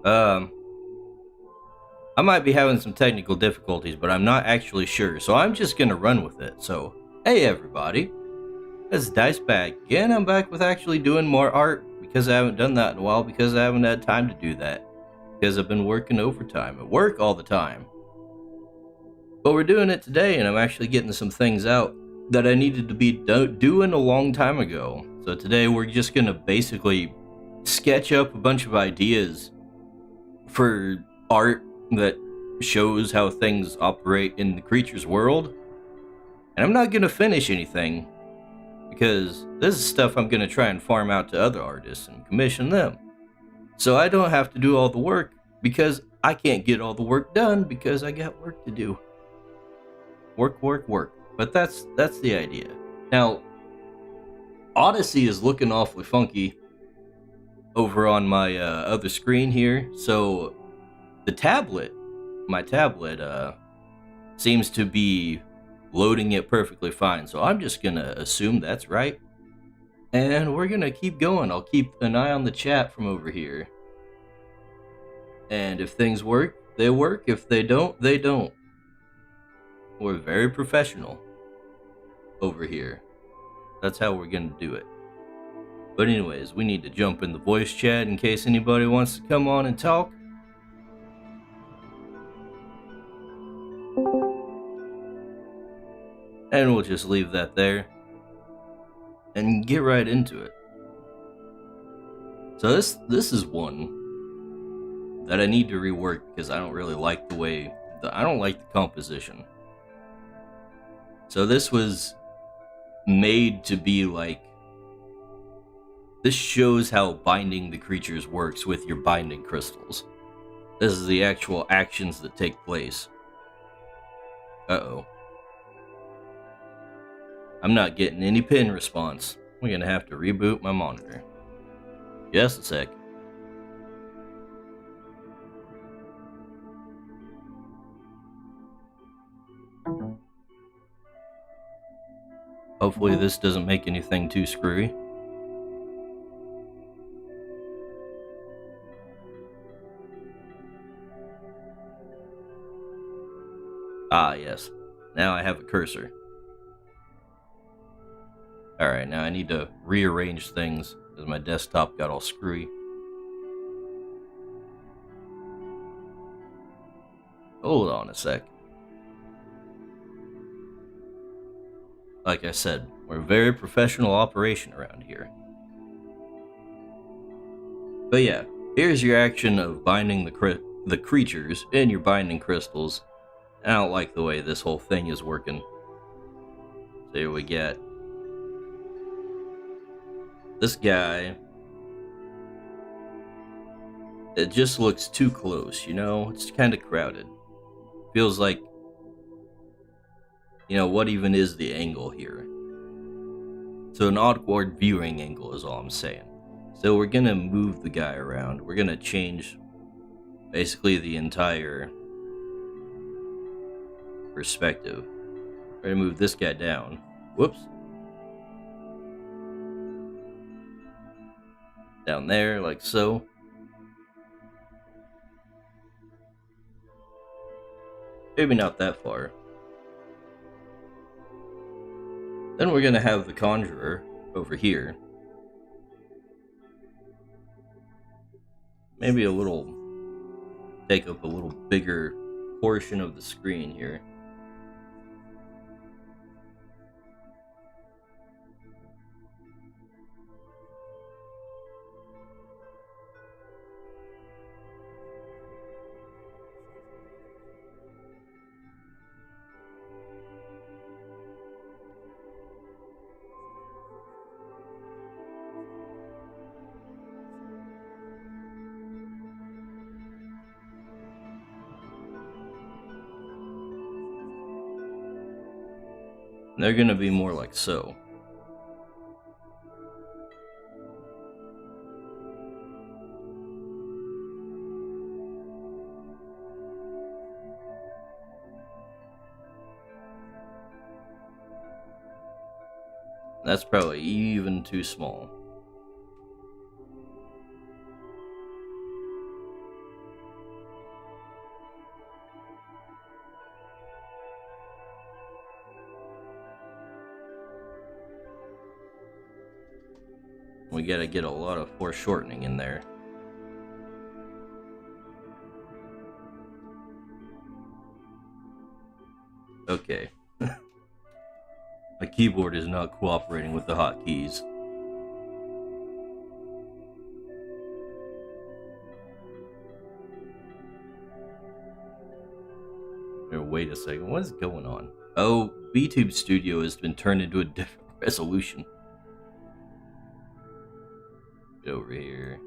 Um, I might be having some technical difficulties, but I'm not actually sure, so I'm just gonna run with it. So, hey everybody, it's Dice back again. I'm back with actually doing more art because I haven't done that in a while because I haven't had time to do that because I've been working overtime at work all the time. But we're doing it today, and I'm actually getting some things out that I needed to be doing a long time ago. So today we're just gonna basically sketch up a bunch of ideas for art that shows how things operate in the Crytures world. And I'm not gonna finish anything because this is stuff I'm gonna try and farm out to other artists and commission them. So I don't have to do all the work because I can't get all the work done because I got work to do. Work, work, work. But that's the idea. Now, Odyssey is looking awfully funky over on my other screen here. So my tablet, seems to be loading it perfectly fine. So I'm just gonna assume that's right. And we're gonna keep going. I'll keep an eye on the chat from over here. And if things work, they work. If they don't, they don't. We're very professional over here. That's how we're gonna do it. But anyways, we need to jump in the voice chat in case anybody wants to come on and talk. And we'll just leave that there and get right into it. So this is one that I need to rework because I don't really like I don't like the composition. So this was made to be like, this shows how binding the creatures works with your binding crystals. This is the actual actions that take place. Uh-oh. I'm not getting any pin response. We're gonna have to reboot my monitor. Just a sec. Hopefully this doesn't make anything too screwy. Ah, yes. Now I have a cursor. Alright, now I need to rearrange things because my desktop got all screwy. Hold on a sec. Like I said, we're a very professional operation around here. But yeah, here's your action of binding the creatures in your binding crystals. I don't like the way this whole thing is working. So here we get this guy. It just looks too close, you know? It's kind of crowded. Feels like, you know, what even is the angle here? So an awkward viewing angle is all I'm saying. So we're gonna move the guy around. We're gonna change basically the entire perspective. We're gonna move this guy down. Whoops. Down there, like so. Maybe not that far. Then we're gonna have the Conjurer over here. Maybe take up a little bigger portion of the screen here. They're gonna be more like so. That's probably even too small. We gotta get a lot of foreshortening in there. Okay. My keyboard is not cooperating with the hotkeys. Wait a second, what is going on? Oh, Vtuber Studio has been turned into a different resolution. Get over here.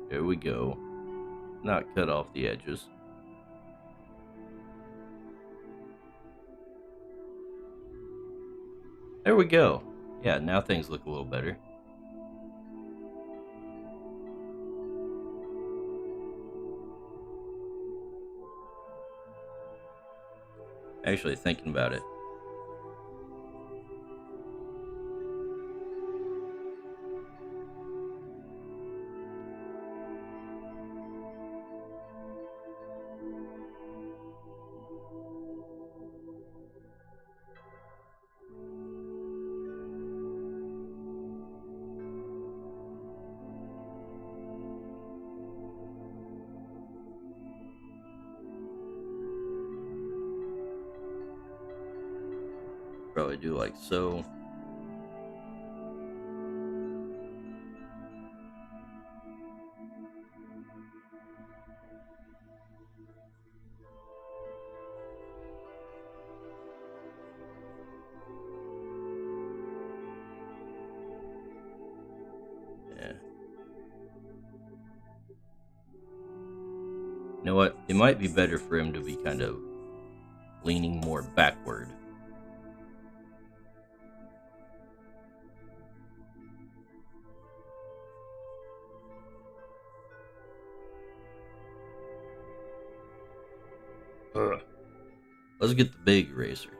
There we go. Not cut off the edges. There we go. Yeah, now things look a little better. Actually, thinking about it. Probably do like so. Yeah. You know what? It might be better for him to be kind of leaning more backward. Ugh. Let's get the big eraser.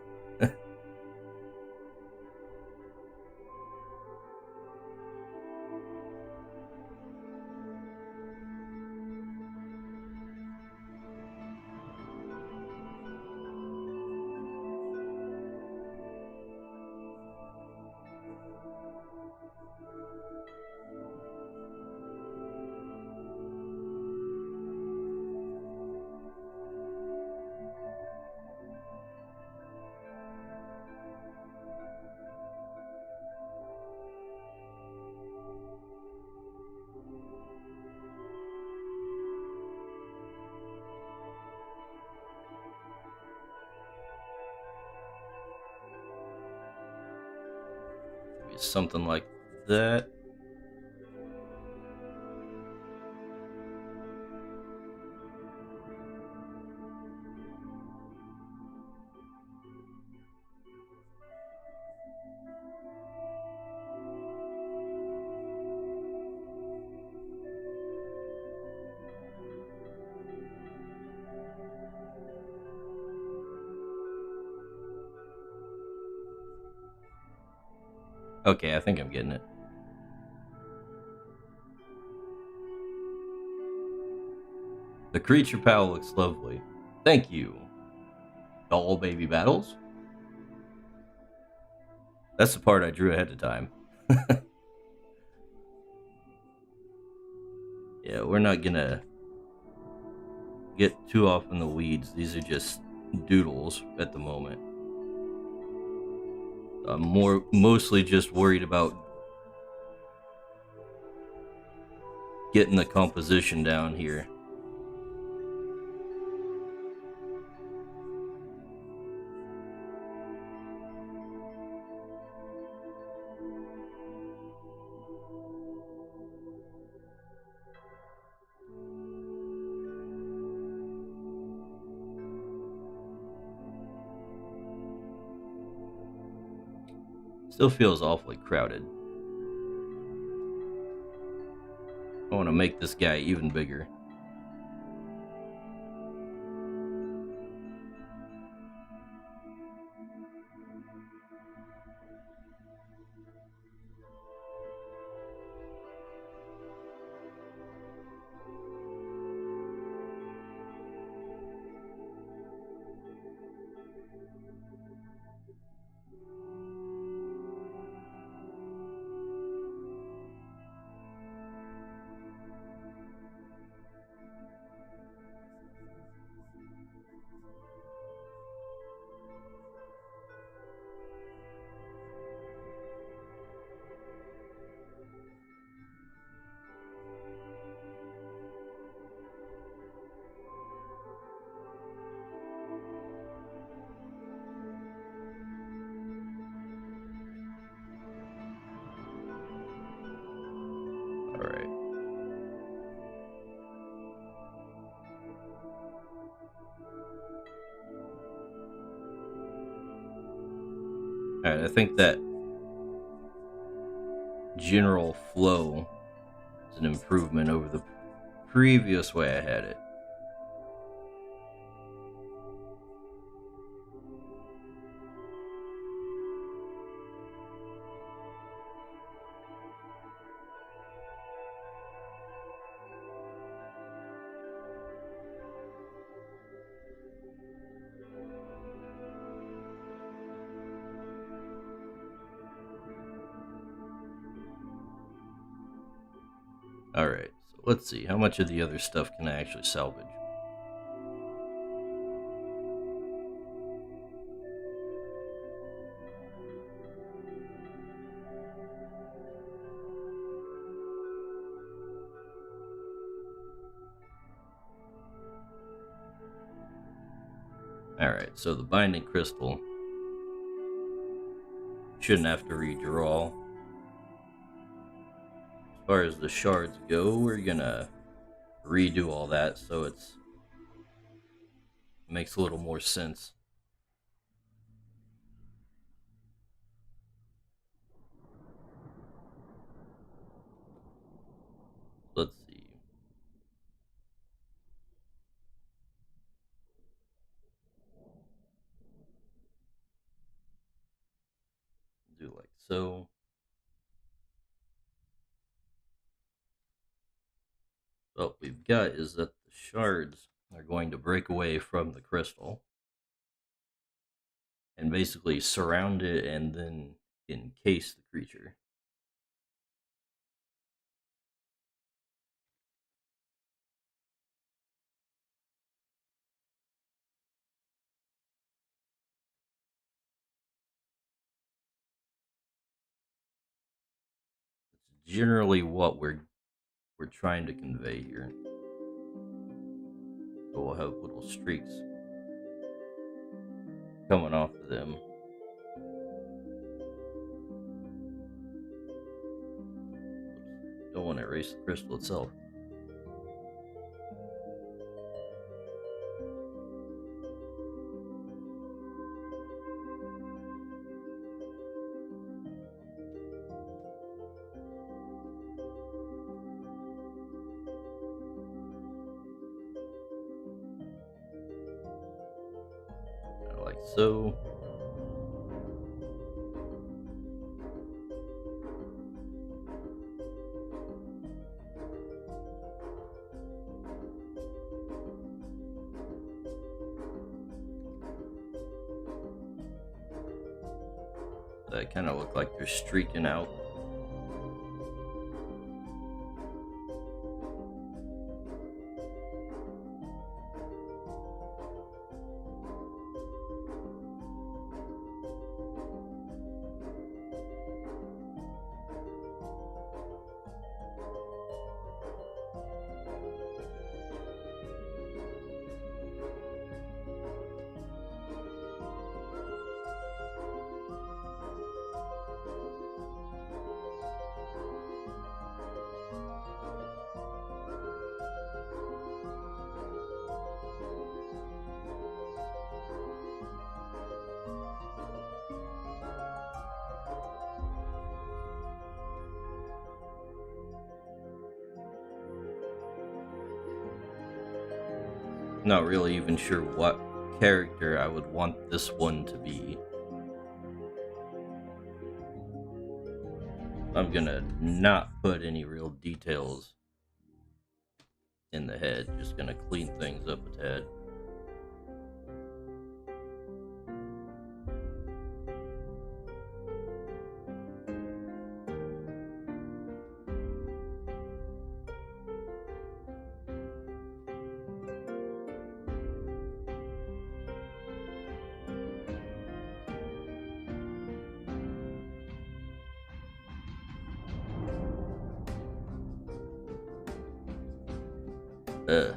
Maybe something like that. Okay, I think I'm getting it. The creature pal looks lovely. Thank you. Doll baby battles? That's the part I drew ahead of time. Yeah, we're not gonna get too off in the weeds. These are just doodles at the moment. I'm mostly just worried about getting the composition down here. Still feels awfully crowded. I want to make this guy even bigger. Alright, I think that general flow is an improvement over the previous way I had it. Alright, so let's see. How much of the other stuff can I actually salvage? Alright, so the binding crystal shouldn't have to redraw. As far as the shards go, we're gonna redo all that so it makes a little more sense. Let's see. Do like so. What we've got is that the shards are going to break away from the crystal and basically surround it and then encase the creature. It's generally what we're trying to convey here. So we'll have little streaks coming off of them. Don't want to erase the crystal itself. Like so. That kind of look like they're streaking out. Not really even sure what character I would want this one to be. I'm gonna not put any real details in the head, just gonna clean things up a tad. Uh,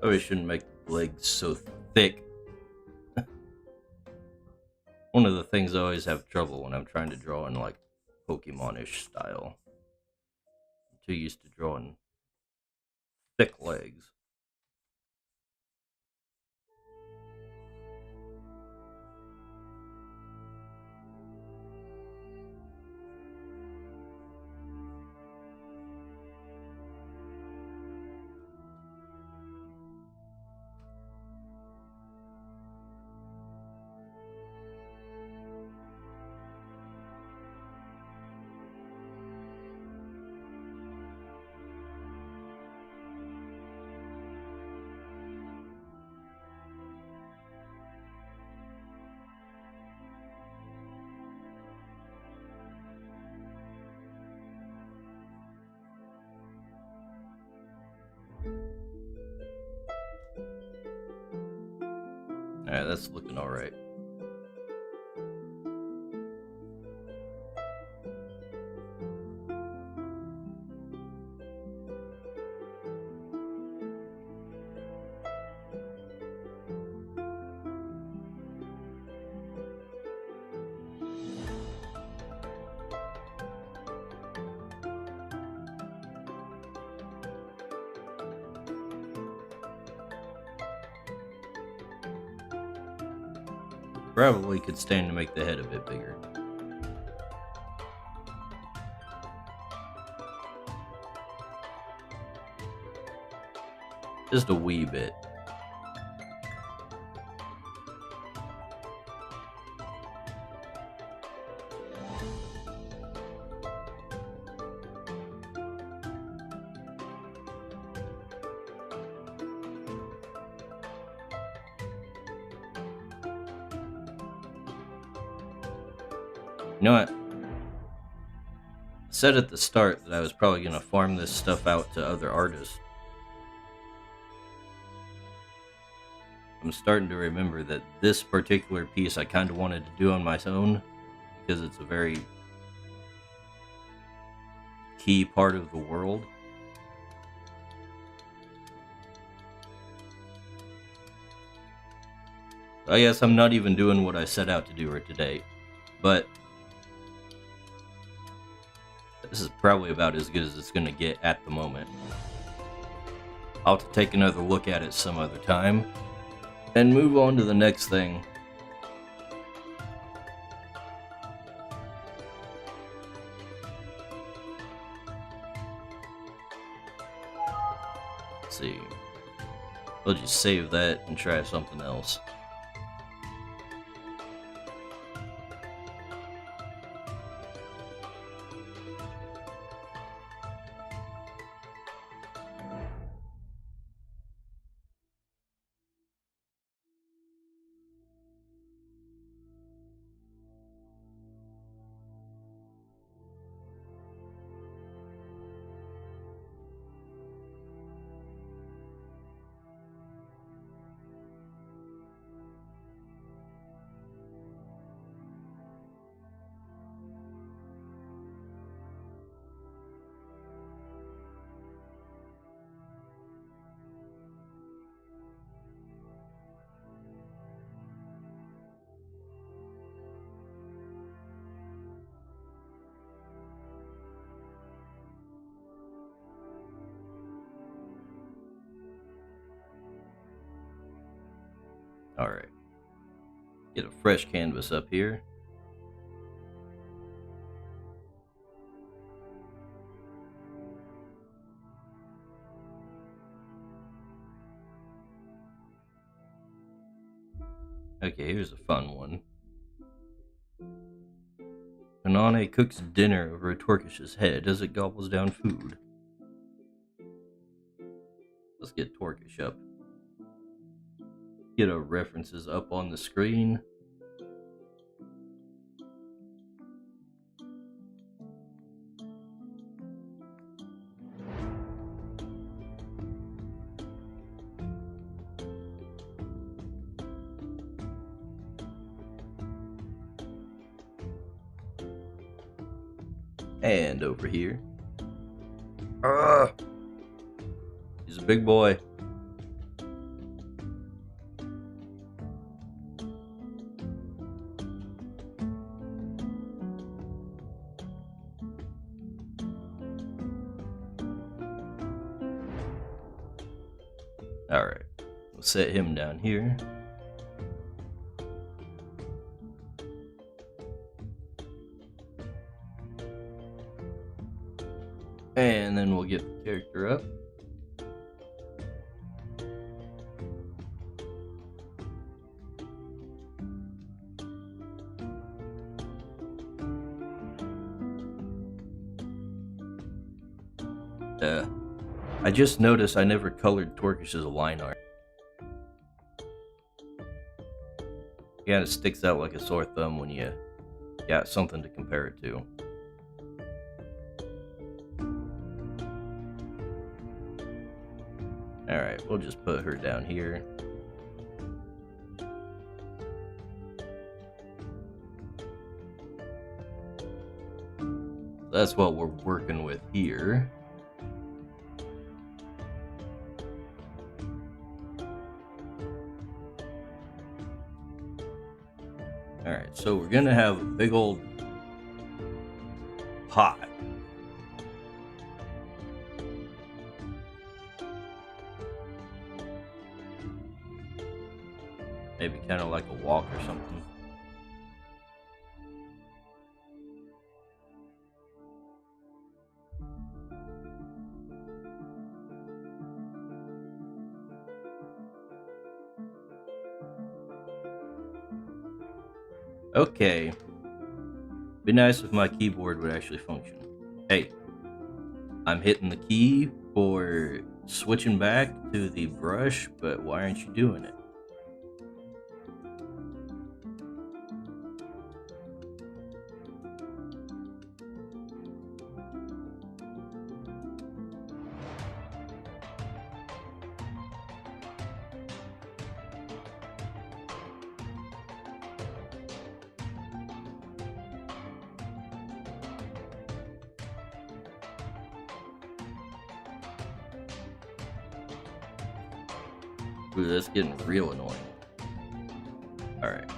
Probably shouldn't make the legs so thick. One of the things I always have trouble when I'm trying to draw in like Pokemon-ish style. I'm too used to drawing thick legs. Alright, that's looking alright. Probably could stand to make the head a bit bigger. Just a wee bit. You know what? I said at the start that I was probably going to farm this stuff out to other artists. I'm starting to remember that this particular piece I kind of wanted to do on my own because it's a very key part of the world. I guess I'm not even doing what I set out to do here today, but this is probably about as good as it's going to get at the moment. I'll have to take another look at it some other time and move on to the next thing. Let's see. We'll just save that and try something else. Alright. Get a fresh canvas up here. Okay, here's a fun one. Anane cooks dinner over a Torquish's head as it gobbles down food. Let's get Torquish up. Get our references up on the screen. And over here. He's a big boy. Alright, we'll set him down here. And then we'll get the character up. I just noticed I never colored Torkish's line art. Yeah, it sticks out like a sore thumb when you got something to compare it to. Alright, we'll just put her down here. That's what we're working with here. Alright, so we're gonna have a big old pot. Maybe kind of like a walk or something. Okay. Be nice if my keyboard would actually function. Hey, I'm hitting the key for switching back to the brush, but why aren't you doing it? Ooh, that's getting real annoying. Alright.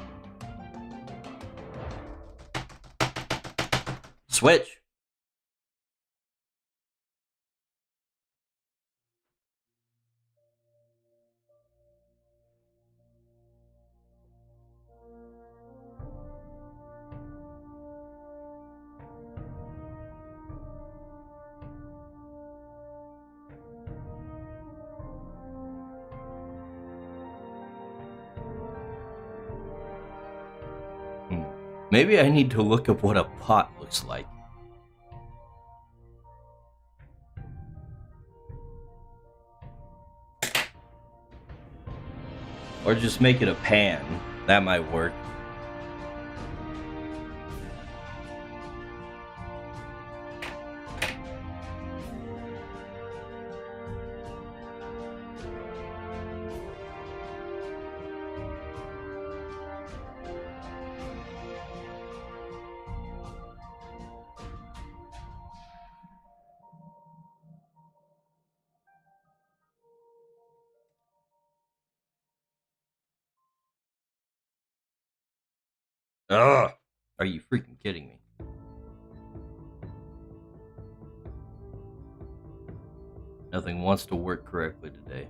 Switch! Maybe I need to look up what a pot looks like. Or just make it a pan. That might work. Ugh! Are you freaking kidding me? Nothing wants to work correctly today.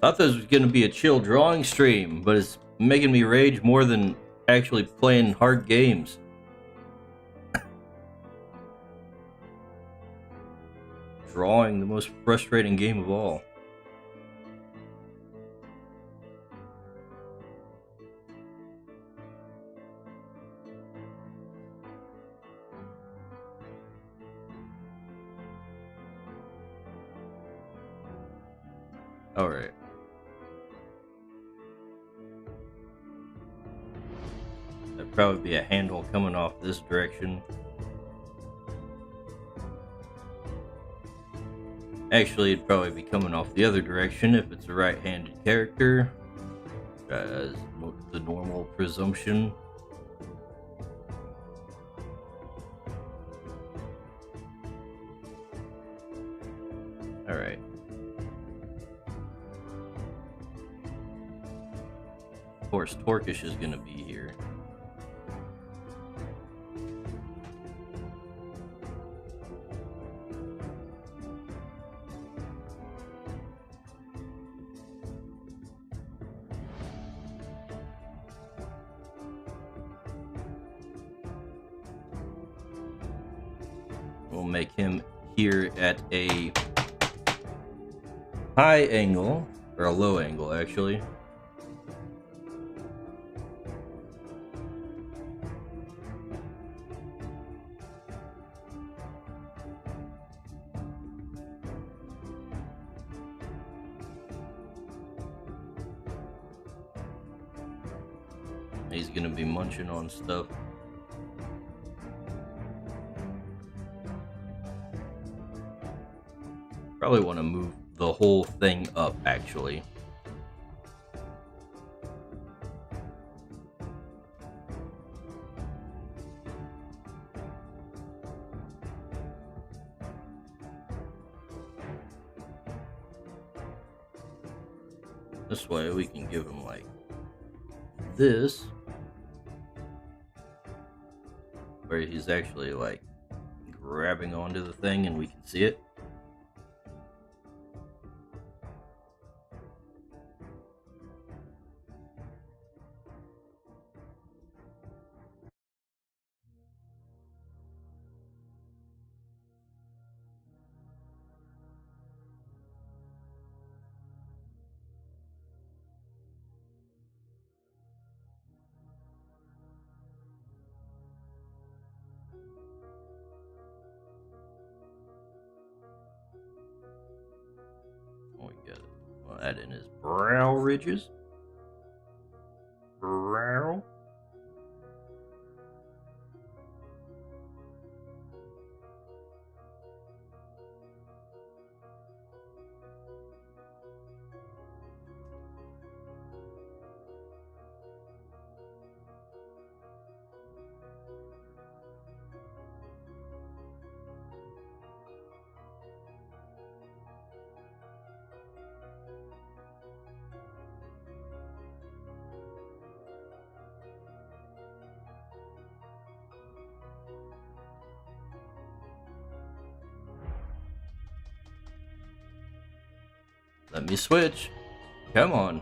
Thought this was going to be a chill drawing stream, but it's making me rage more than actually playing hard games. Drawing, the most frustrating game of all. Alright. There'd probably be a handle coming off this direction. Actually, it'd probably be coming off the other direction if it's a right-handed character, as the normal presumption. Alright. Of course, Torkish is gonna be here. We'll make him here at a high angle, or a low angle actually. He's gonna be munching on stuff. Probably want to move the whole thing up, actually. This way we can give him like this, where he's actually like grabbing onto the thing and we can see it. Add in his brow ridges. Brow. Let me switch. Come on.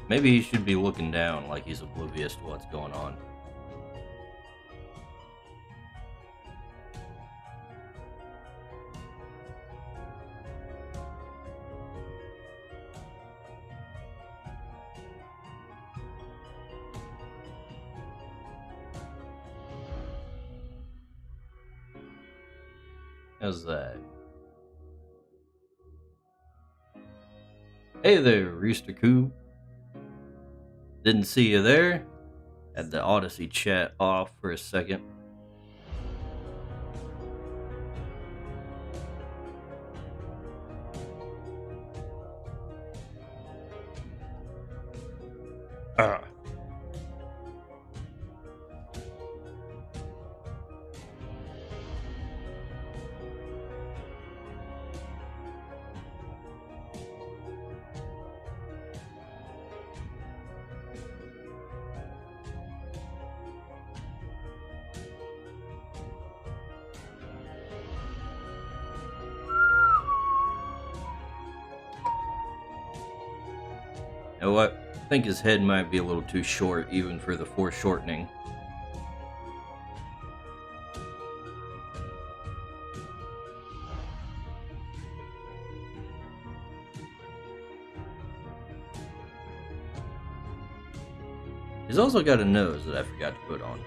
Maybe he should be looking down like he's oblivious to what's going on. How's that? Hey there, Rooster Coo. Didn't see you there. Had the Odyssey chat off for a second. Ah. You know what? I think his head might be a little too short even for the foreshortening. He's also got a nose that I forgot to put on.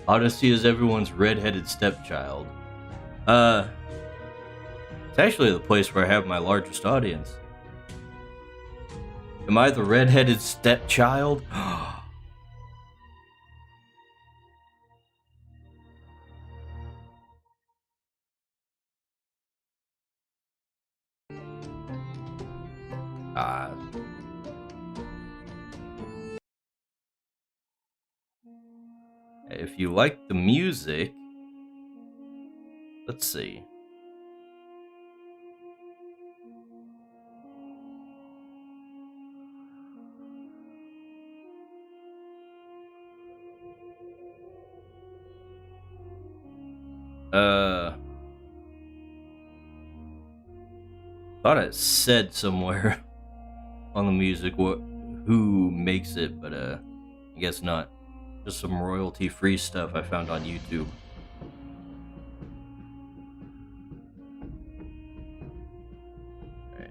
Odyssey is everyone's red-headed stepchild. It's actually the place where I have my largest audience. Am I the red-headed stepchild? Ah. If you like the music, let's see. Thought it said somewhere on the music who makes it, but I guess not. Just some royalty-free stuff I found on YouTube. Alright.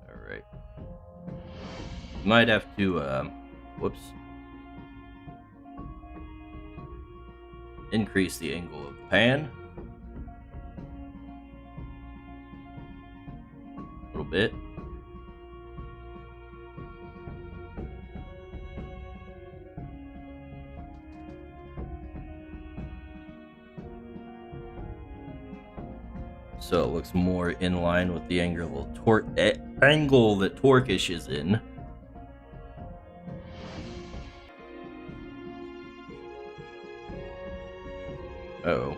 Alright. Might have to, whoops. Increase the angle of the pan. A little bit. So it looks more in line with the angle that Torquish is in. Uh-oh.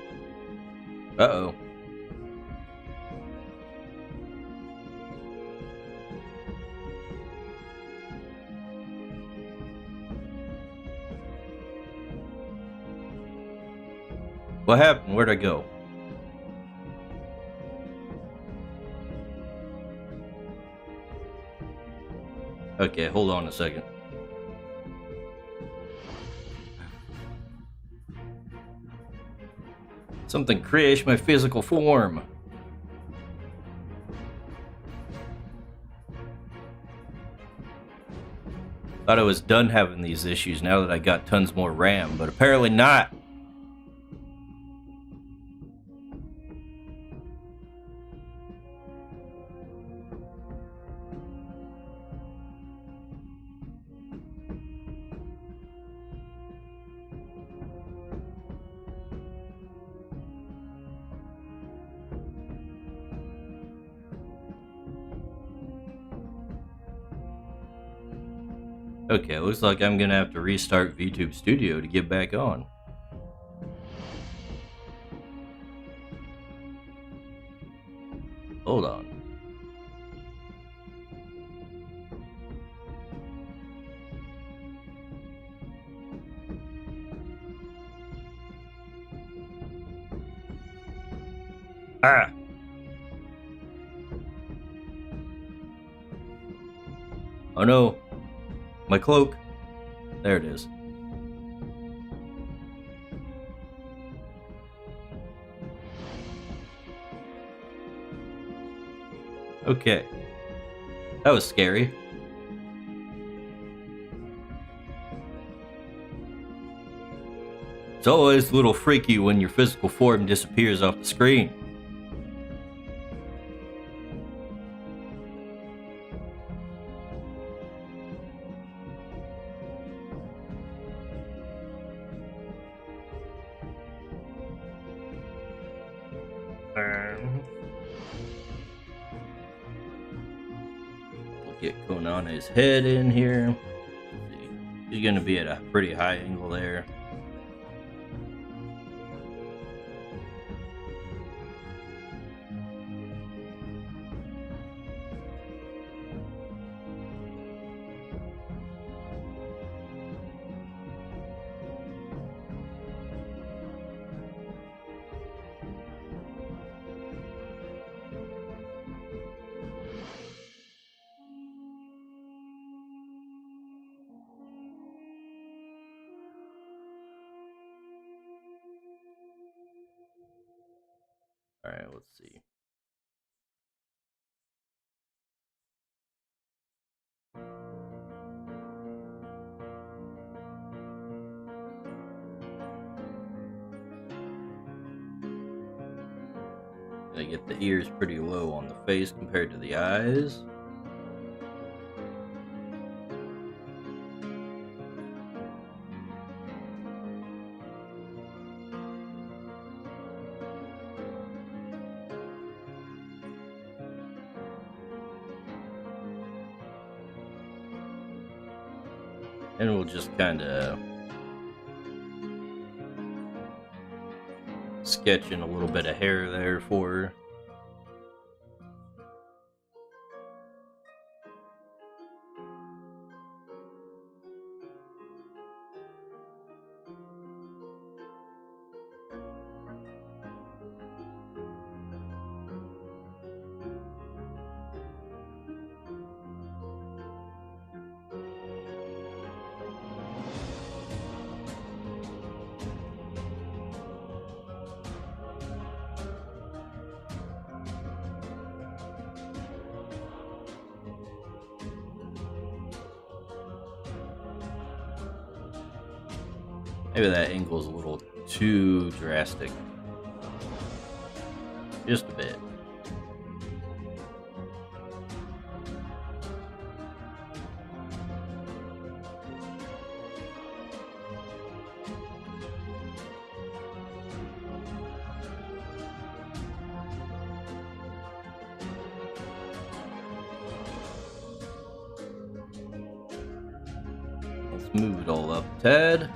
Uh-oh. What happened? Where'd I go? Okay, hold on a second. Something crashed my physical form. Thought I was done having these issues now that I got tons more RAM, but apparently not. Okay, looks like I'm gonna have to restart VTube Studio to get back on. Hold on. Ah! Oh no! My cloak! There it is. Okay. That was scary. It's always a little freaky when your physical form disappears off the screen. We'll get Konana's head in here. Let's see. He's going to be at a pretty high angle there. Alright, let's see. I get the ears pretty low on the face compared to the eyes. And we'll just kind of sketch in a little bit of hair there for her. Maybe that angle's a little too drastic. Just a bit. Let's move it all up a tad.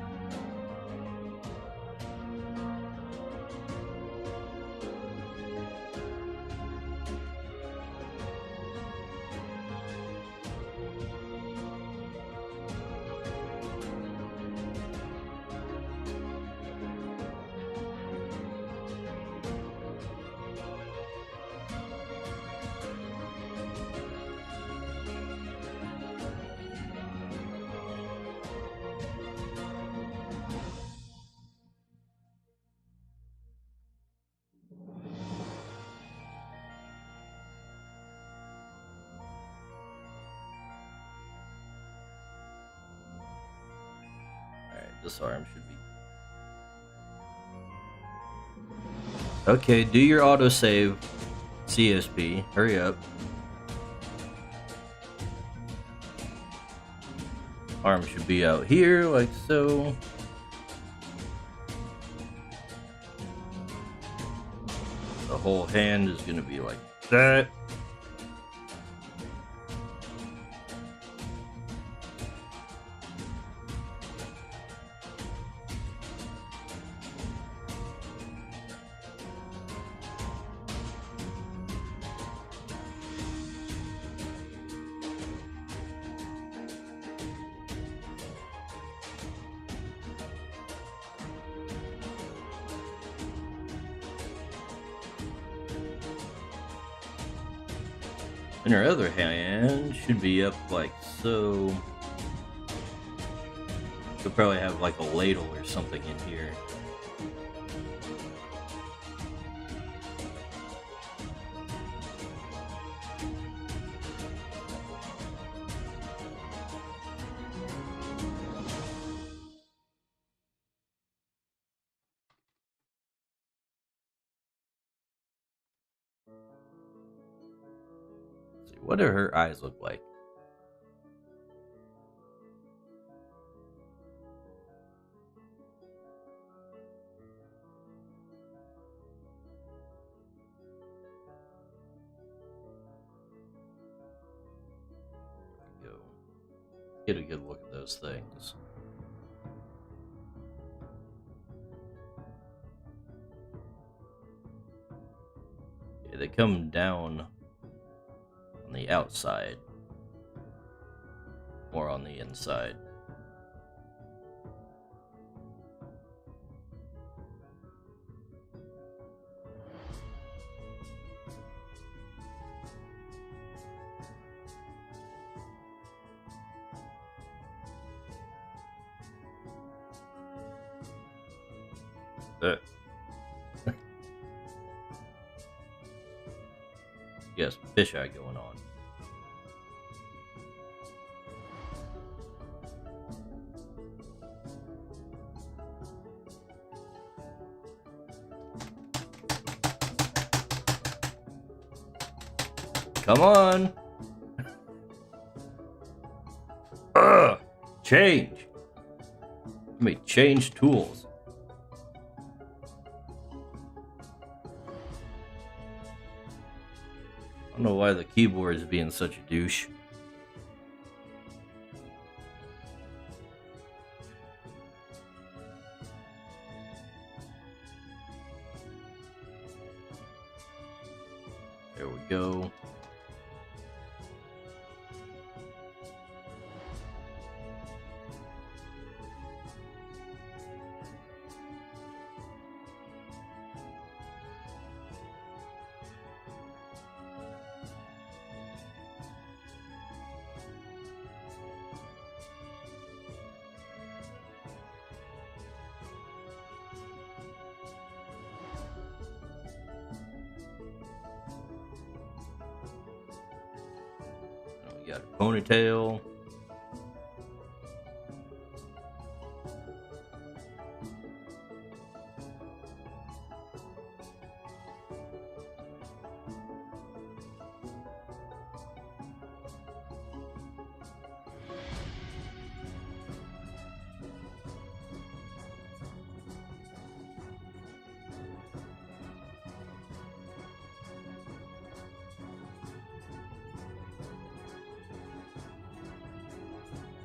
This arm should be... Okay, do your autosave, CSP. Hurry up. Arm should be out here, like so. The whole hand is going to be like that. And her other hand should be up like so. She'll probably have like a ladle or something in here. see, what do her eyes look like? There we go. Get a good look at those things. Okay, they come down on the outside, or on the inside. Yes, fisheye going on. Come on! Ugh! Change! Let me change tools. I don't know why the keyboard is being such a douche. There we go. We got a ponytail.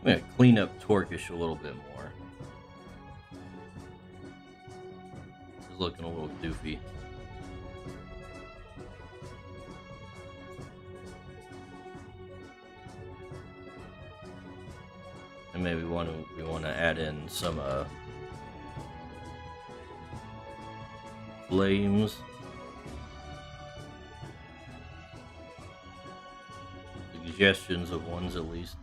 I'm gonna clean up Torkish a little bit more. He's looking a little doofy. And maybe we want to add in some flames. Suggestions of ones at least.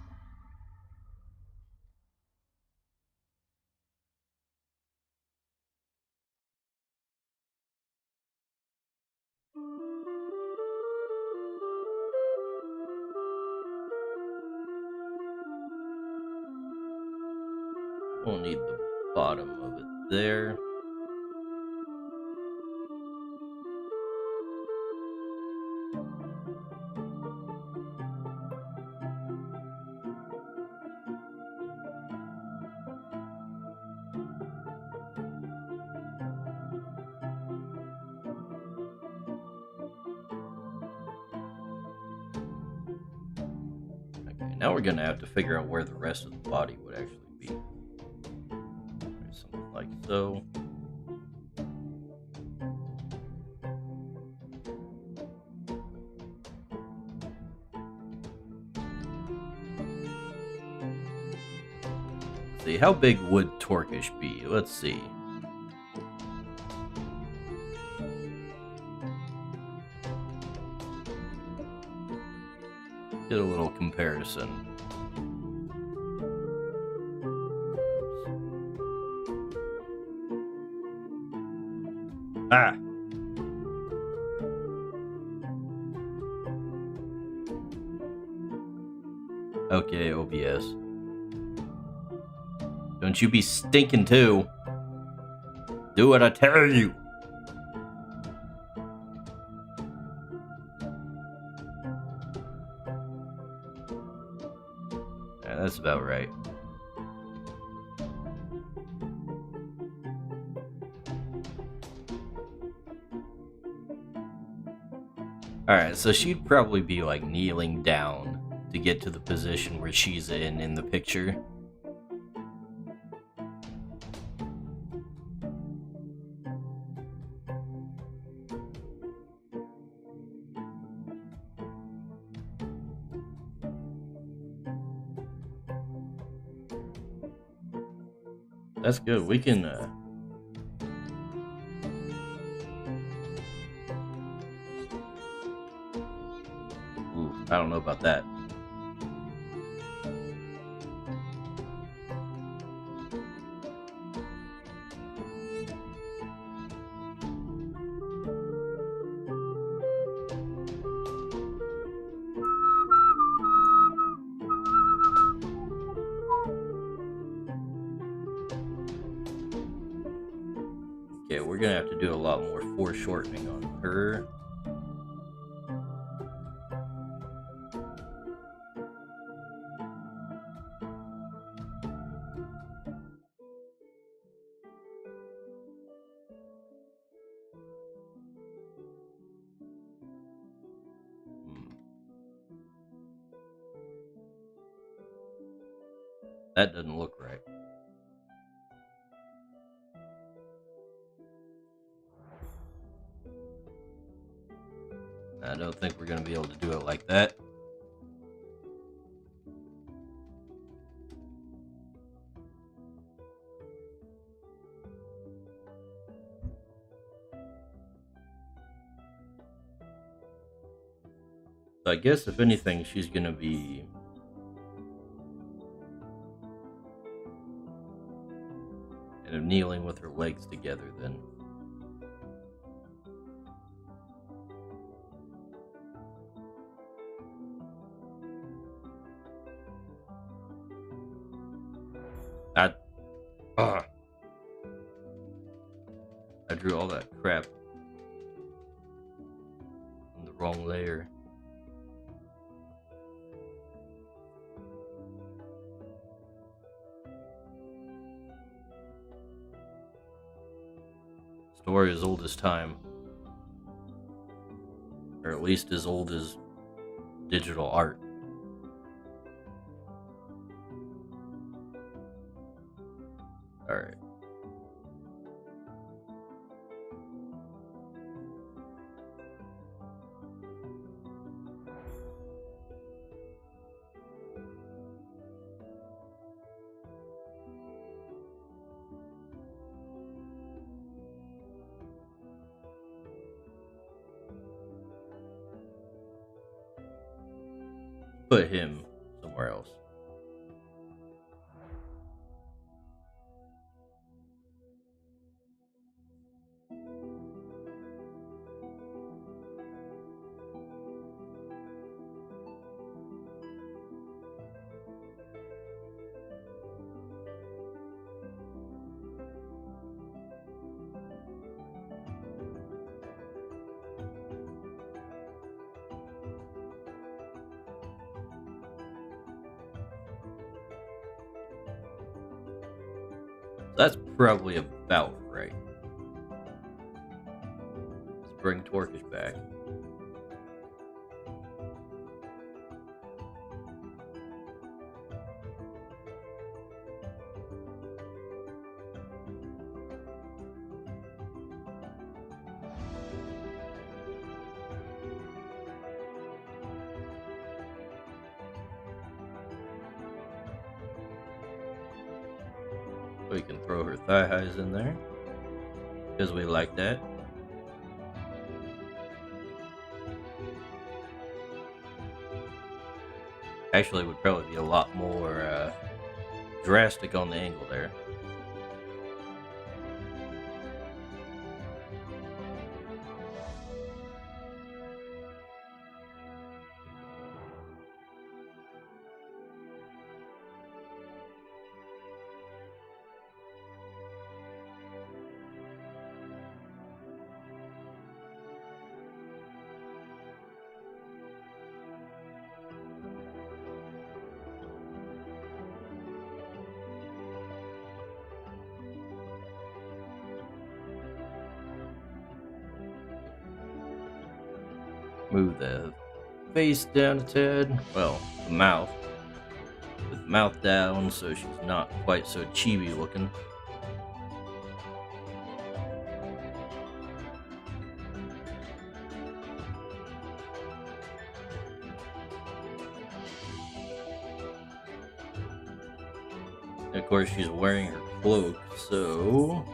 We'll need the bottom of it there. Okay, now we're gonna have to figure out where the rest of the body would actually be. Something like so. See, how big would Torkish be? Let's see. Get a little comparison. Ah! Okay, OBS. Don't you be stinking too. Do what I tell you. that's about right. Alright, so she'd probably be like kneeling down to get to the position where she's in the picture. That's good. We can ooh, I don't know about that. Okay, we're gonna have to do a lot more foreshortening on her. That doesn't look right. I don't think we're gonna be able to do it like that. So I guess if anything, she's gonna be kind of kneeling with her legs together then. I, I drew all that crap on the wrong layer. Story as old as time. Or at least as old as digital art. Alright. Put him somewhere else. That's probably about right. Let's bring Torkish back. We can throw her thigh highs in there because we like that. Actually, it would probably be a lot more drastic on the angle there. Move the face down a tad. Well, the mouth. With the mouth down so she's not quite so chibi looking. And of course, she's wearing her cloak, so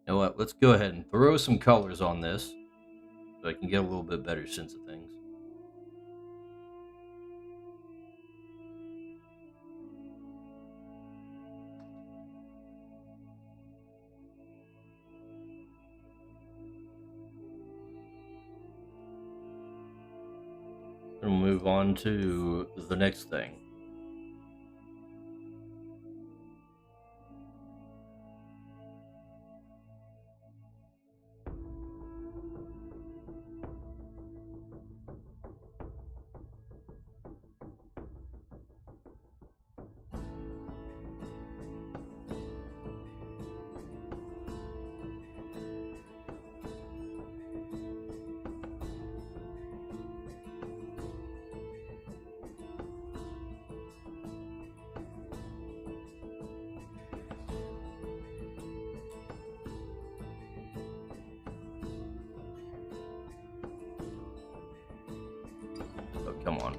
you know what? Let's go ahead and throw some colors on this so I can get a little bit better sense of things. We'll move on to the next thing. Oh, come on.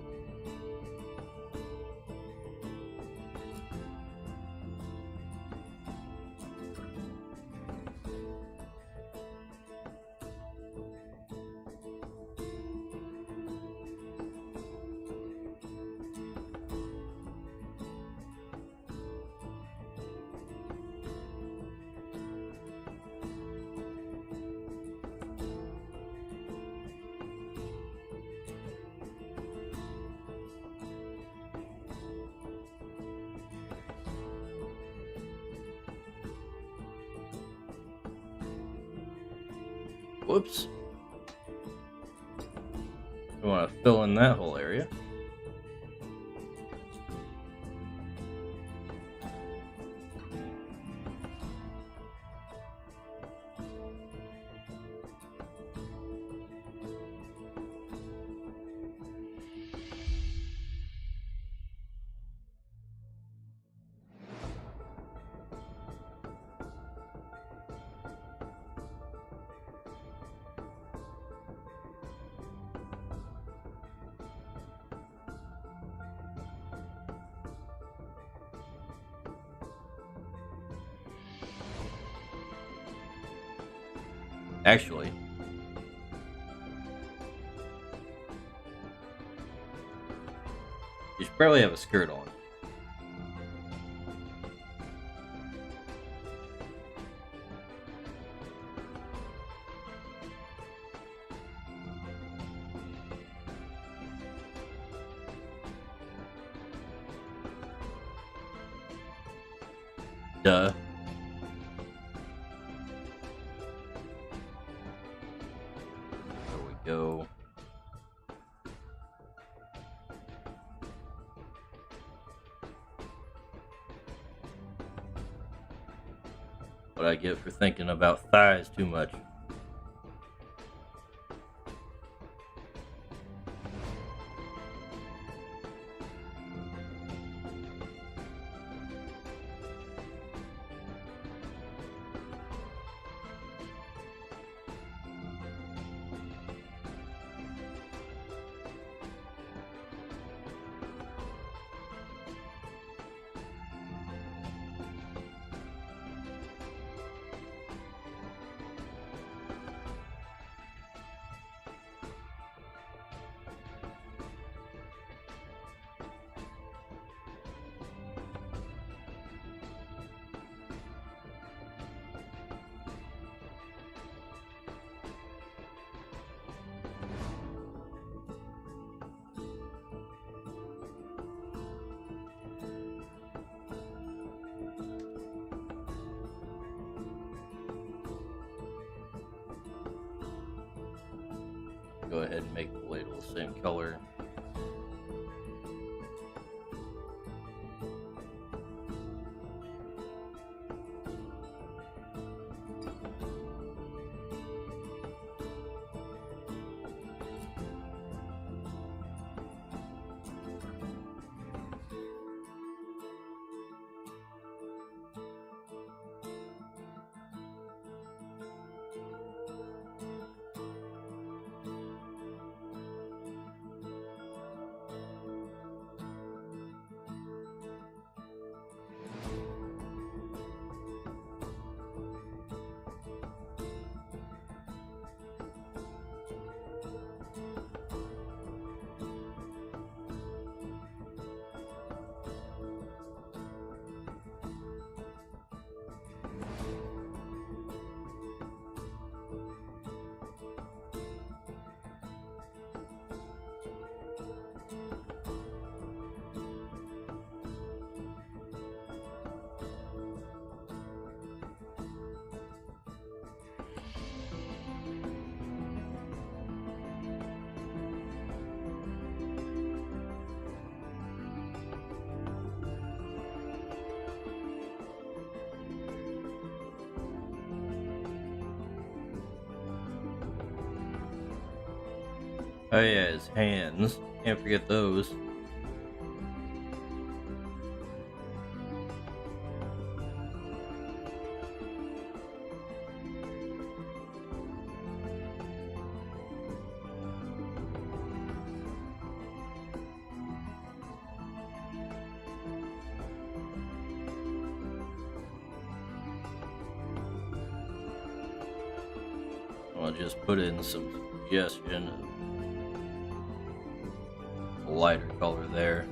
Whoops. We want to fill in that whole area. Actually, you should probably have a skirt on. Duh. There we go. What I get for thinking about thighs too much. Go ahead and make the ladle the same color. Oh yeah, his hands. Can't forget those. I'll just put in some suggestion of a lighter color there.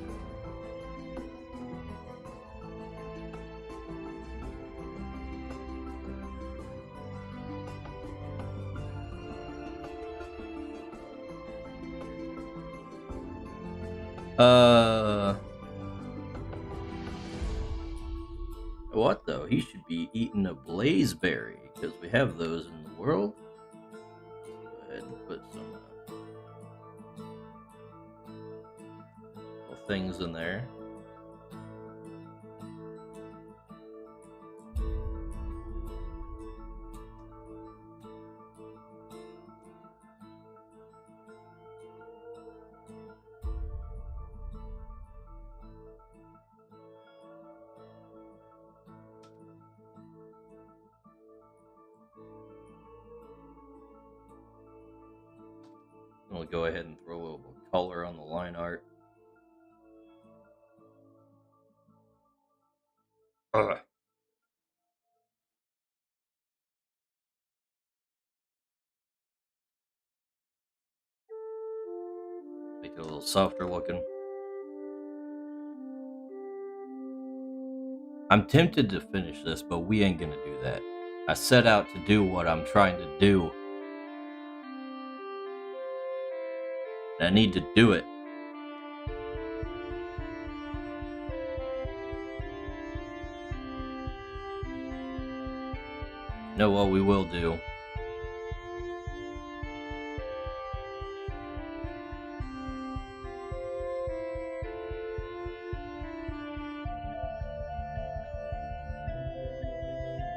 What though? He should be eating a blazeberry because we have those in the world. Go ahead and put some little things in there. We'll go ahead and throw a little color on the line art. Ugh. Make it a little softer looking. I'm tempted to finish this, but we ain't gonna do that. I set out to do what I'm trying to do. And I need to do it. You know what we will do?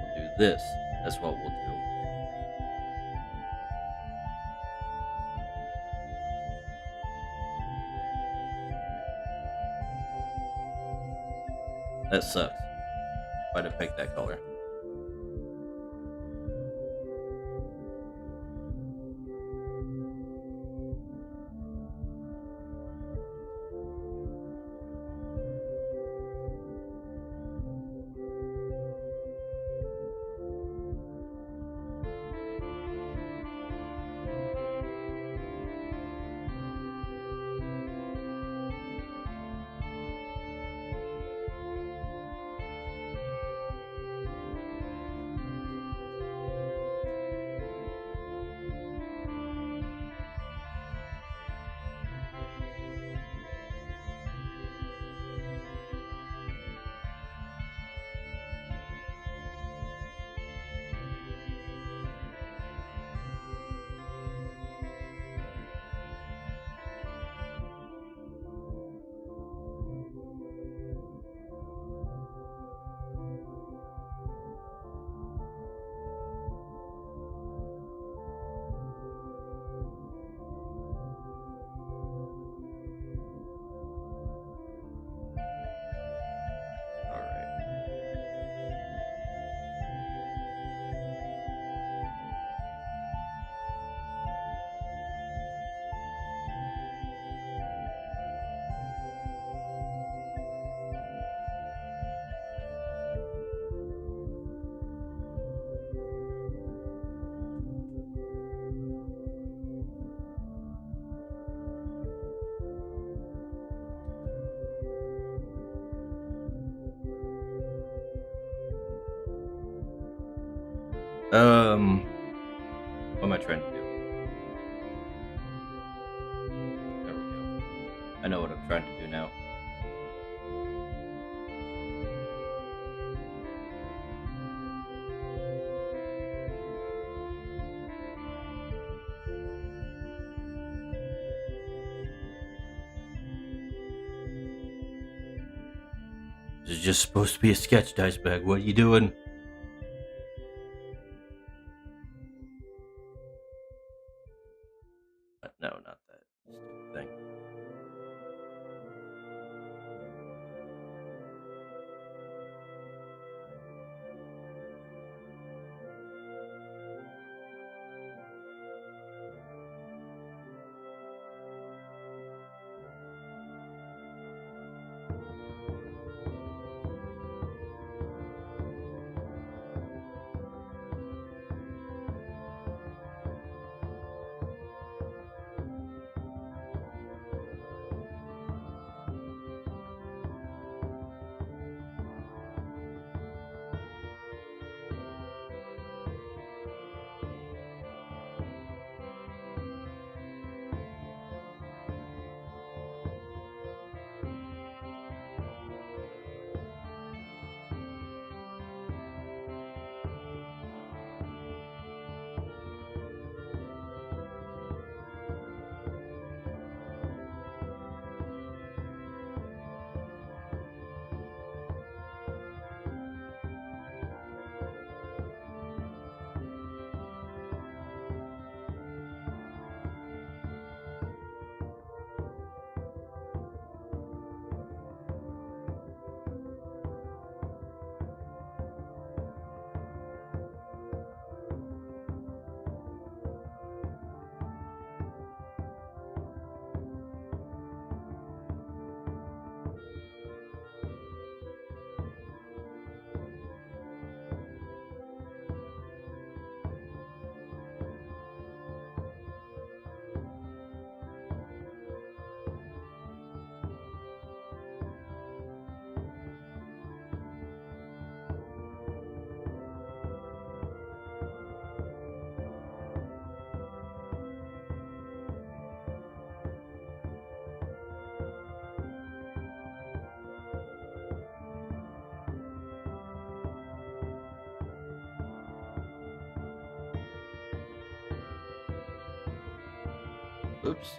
We'll do this. That's what we'll do. That sucks. Why'd I pick that color? What am I trying to do? There we go. I know what I'm trying to do now. This is just supposed to be a sketch, Dice Bag. What are you doing? No, not that stupid thing. Oops.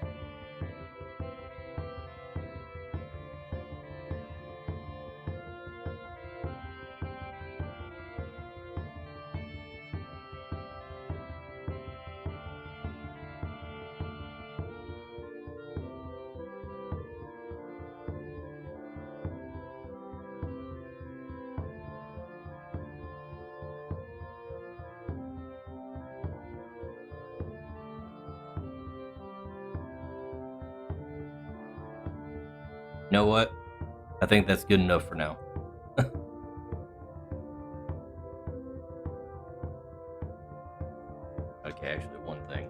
You know what? I think that's good enough for now. Okay, actually, one thing.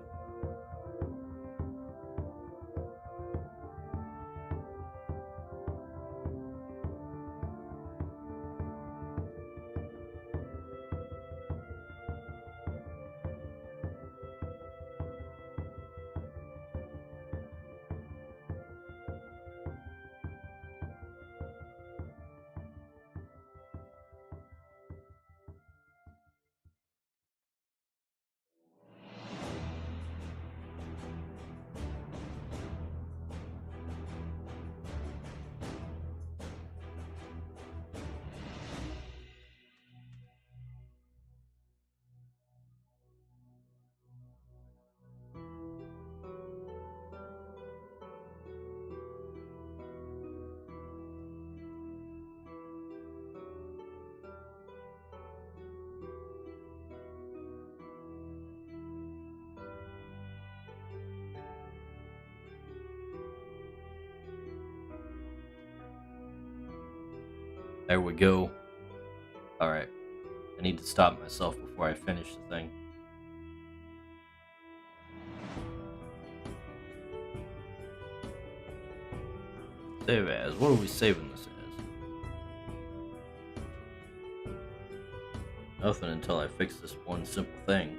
There we go. Alright. I need to stop myself before I finish the thing. Save as. What are we saving this as? Nothing until I fix this one simple thing.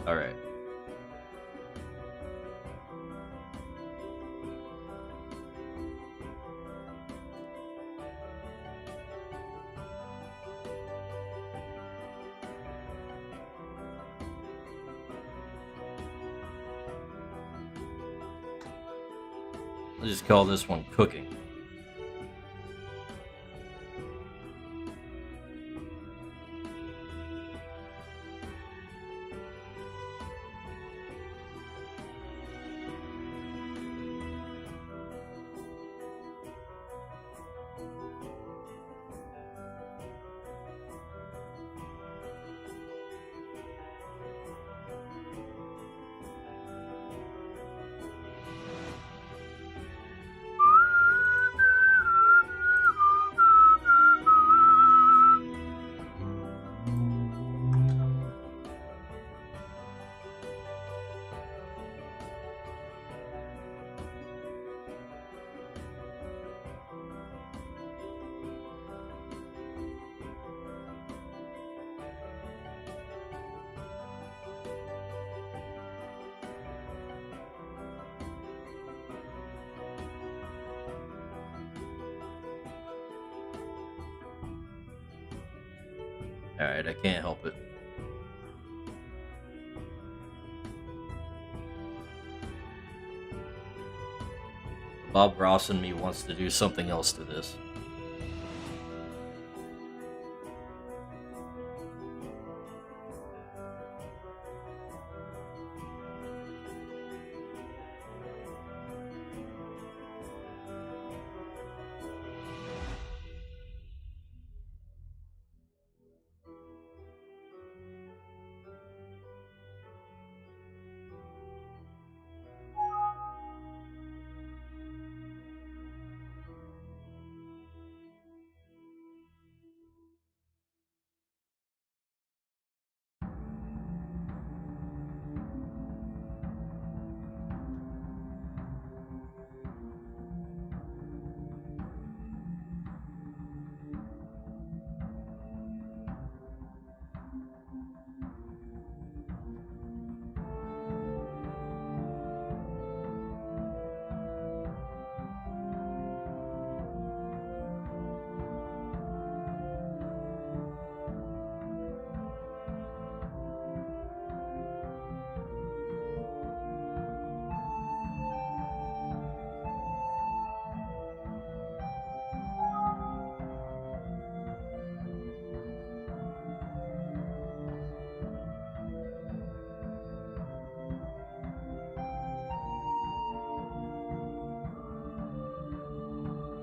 Alright. Let's just call this one cooking. Alright, I can't help it. Bob Ross in me wants to do something else to this.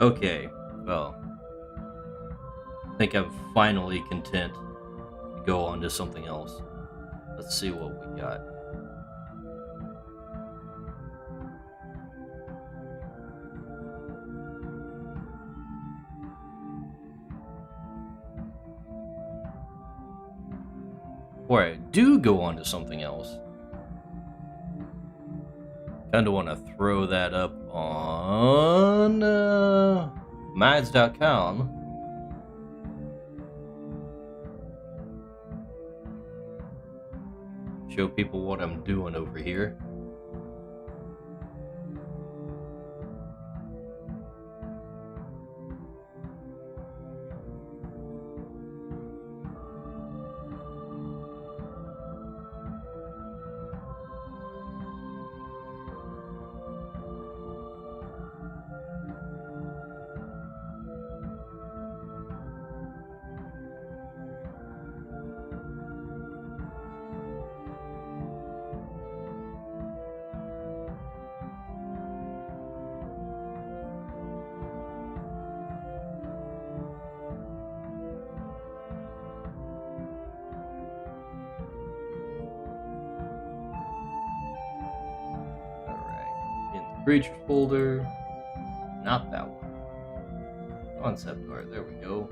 Okay, well, I think I'm finally content to go on to something else. Let's see what we got. Before I do go on to something else, kind of want to throw that up on mads.com. Show people what I'm doing over here. Creatures folder. Not that one. Concept art. There we go.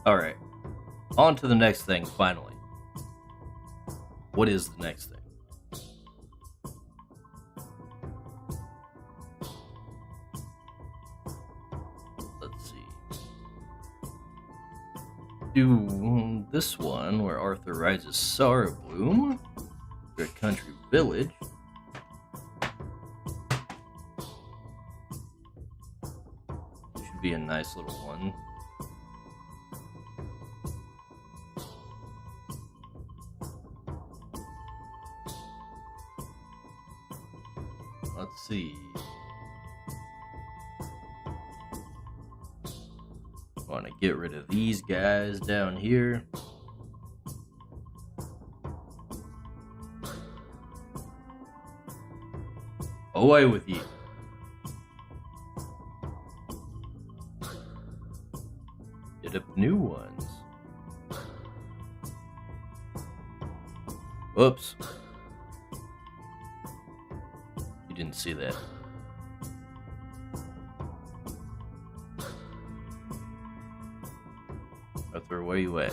Alright. On to the next thing, finally. What is the next thing? Let's see. Do this one where Arthur rises Sorrowbloom to a country village. Should be a nice little one. Let's see. Want to get rid of these guys down here. Away with you. Get up new ones. Whoops. You didn't see that. Arthur, where you at?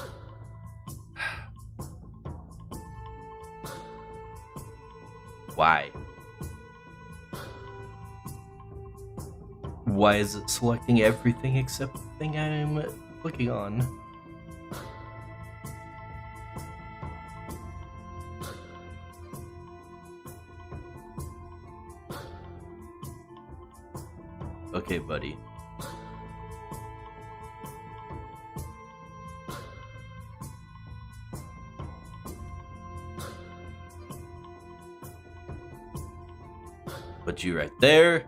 Why? Why is it selecting everything except the thing I'm clicking on? Okay, buddy. Put you right there.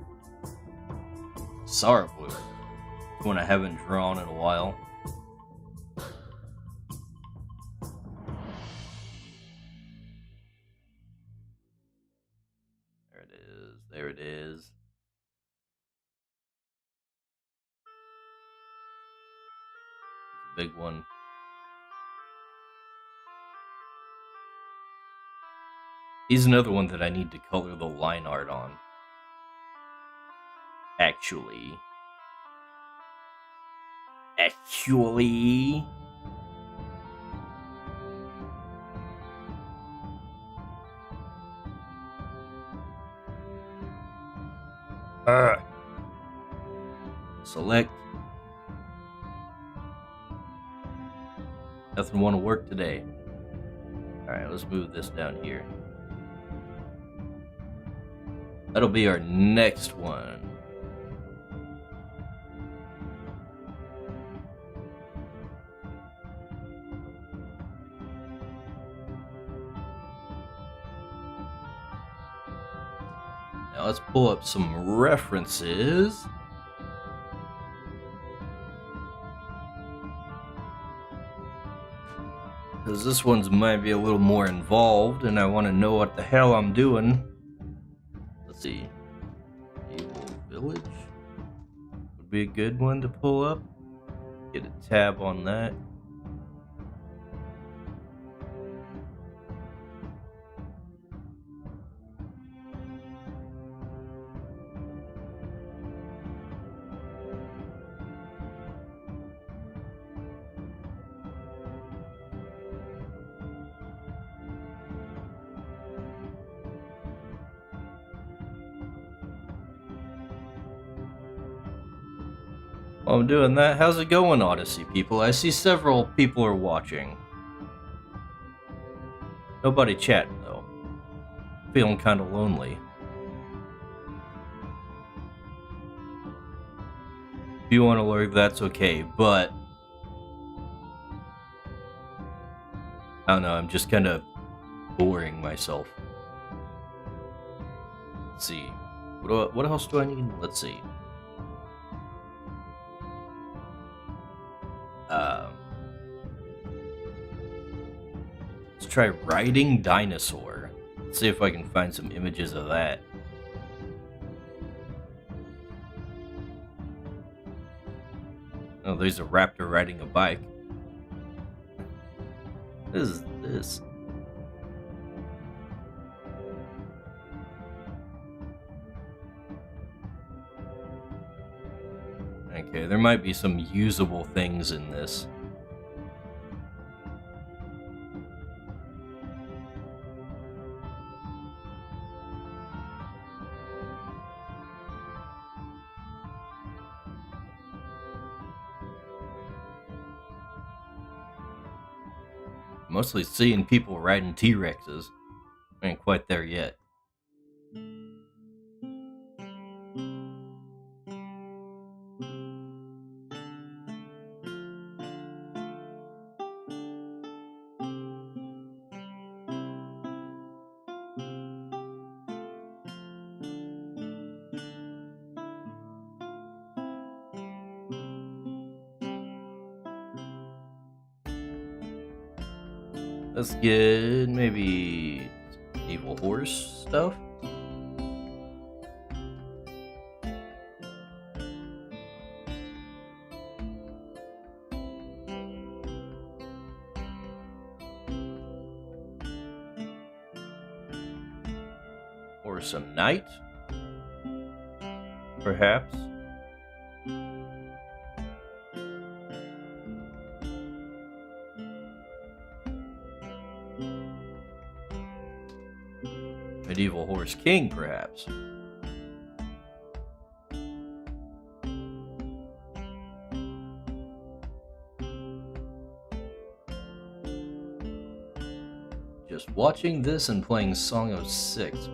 Sorrowbloom. One I haven't drawn in a while. There it is. There it is. It's a big one. He's another one that I need to color the line art on. Actually. Select. Nothing want to work today. Alright, let's move this down here. That'll be our next one. Now let's pull up some references. Because this one's might be a little more involved and I want to know what the hell I'm doing. Let's see. Evil Village would be a good one to pull up. Get a tab on that. While I'm doing that, how's it going, Odyssey people? I see several people are watching. Nobody chatting, though. Feeling kind of lonely. If you want to lurk, that's okay, but I don't know, I'm just kind of boring myself. Let's see. What else do I need? Let's see. Let's try riding dinosaur. Let's see if I can find some images of that. Oh, there's a raptor riding a bike. What is this? Okay, there might be some usable things in this. Mostly seeing people riding T-Rexes. I ain't quite there yet. Let's get maybe evil horse stuff. Or some knight, perhaps. Medieval horse king, perhaps. Just watching this and playing Song of Six.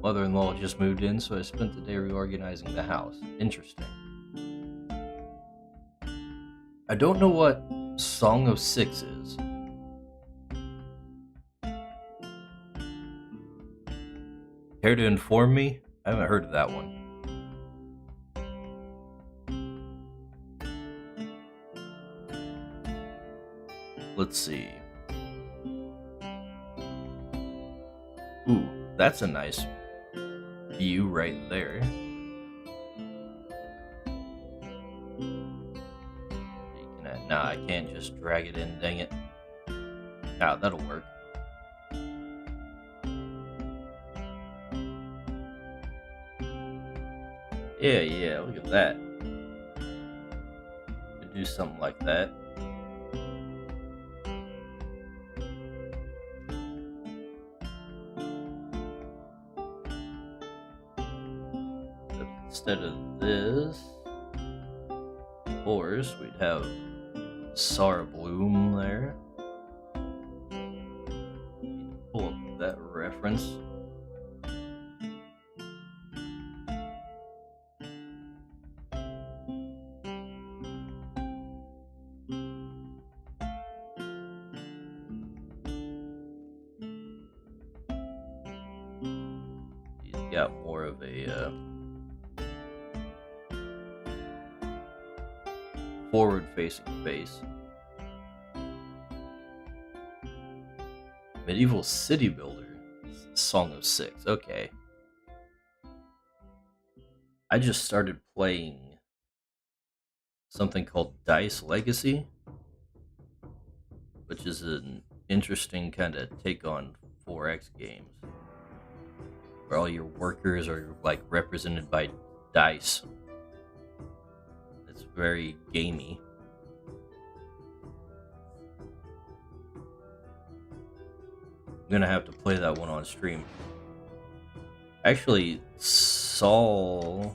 Mother-in-law just moved in, so I spent the day reorganizing the house. Interesting. I don't know what Song of Six is. Care to inform me? I haven't heard of that one. Let's see. Ooh, that's a nice view right there. Nah, I can't just drag it in, dang it. Ah, that'll work. Yeah, look at that. Could do something like that. Instead of this horse, we'd have Sar Bloom there. Pull up that reference. He's got more of a forward-facing face. Medieval city builder. Song of Six. Okay. I just started playing something called Dice Legacy, which is an interesting kind of take on 4X games, where all your workers are like represented by dice. It's very gamey. I'm gonna have to play that one on stream. Actually saw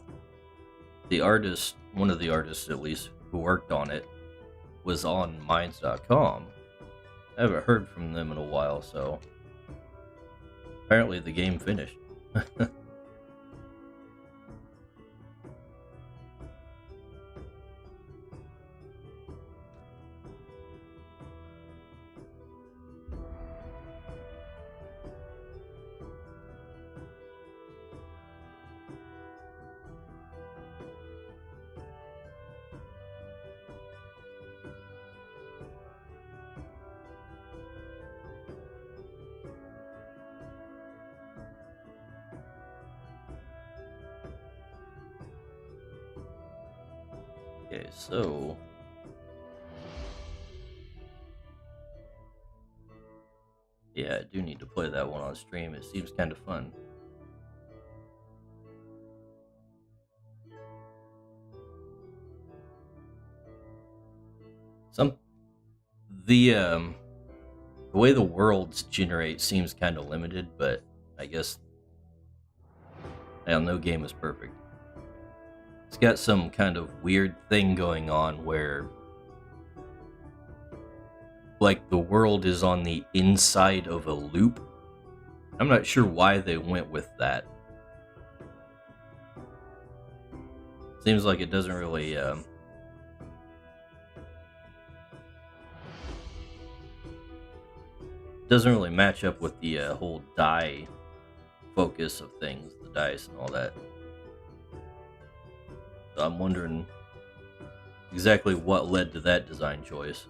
the artist, one of the artists at least, who worked on it was on Minds.com. I haven't heard from them in a while, so apparently the game finished. Okay, so yeah, I do need to play that one on stream. It seems kind of fun. Some the way the worlds generate seems kind of limited, but I guess no game is perfect. It's got some kind of weird thing going on where like the world is on the inside of a loop. I'm not sure why they went with that. Seems like it doesn't really match up with the whole die focus of things, the dice and all that. So I'm wondering exactly what led to that design choice.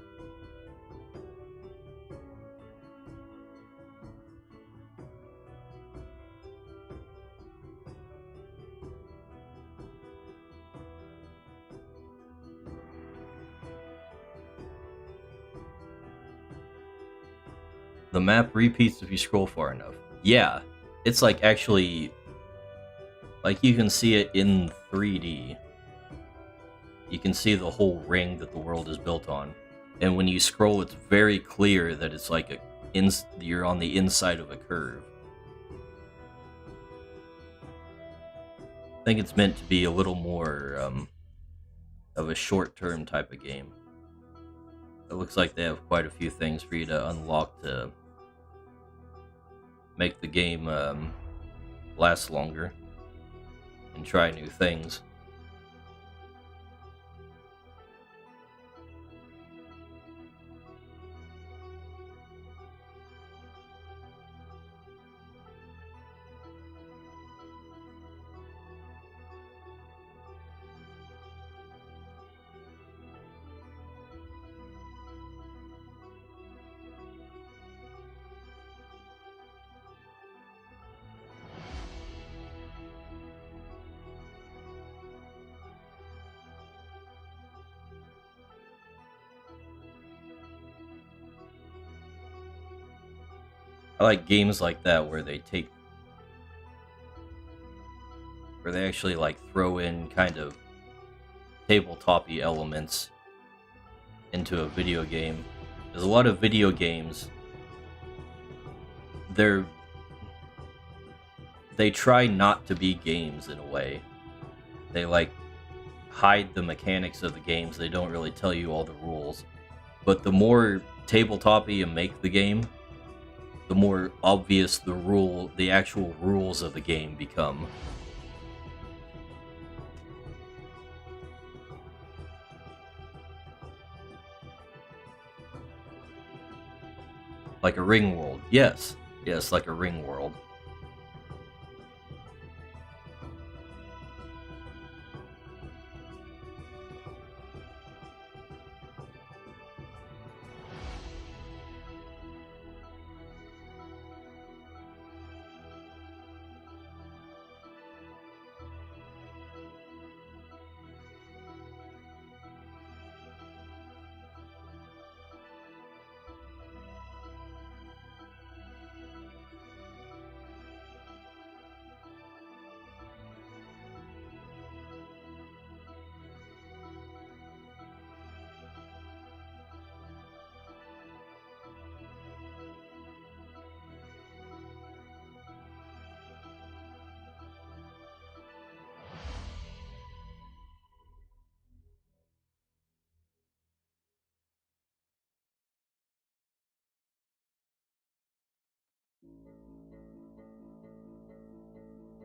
The map repeats if you scroll far enough. Yeah, it's like actually, like you can see it in 3D. You can see the whole ring that the world is built on. And when you scroll, it's very clear that it's like you're on the inside of a curve. I think it's meant to be a little more of a short-term type of game. It looks like they have quite a few things for you to unlock to make the game last longer and try new things. I like games like that where they actually like throw in kind of tabletop-y elements into a video game. There's a lot of video games, they try not to be games in a way. They like hide the mechanics of the games. They don't really tell you all the rules. But the more tabletop-y you make the game, the more obvious the actual rules of the game become. Like a ring world. Yes, like a ring world.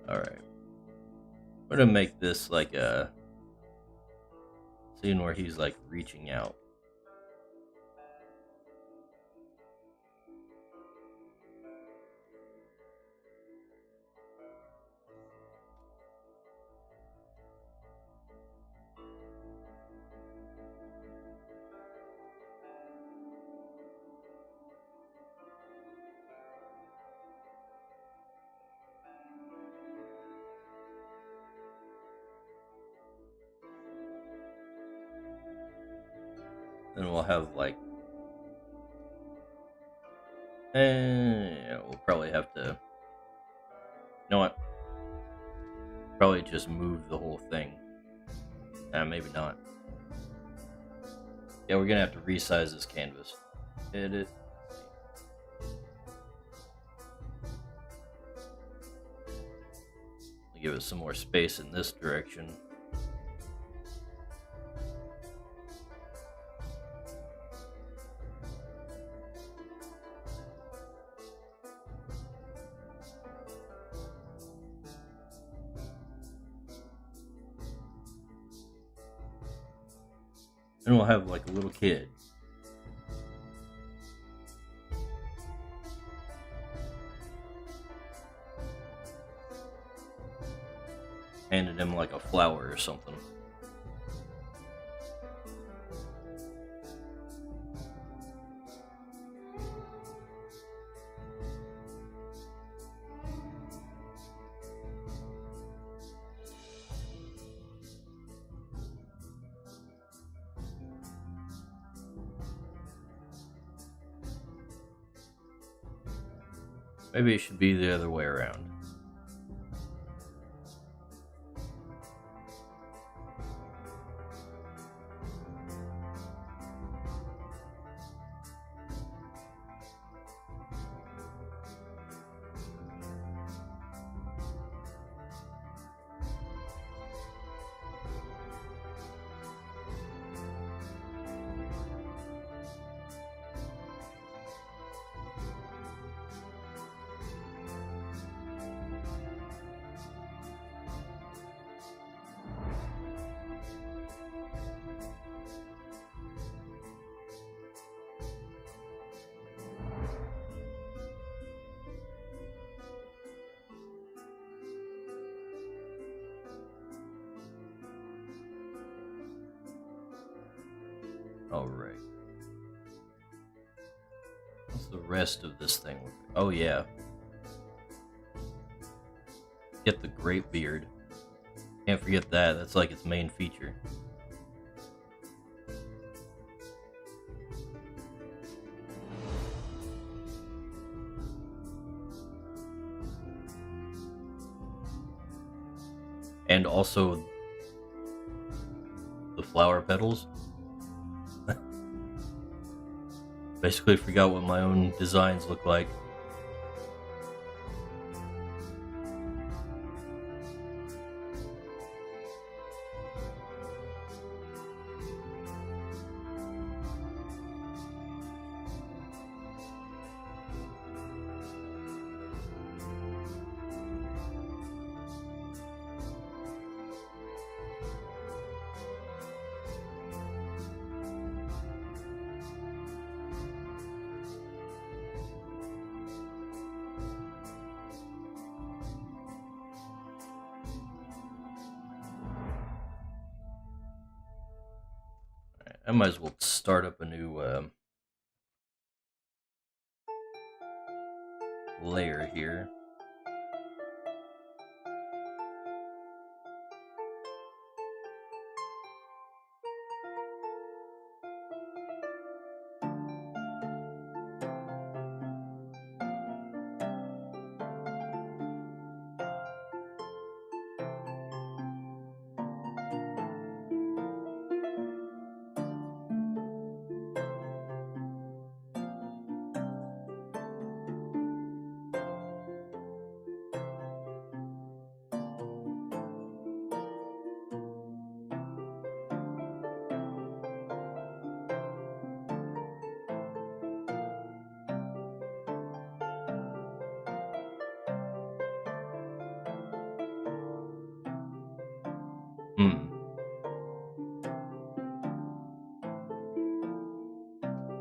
Alright. I'm gonna make this like a scene where he's like reaching out. Then we'll have like, we'll probably have to, you know what? Probably just move the whole thing. Maybe not. Yeah, we're gonna have to resize this canvas. Edit. Give it some more space in this direction. And we'll have like a little kid. Handed him like a flower or something. Maybe it should be the other way around. Alright. What's the rest of this thing? Oh, yeah. Get the grape beard. Can't forget that. That's like its main feature. And also the flower petals. Basically forgot what my own designs look like. I might as well start up a new layer here.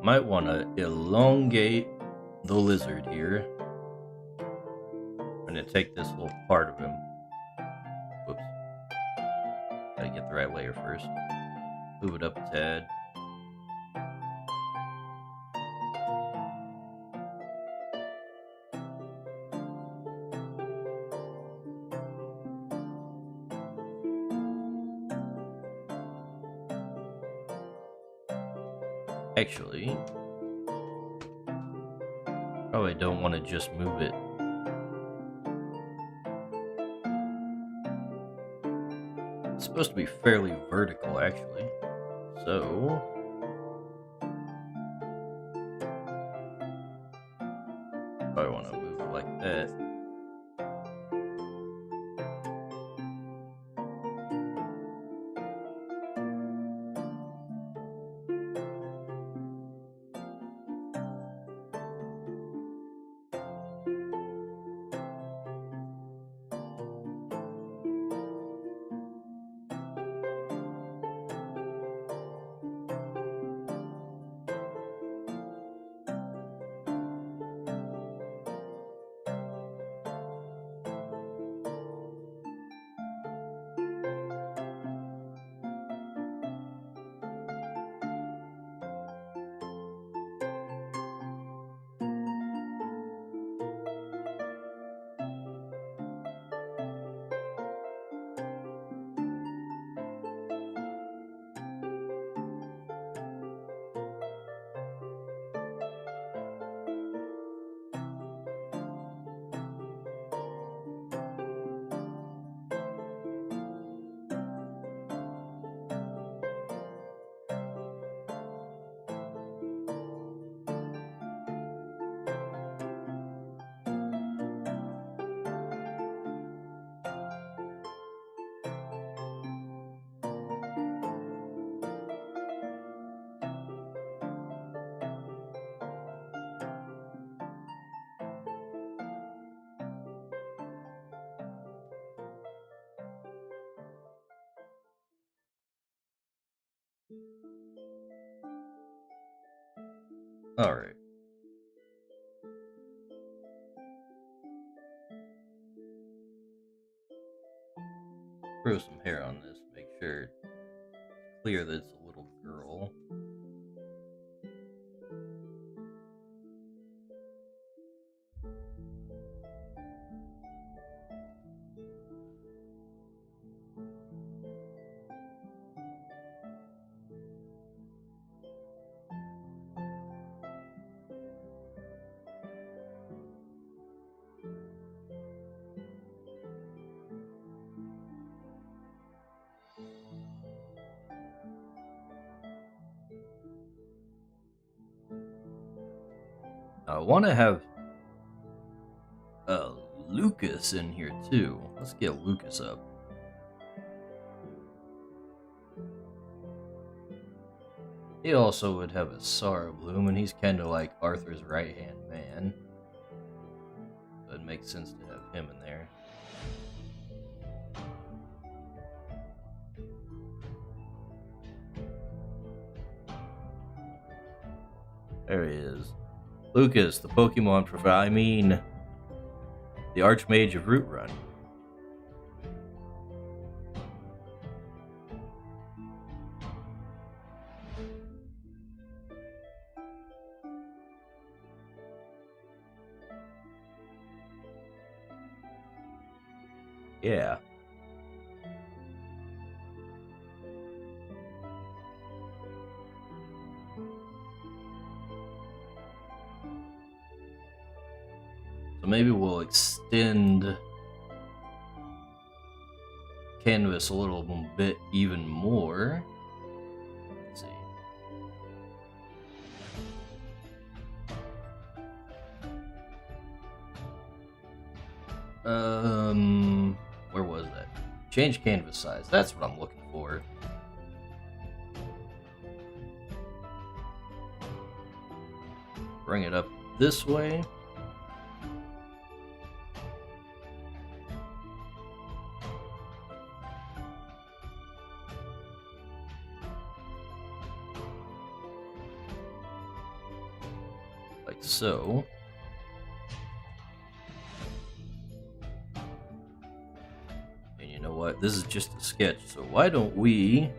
Might want to elongate the lizard here. I'm going to take this little part of him. Whoops. Gotta get the right layer first. Move it up a tad. Actually, probably don't want to just move it. It's supposed to be fairly vertical, actually. So, probably want to move it like that. Alright. Grow some hair on this, make sure it's clear that it's a little girl. I want to have Lucas in here too. Let's get Lucas up. He also would have a Sorrow Bloom, and he's kind of like Arthur's right-hand man. So it makes sense to have him in there. There he is. Lucas, the Pokemon the Archmage of Root Run. Yeah. So maybe we'll extend canvas a little bit even more. Let's see. Where was that? Change canvas size. That's what I'm looking for. Bring it up this way. so. And you know what? This is just a sketch, so why don't we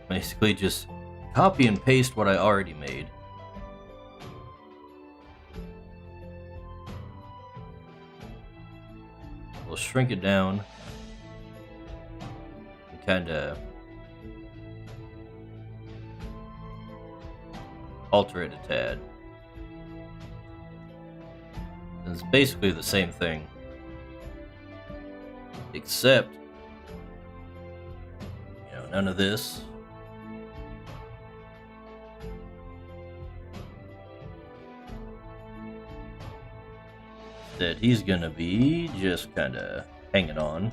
basically just copy and paste what I already made. We'll shrink it down and kind of alter it a tad. And it's basically the same thing, except, you know, none of this. That he's gonna be just kind of hanging on.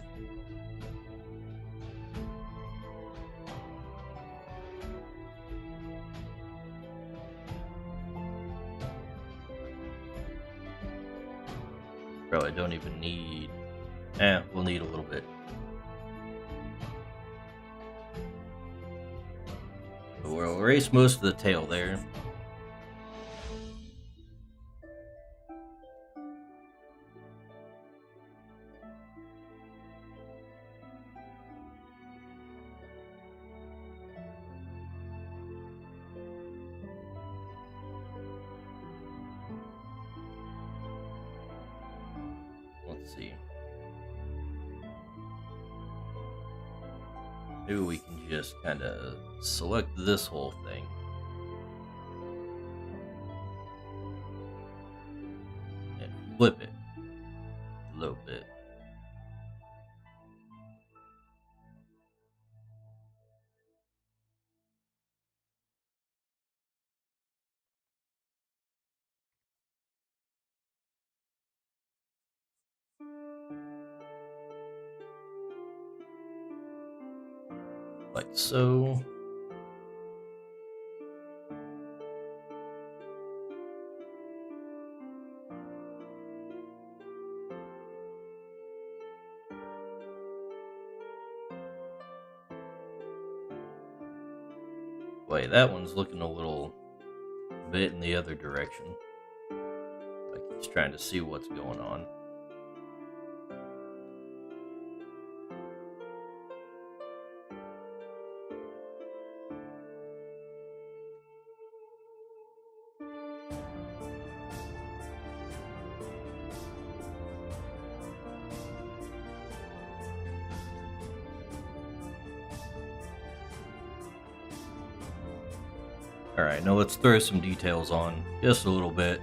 Probably don't even need. We'll need a little bit. But we'll erase most of the tail there. Let's see. Maybe we can just kind of select this whole thing. And flip it a little bit. Like so. Wait, that one's looking a little bit in the other direction. Like he's trying to see what's going on. Alright, now let's throw some details on, just a little bit.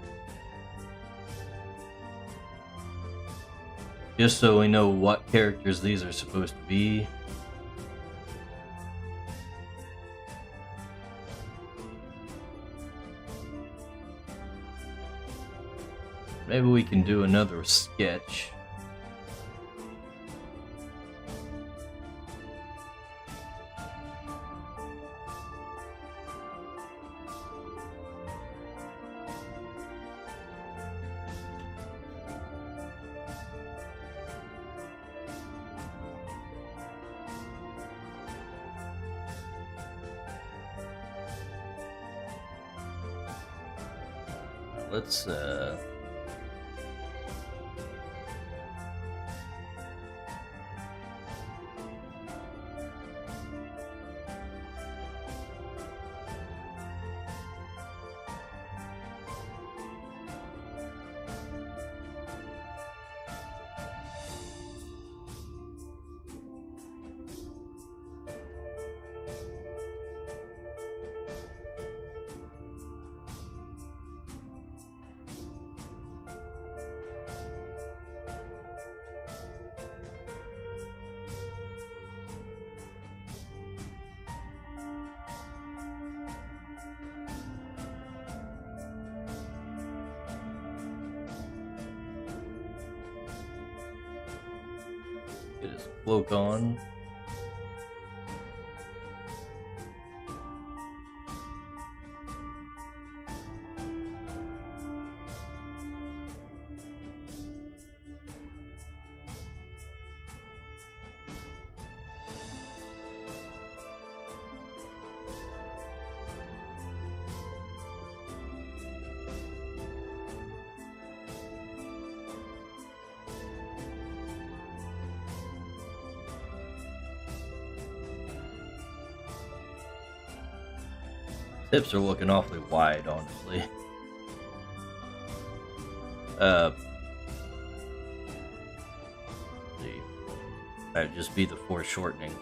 Just so we know what characters these are supposed to be. Maybe we can do another sketch. Let's get his cloak on. Tips are looking awfully wide, honestly. Let's see. That would just be the foreshortening.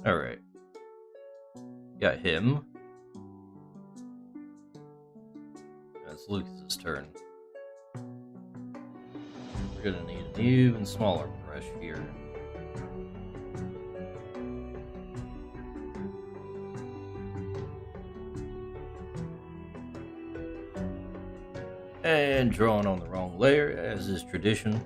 Alright. Got him. It's Lucas's turn. We're gonna need an even smaller brush here. And drawing on the wrong layer, as is tradition.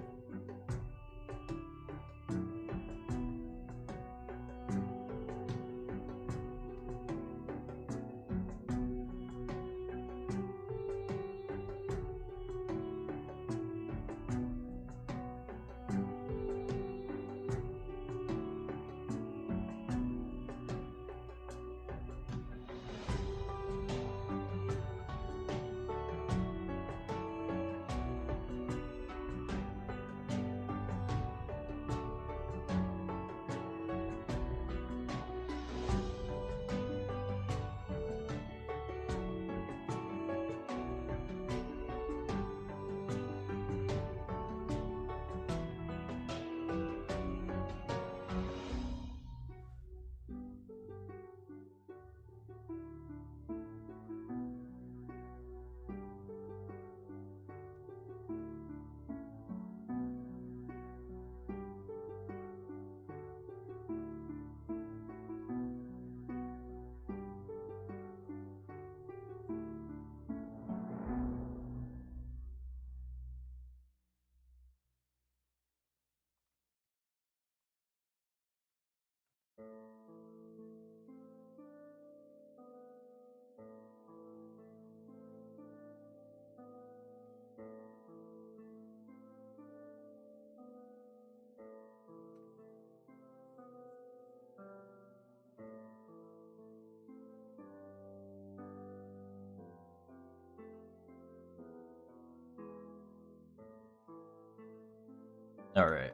Alright.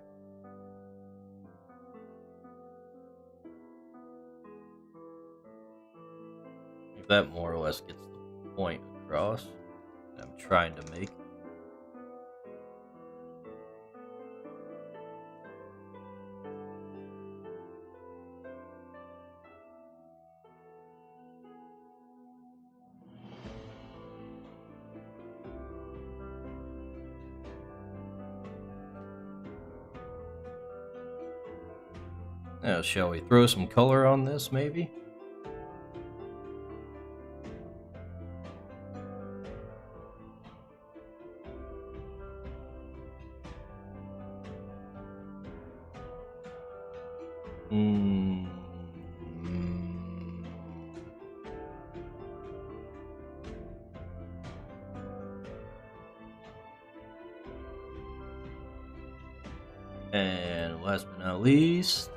If that more or less gets the point across that I'm trying to make. Now, shall we throw some color on this, maybe? Hmm. And last but not least,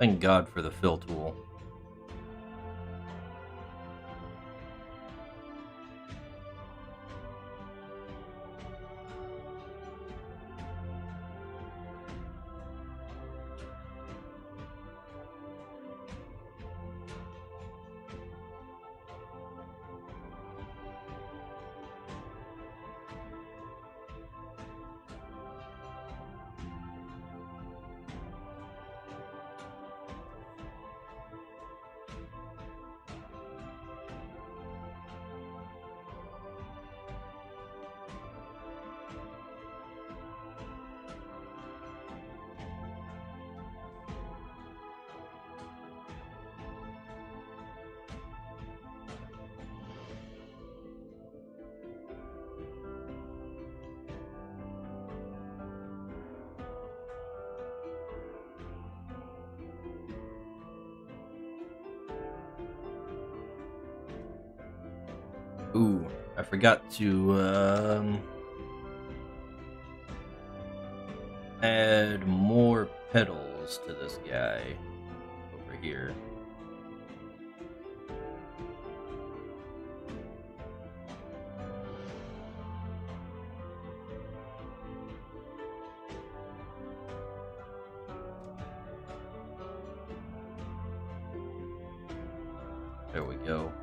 Thank God for the fill tool. Ooh, I forgot to add more petals to this guy over here. There we go.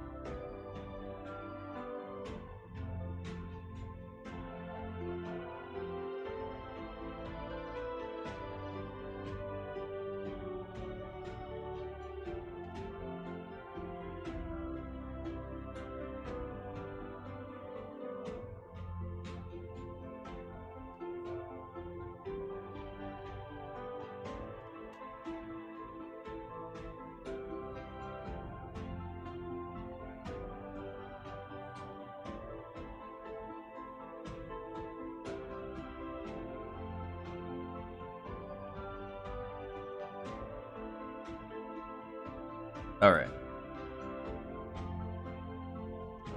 Alright.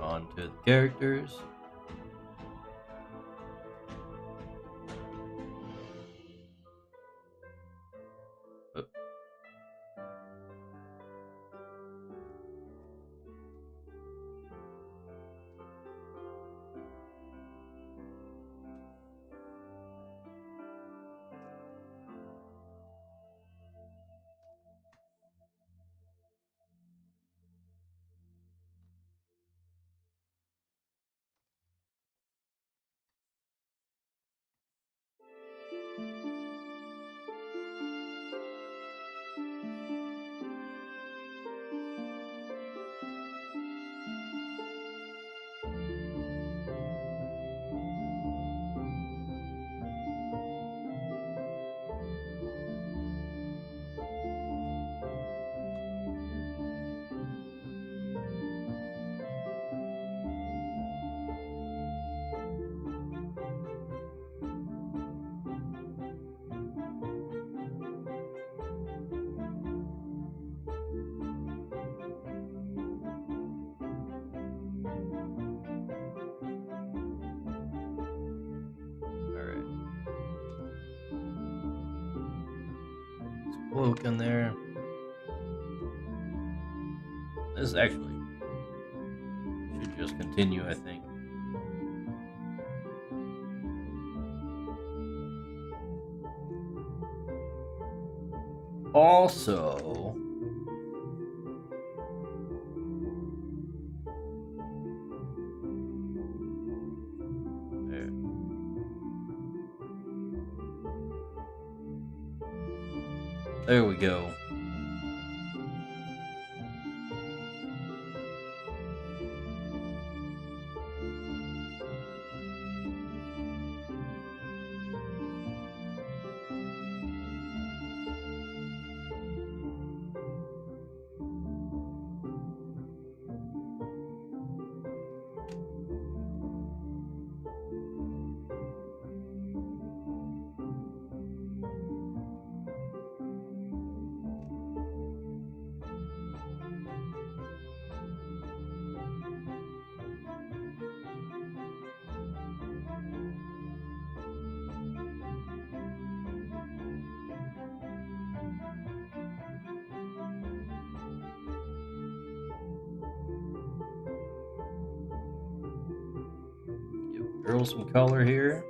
On to the characters. Oh. Alright. Cloak in there. This actually should just continue, I think. Also, there we go. girl some color here.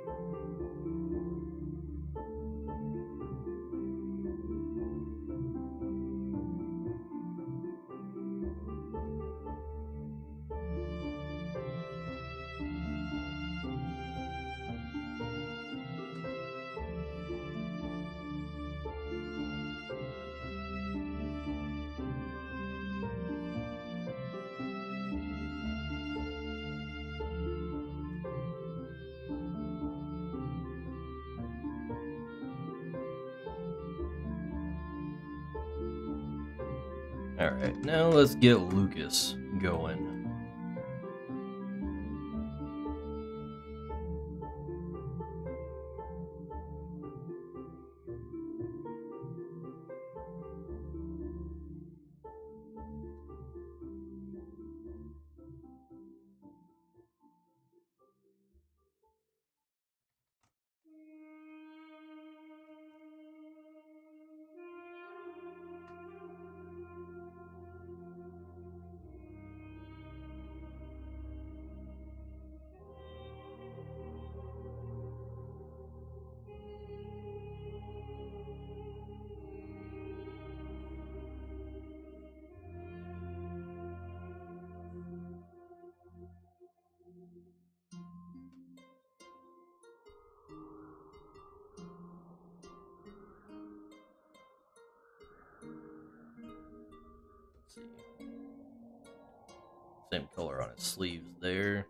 Alright, now let's get Lucas going. See. Same color on his sleeves there.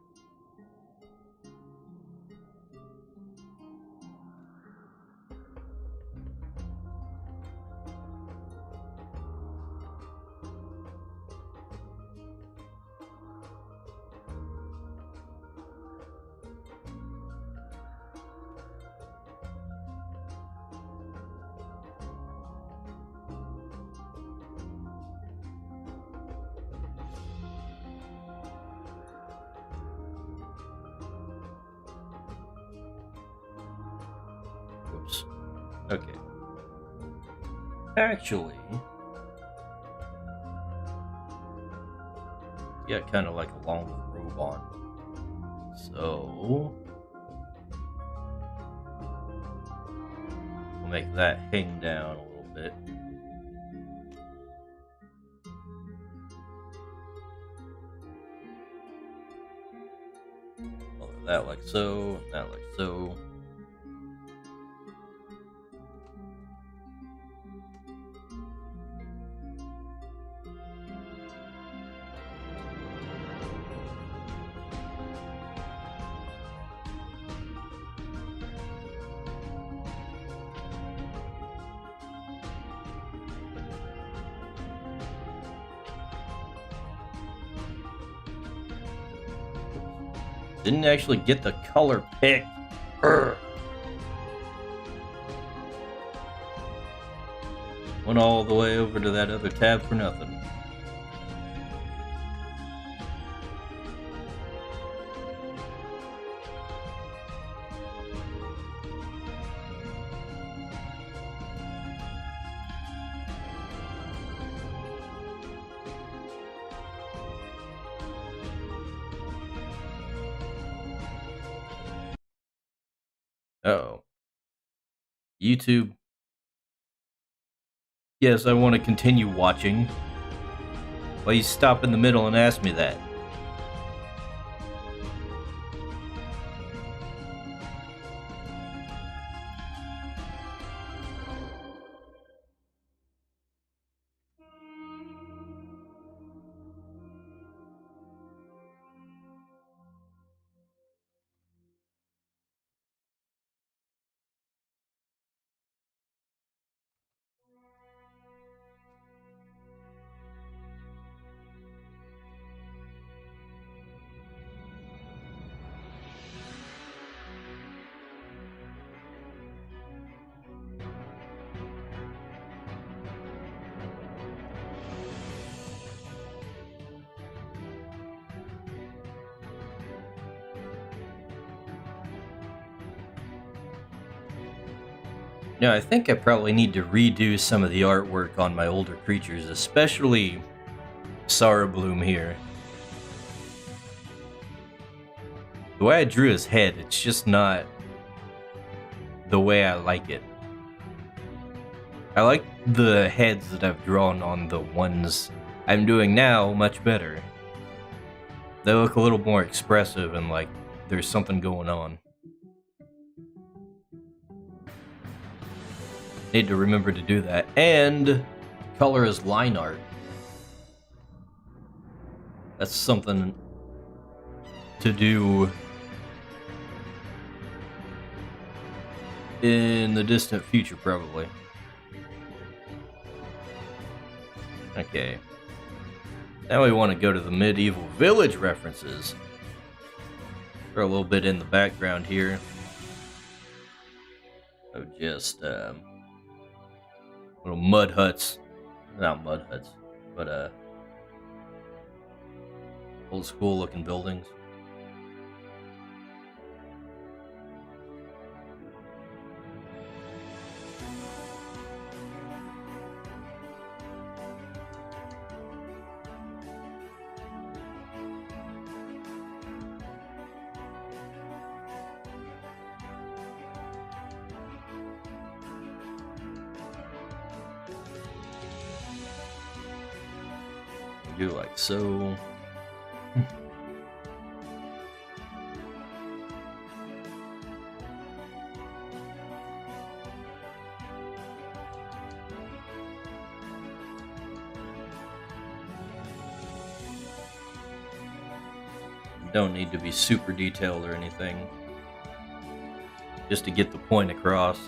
Whoops. Okay. Actually, yeah, kind of like a long robe on. So we'll make that hang down a little bit. Color that like so, that like so. Didn't actually get the color picked. Urgh. Went all the way over to that other tab for nothing. Uh-oh. YouTube. Yes, I want to continue watching. Why you stop in the middle and ask me that? No, I think I probably need to redo some of the artwork on my older creatures, especially Sarah Bloom here. The way I drew his head, it's just not the way I like it. I like the heads that I've drawn on the ones I'm doing now much better. They look a little more expressive and like there's something going on. Need to remember to do that. And color is line art. That's something to do in the distant future, probably. Okay. Now we want to go to the medieval village references. Throw a little bit in the background here. So just little mud huts. Not mud huts, but old school looking buildings. Do like so. Don't need to be super detailed or anything, just to get the point across.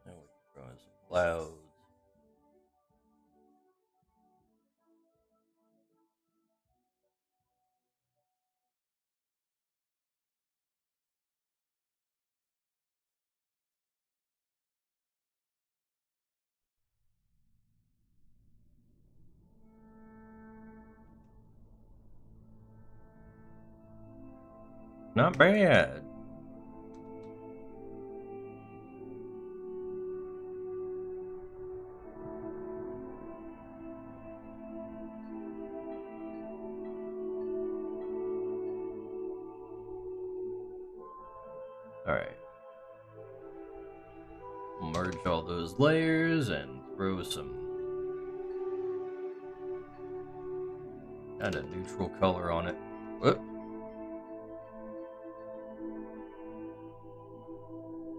Now we're drawing some clouds. Not bad. Alright. Merge all those layers and throw some kind of neutral color on it. Whoop.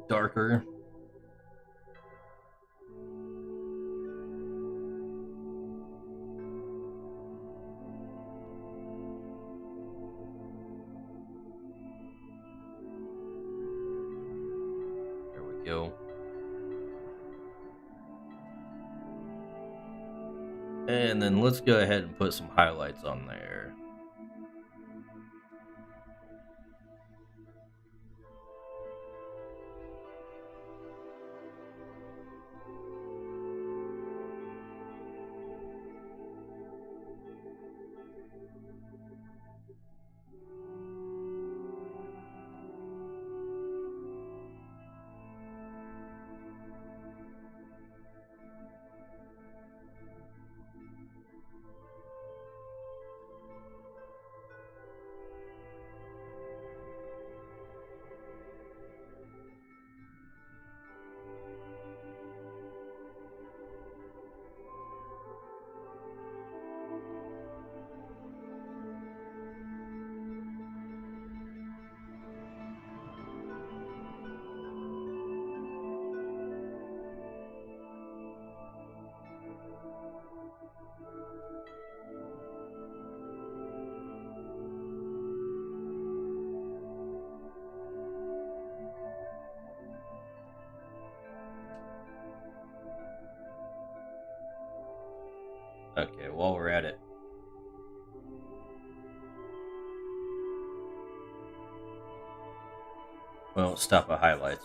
Darker. There we go. And then let's go ahead and put some highlights on there. Okay, while we're at it. Well, stop at highlights.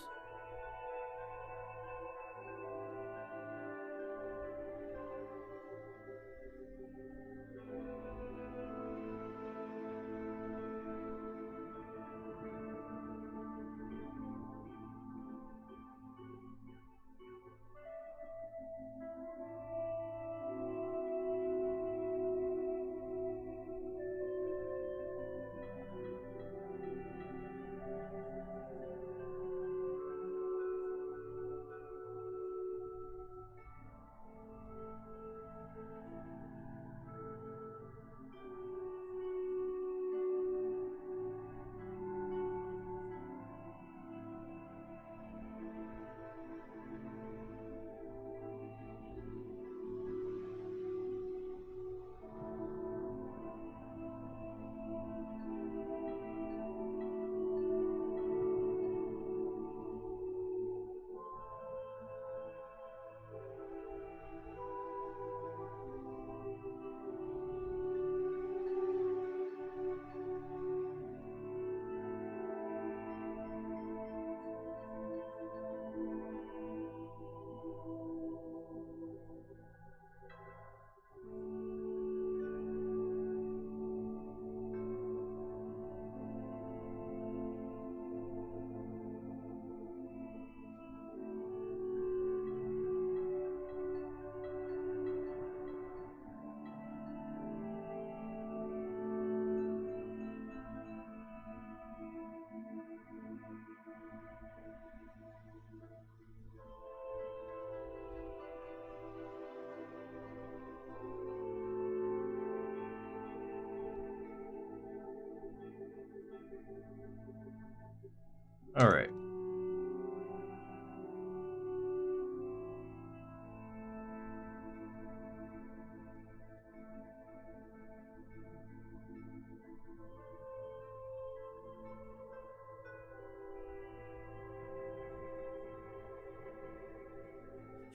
Alright.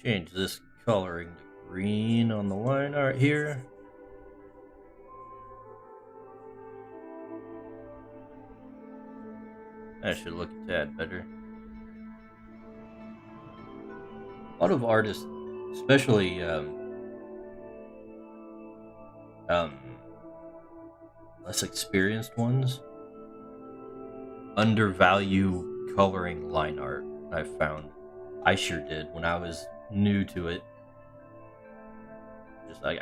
Change this coloring to green on the line art here. That should look a tad better. A lot of artists, especially less experienced ones, undervalue coloring line art. I've found. I sure did when I was new to it. Just like,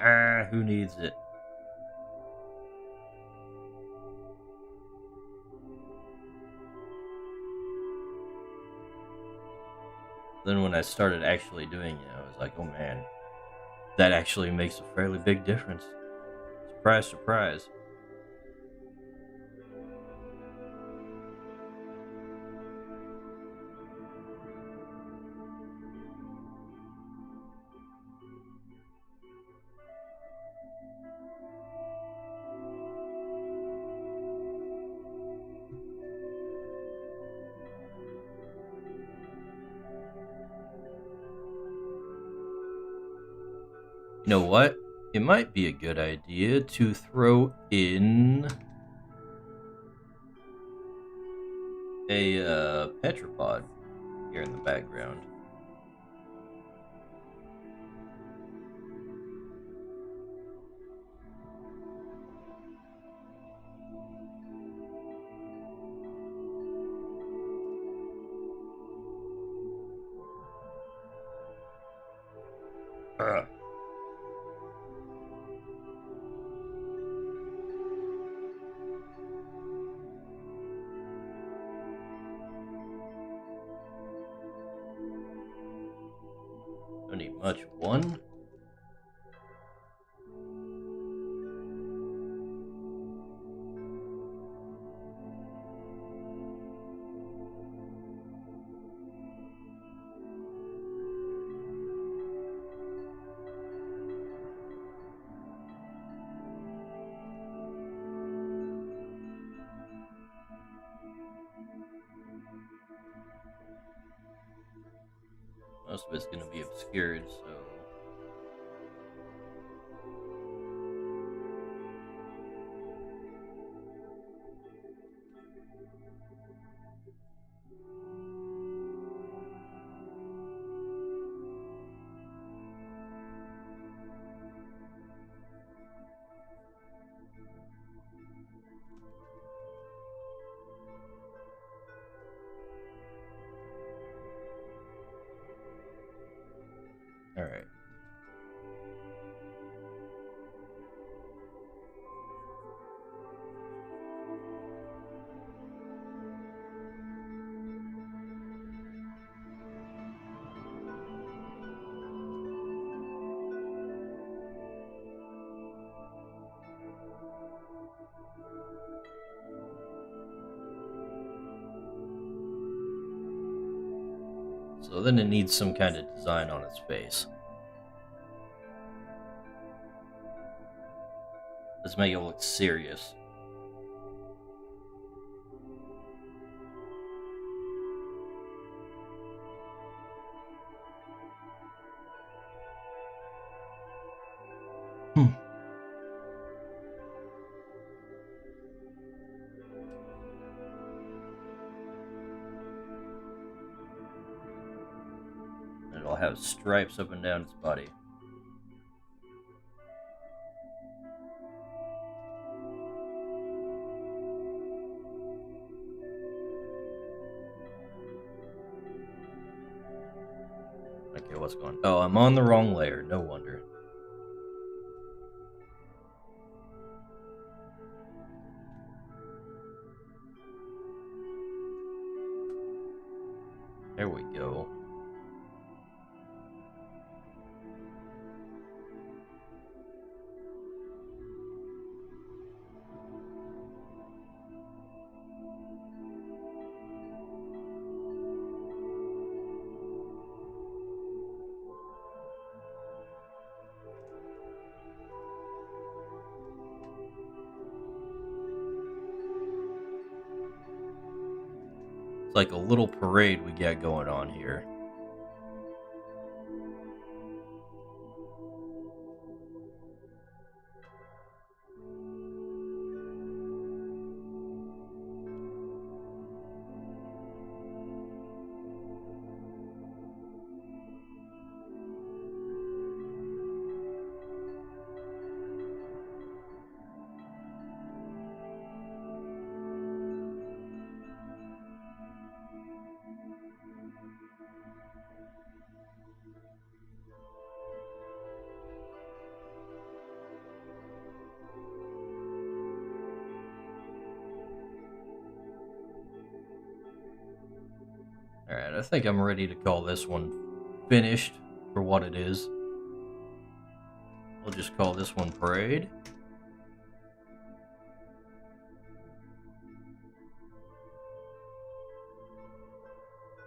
who needs it? Then when I started actually doing it, I was like, oh man, that actually makes a fairly big difference. Surprise, surprise. You know what? It might be a good idea to throw in a petropod here in the background. Ugh. Don't need much. One. Most of it's going to be obscured, so So then it needs some kind of design on its face. Let's make it look serious. It'll have stripes up and down its body. Okay, what's going on? Oh, I'm on the wrong layer. No wonder. There we go. It's like a little parade we got going on here. Alright, I think I'm ready to call this one finished for what it is. We'll just call this one Parade.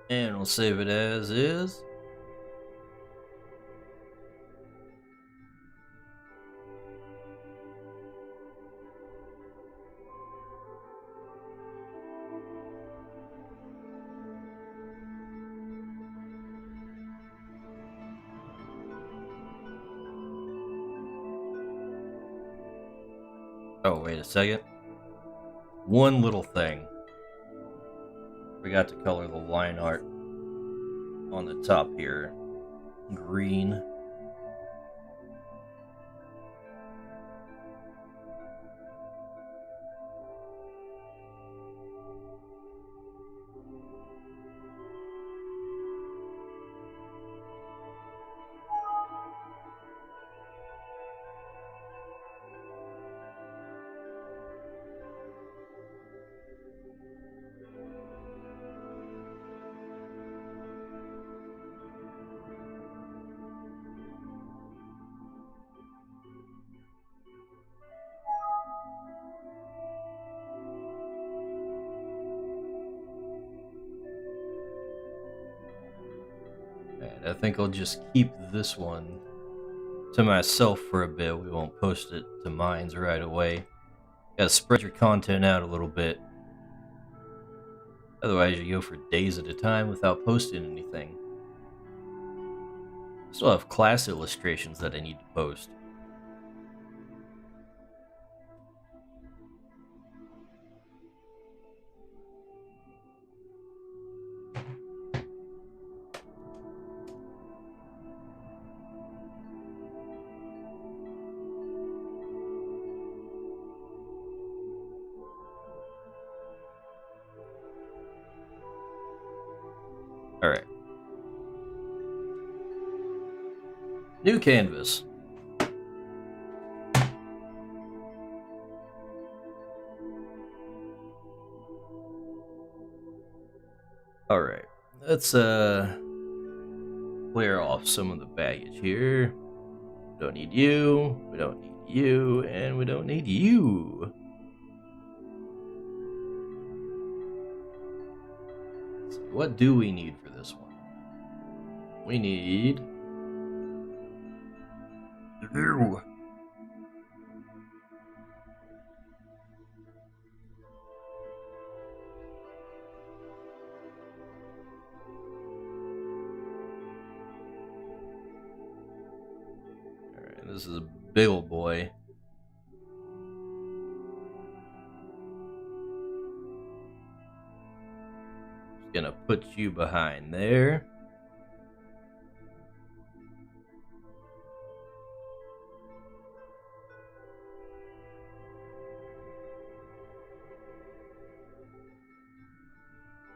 And we'll save it as is. Oh, wait a second. One little thing. Forgot to color the line art on the top here green. And I think I'll just keep this one to myself for a bit. We won't post it to mines right away. Gotta spread your content out a little bit. Otherwise you go for days at a time without posting anything. I still have class illustrations that I need to post. Alright. New canvas. Alright. Let's clear off some of the baggage here. We don't need you. We don't need you. And we don't need you. Let's see, what do we need for this one? We need... Ew. Alright, this is a big old boy. Just gonna put you behind there.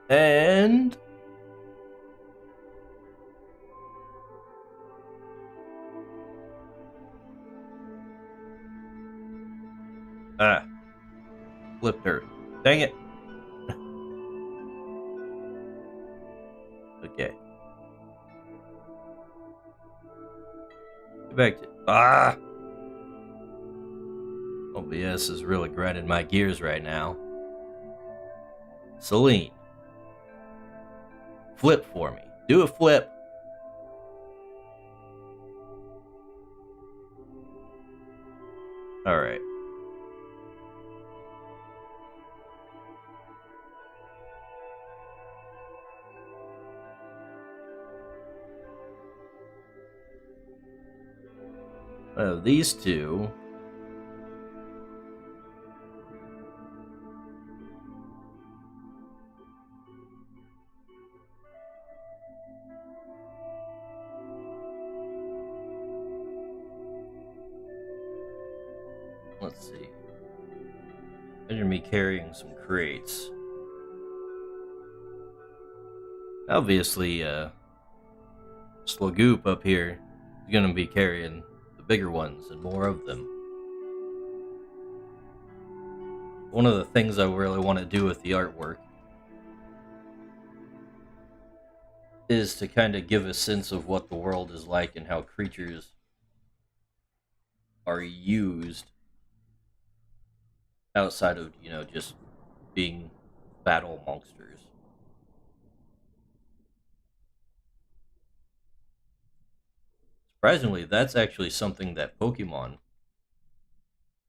And... ah. Flipped her. Dang it. Okay. Get back to... ah! OBS is really grinding my gears right now. Celine. Flip for me. Do a flip. Alright. These two. Let's see. Imagine me carrying some crates. Obviously, Slogoop up here is gonna be carrying the bigger ones and more of them. One of the things I really want to do with the artwork is to kind of give a sense of what the world is like and how creatures are used outside of, just being battle monsters. Surprisingly, that's actually something that Pokemon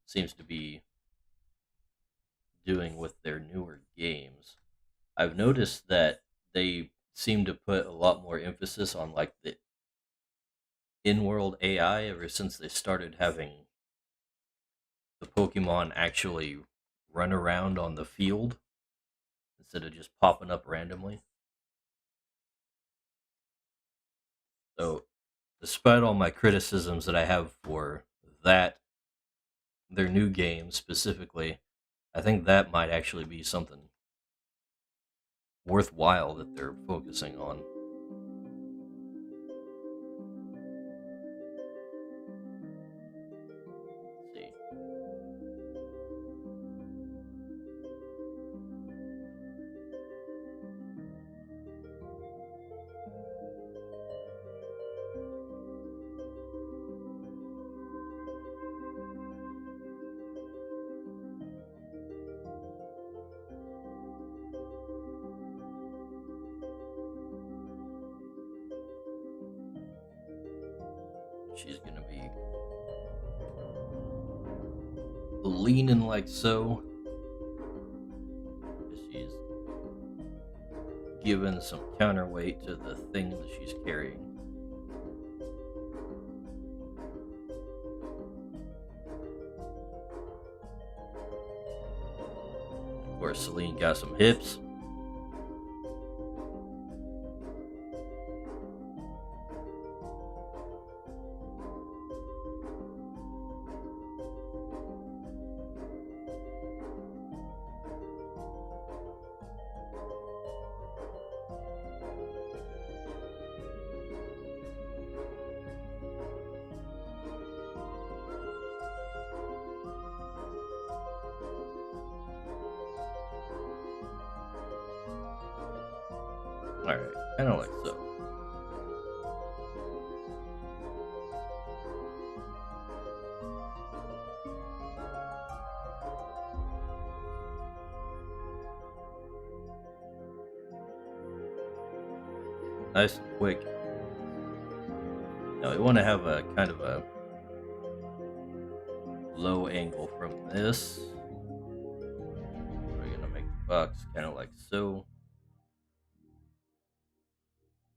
seems to be doing with their newer games. I've noticed that they seem to put a lot more emphasis on like the in-world AI ever since they started having the Pokemon actually run around on the field instead of just popping up randomly. So, despite all my criticisms that I have for that, their new game specifically, I think that might actually be something worthwhile that they're focusing on. Let's see. She's gonna be leaning like so. She's giving some counterweight to the thing that she's carrying. Of course, Celine got some hips. Alright, kind of like so. Nice and quick. Now we want to have a kind of a low angle from this. We're going to make the box kind of like so.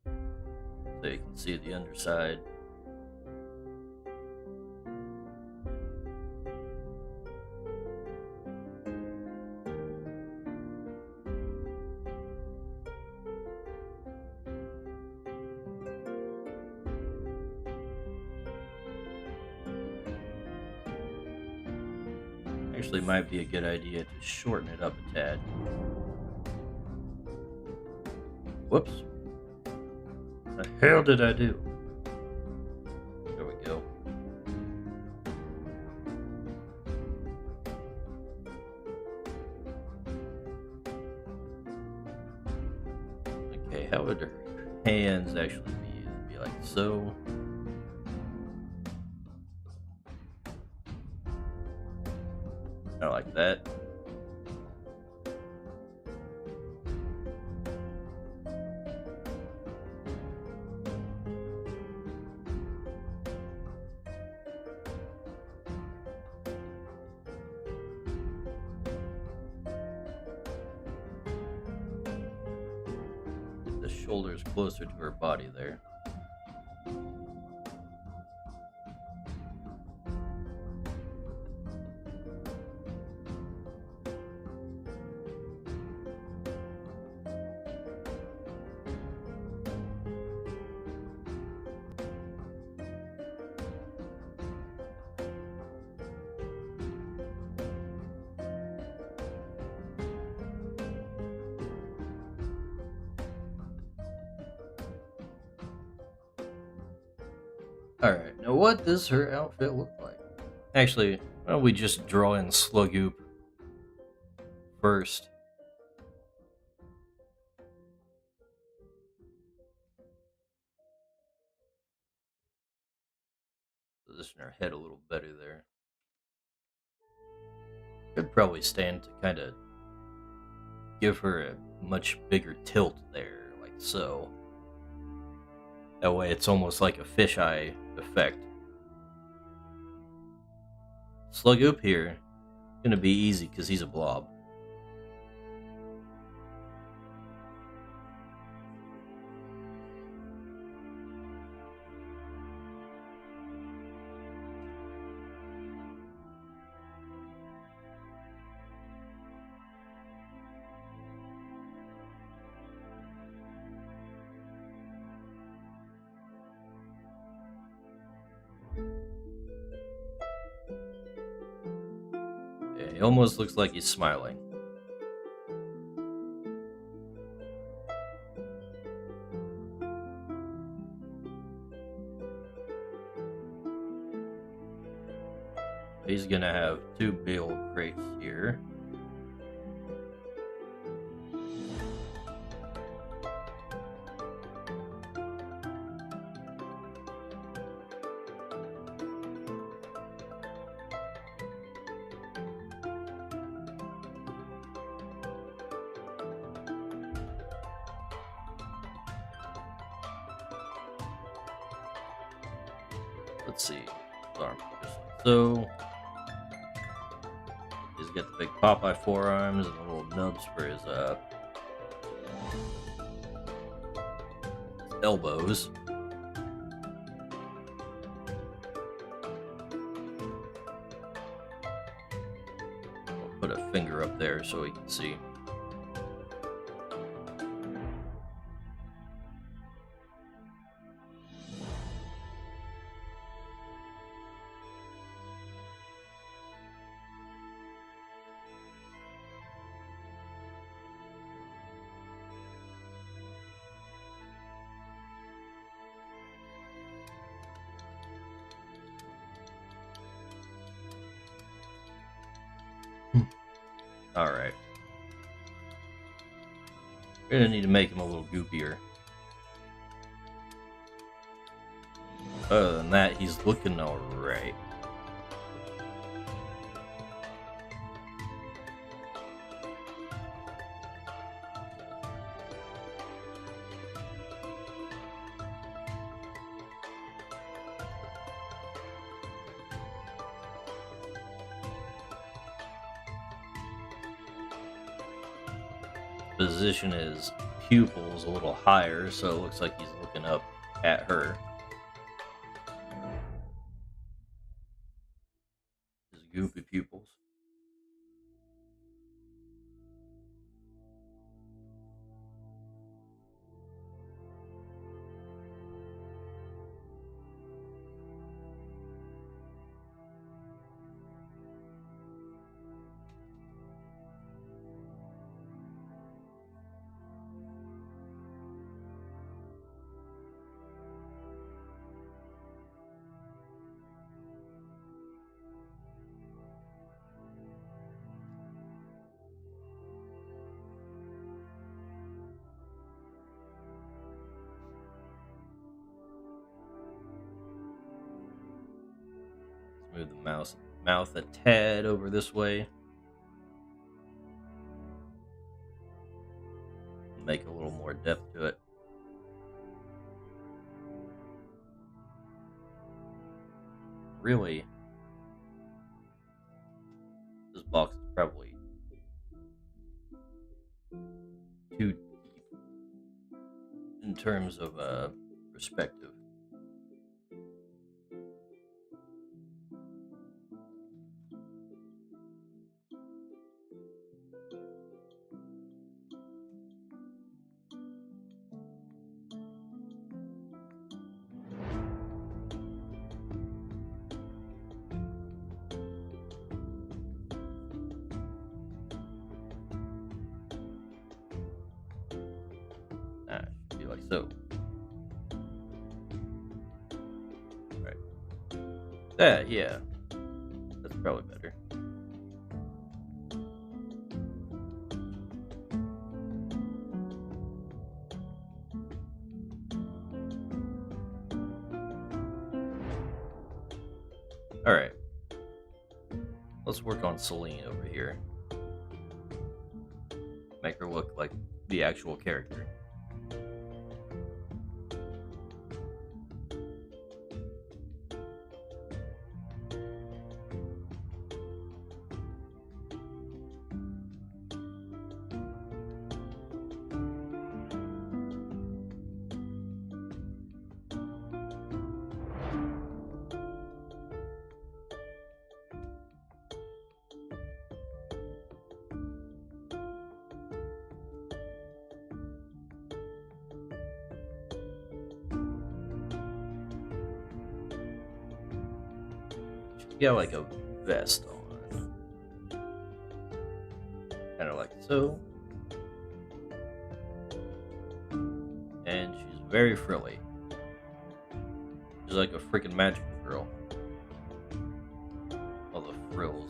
So you can see the underside. Actually, might be a good idea to shorten it up a tad. Whoops. What the hell did I do? There we go. Okay, how would her hands actually be? It'd be like so. Kind of like that. Get the shoulders closer to her body there. Alright, now what does her outfit look like? Actually, why don't we just draw in Slugoop first? Position her head a little better there. Could probably stand to kind of give her a much bigger tilt there, like so. That way it's almost like a fisheye effect. Slugoop here, gonna be easy because he's a blob. Yeah, he almost looks like he's smiling. He's gonna have 2 bale crates here. Let's see. Arm just like so. He's got the big Popeye forearms and the little nubs for his elbows. I'll put a finger up there so he can see. Alright. We're gonna need to make him a little goopier. Other than that, he's looking alright. position his pupils a little higher, so it looks like he's looking up at her. His goopy pupils. Move the mouth a tad over this way. Make a little more depth to it. Really, this box is probably too deep in terms of perspective. Should be like so. Right. That, yeah. That's probably better. Alright. Let's work on Celine over here. Make her look like the actual character. Got like a vest on, kind of like so, and she's very frilly. She's like a freaking magical girl. All the frills.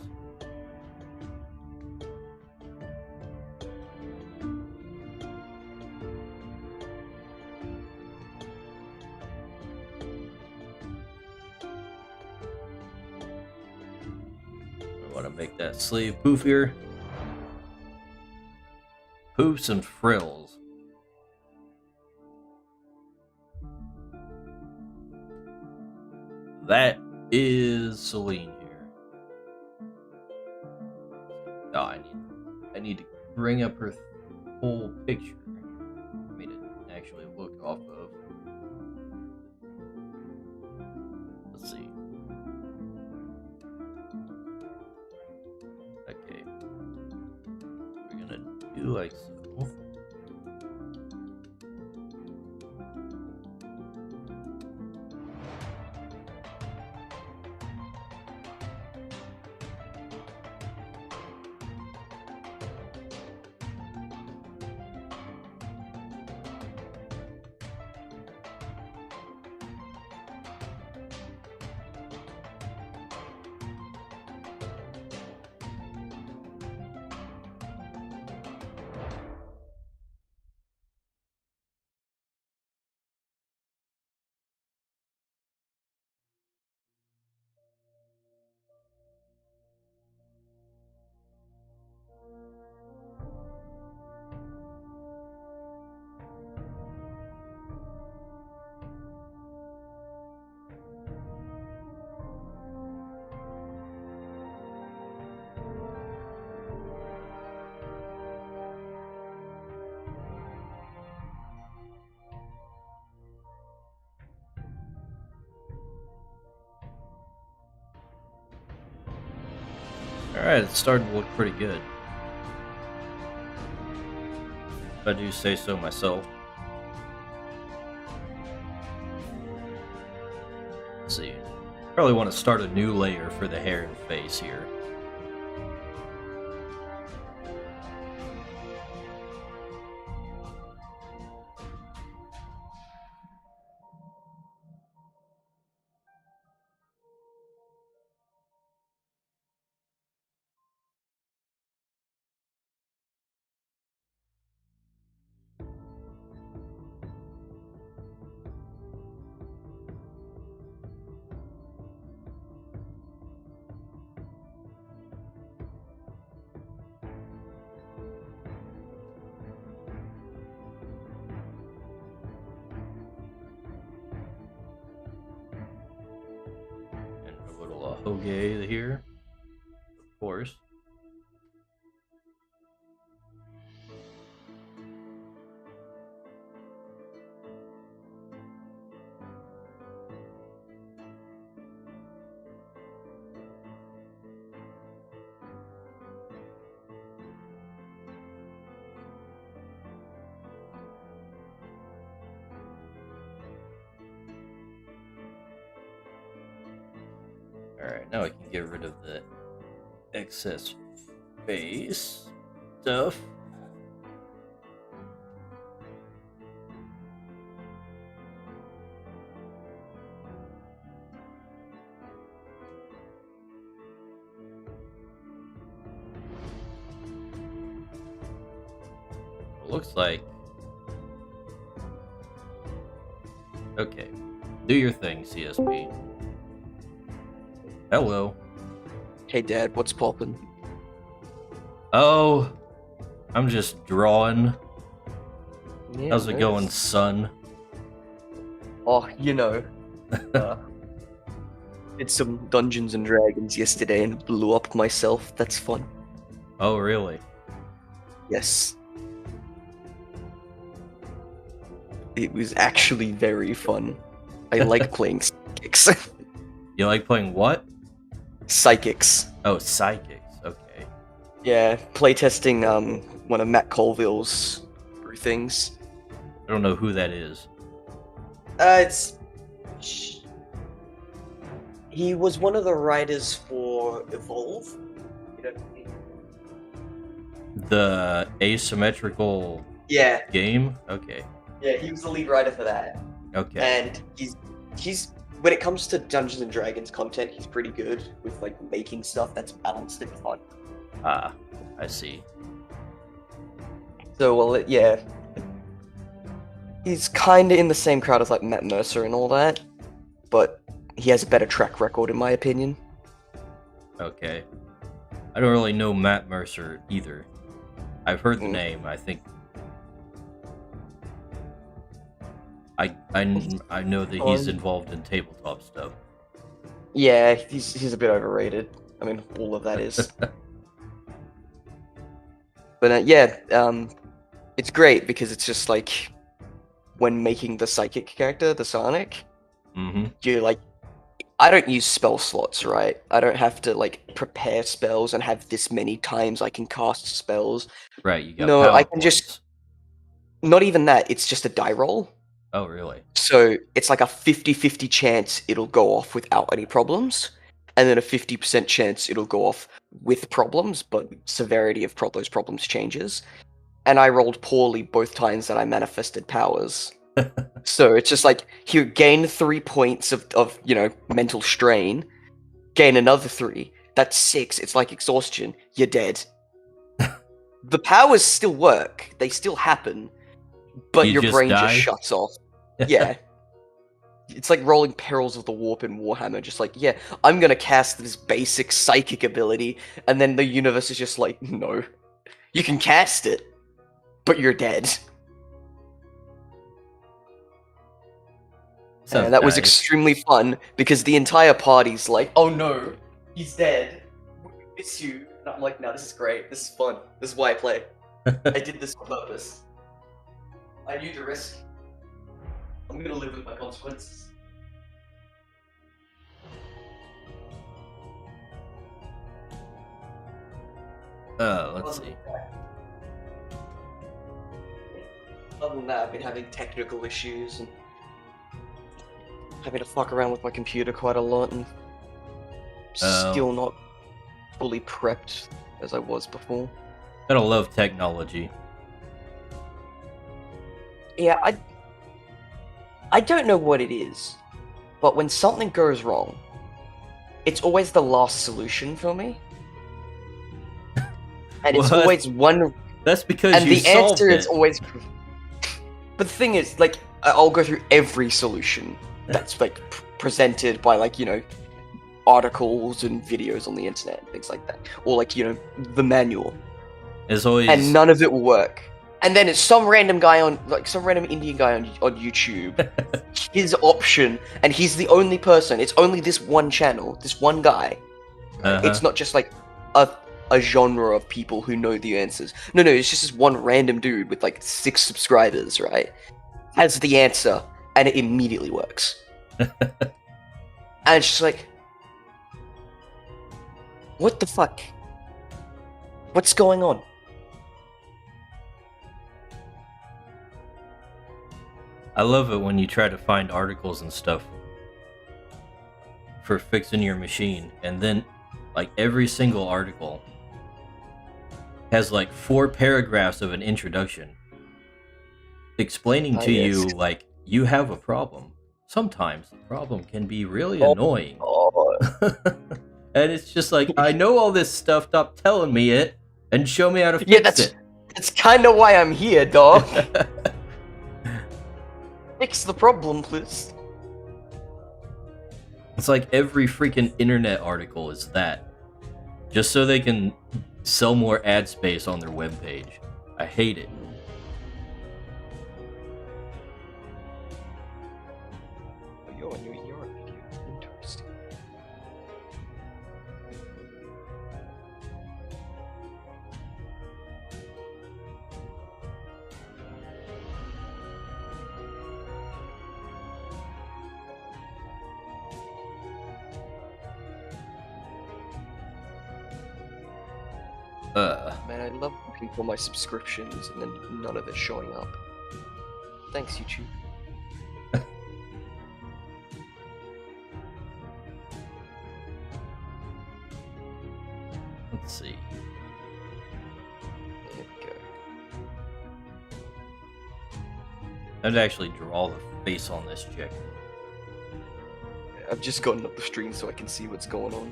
Want to make that sleeve poofier. Poofs and frills. That is Celine here. Oh, I need to bring up her whole picture for me to actually look off of. Let's see. Okay. We're gonna do like so. Alright, it's starting to look pretty good. If I do say so myself. Let's see. Probably want to start a new layer for the hair and face here. And a little hoge here, of course. Alright, now I can get rid of the excess face stuff. It looks like... Okay. Do your thing, CSP. Hello. Hey Dad, what's poppin'? Oh, I'm just drawing. Yeah, How's it going, son? Oh, did some Dungeons and Dragons yesterday and blew up myself. That's fun. Oh, really? Yes. It was actually very fun. I like playing psychics. You like playing what? Psychics. Oh, psychics. Okay. Yeah, playtesting one of Matt Colville's brew things. I don't know who that is. He was one of the writers for Evolve. You know, The asymmetrical yeah, game? Okay. yeah, he was the lead writer for that. Okay. And he's when it comes to Dungeons and Dragons content, he's pretty good with like making stuff that's balanced and fun. Ah, I see. So well, yeah, he's kind of in the same crowd as like Matt Mercer and all that, but he has a better track record in my opinion. Okay. I don't really know Matt Mercer either. I've heard the name. I think I know that he's involved in tabletop stuff. Yeah, he's a bit overrated. I mean, all of that is. But it's great because it's just like when making the psychic character, the Sonic, you're like, I don't use spell slots, right? I don't have to like prepare spells and have this many times I can cast spells. Right, you got No, power I can points. just not even that. It's just a die roll. Oh, really? So it's like a 50-50 chance it'll go off without any problems, and then a 50% chance it'll go off with problems, but severity of those problems changes. And I rolled poorly both times that I manifested powers. So it's just like, you gain 3 points of mental strain, gain another 3, that's 6, it's like exhaustion, you're dead. The powers still work, they still happen, but your brain just shuts off. Yeah. It's like rolling Perils of the Warp in Warhammer, just like, yeah, I'm gonna cast this basic psychic ability, and then the universe is just like, no. You can cast it, but you're dead. And that was extremely fun, because the entire party's like, oh no, he's dead. It's you. And I'm like, no, this is great, this is fun, this is why I play. I did this on purpose. I knew the risk. I'm gonna live with my consequences. Let's see. Other than that, I've been having technical issues and having to fuck around with my computer quite a lot, and still not fully prepped as I was before. Gotta love technology. Yeah, I don't know what it is, but when something goes wrong, it's always the last solution for me. And it's Well, always one. That's because And you the solved answer it. is always. But the thing is, like, I'll go through every solution that's like presented by, like, you know, articles and videos on the internet and things like that, or like, you know, the manual, As always, and none of it will work. And then it's some random guy on, like, some random Indian guy on YouTube, his option, and he's the only person. It's only this one channel, this one guy. Right? It's not just like a genre of people who know the answers. No, it's just this one random dude with like 6 subscribers, right? Has the answer, and it immediately works. And it's just like, what the fuck? What's going on? I love it when you try to find articles and stuff for fixing your machine, and then like every single article has like 4 paragraphs of an introduction explaining to you like you have a problem. Sometimes the problem can be really annoying. And it's just like, I know all this stuff, stop telling me it and show me how to fix it. That's kind of why I'm here, dog. Fix the problem, please. It's like every freaking internet article is that. Just so they can sell more ad space on their webpage. I hate it. You're interesting. Man, I love looking for my subscriptions and then none of it showing up. Thanks, YouTube. Let's see. There we go. I'd actually draw the face on this chick. I've just gotten up the stream so I can see what's going on.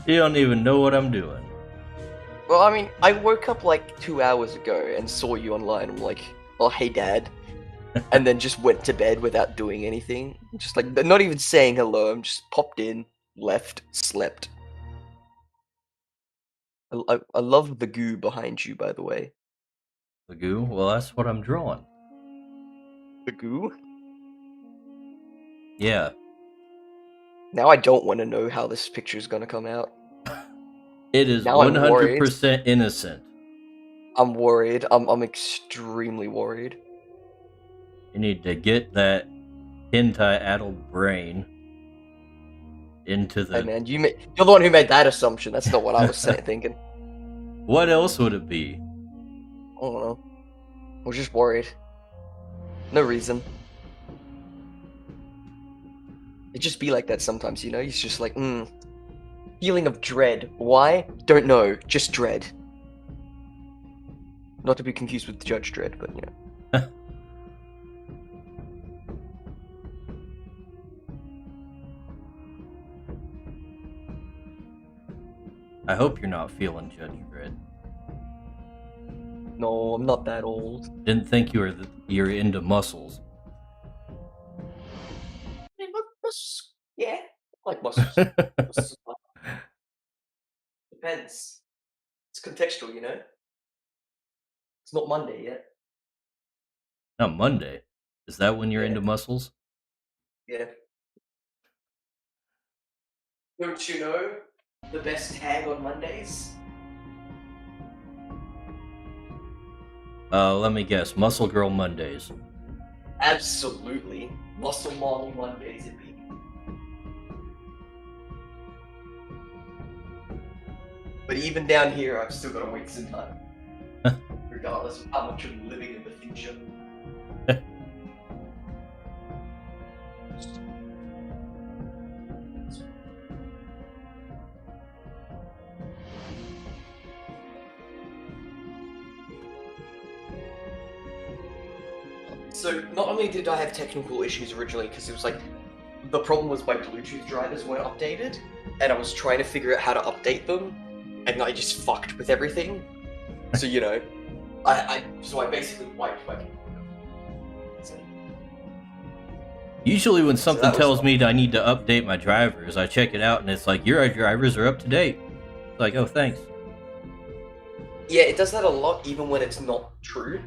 You don't even know what I'm doing. Well, I mean, I woke up like 2 hours ago and saw you online. I'm like, oh, hey, Dad. And then just went to bed without doing anything. Just like, not even saying hello. I'm just popped in, left, slept. I love the goo behind you, by the way. The goo? Well, that's what I'm drawing. The goo? Yeah. Now I don't want to know how this picture is going to come out. It is Now I'm 100% innocent. I'm worried. I'm extremely worried. You need to get that hentai-addled brain into the... Hey man, you're the one who made that assumption. That's not what I was thinking. What else would it be? I don't know. I was just worried. No reason. It just be like that sometimes, you know? It's just like, feeling of dread. Why? Don't know. Just dread. Not to be confused with Judge Dredd, but you know. I hope you're not feeling Judge Dredd. No, I'm not that old. Didn't think you're into muscles. Yeah, I like muscles. Depends. It's contextual, you know? It's not Monday yet. Not Monday. Is that when you're into muscles? Yeah. Don't you know the best tag on Mondays? Let me guess. Muscle Girl Mondays. Absolutely. Muscle Molly Mondays, it'd be. But even down here, I've still got to wait some time, regardless of how much I'm living in the future. So not only did I have technical issues originally, because it was like, the problem was my Bluetooth drivers weren't updated, and I was trying to figure out how to update them, and I just fucked with everything. So, you know, I basically wiped my computer. Usually when something was tells fun. me that I need to update my drivers, I check it out and it's like, your drivers are up to date. It's like, oh, thanks. Yeah, it does that a lot, even when it's not true.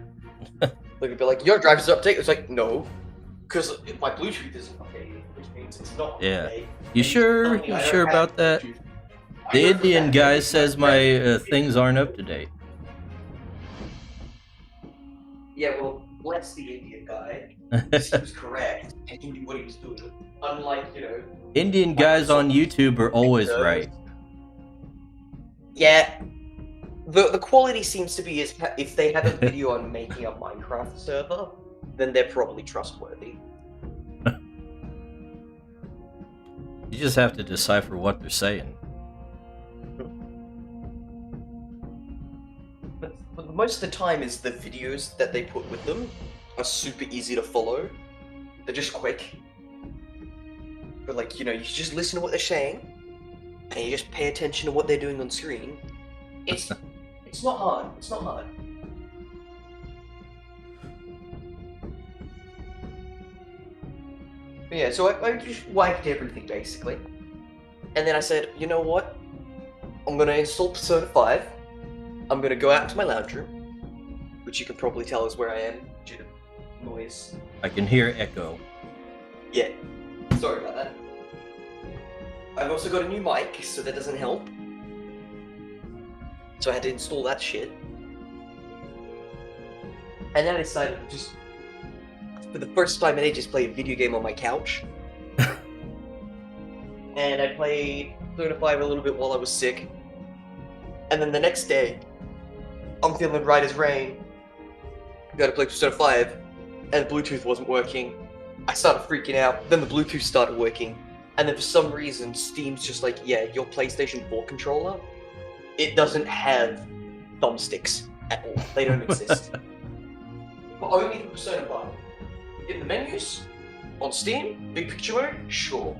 Like, it'd be like, your drivers are up to date. It's like, no, because my Bluetooth isn't updated, which means it's not up to date. You sure? You sure about that? The Indian guy says my things aren't up to date. Yeah, well, bless the Indian guy. He was correct, and he knew what he was doing. Unlike, you know... Indian guys on YouTube are always right. Yeah. The quality seems to be, if they have a video on making a Minecraft server, then they're probably trustworthy. You just have to decipher what they're saying. But most of the time is the videos that they put with them are super easy to follow. They're just quick. But like, you know, you just listen to what they're saying, and you just pay attention to what they're doing on screen. It's not hard. It's not hard. But yeah, so I just wiped everything basically. And then I said, you know what? I'm gonna install Persona 5. I'm gonna go out to my lounge room, which you can probably tell is where I am due to noise. I can hear echo. Yeah, sorry about that. I've also got a new mic, so that doesn't help. So I had to install that shit. And then I decided to just, for the first time in ages, play a video game on my couch. And I played Persona 5 a little bit while I was sick. And then the next day, I'm feeling right as rain. Gotta play Persona 5, and the Bluetooth wasn't working. I started freaking out, then the Bluetooth started working, and then for some reason, Steam's just like, yeah, your PlayStation 4 controller, it doesn't have thumbsticks at all. They don't exist. But only for Persona 5. In the menus, on Steam, big picture mode, sure.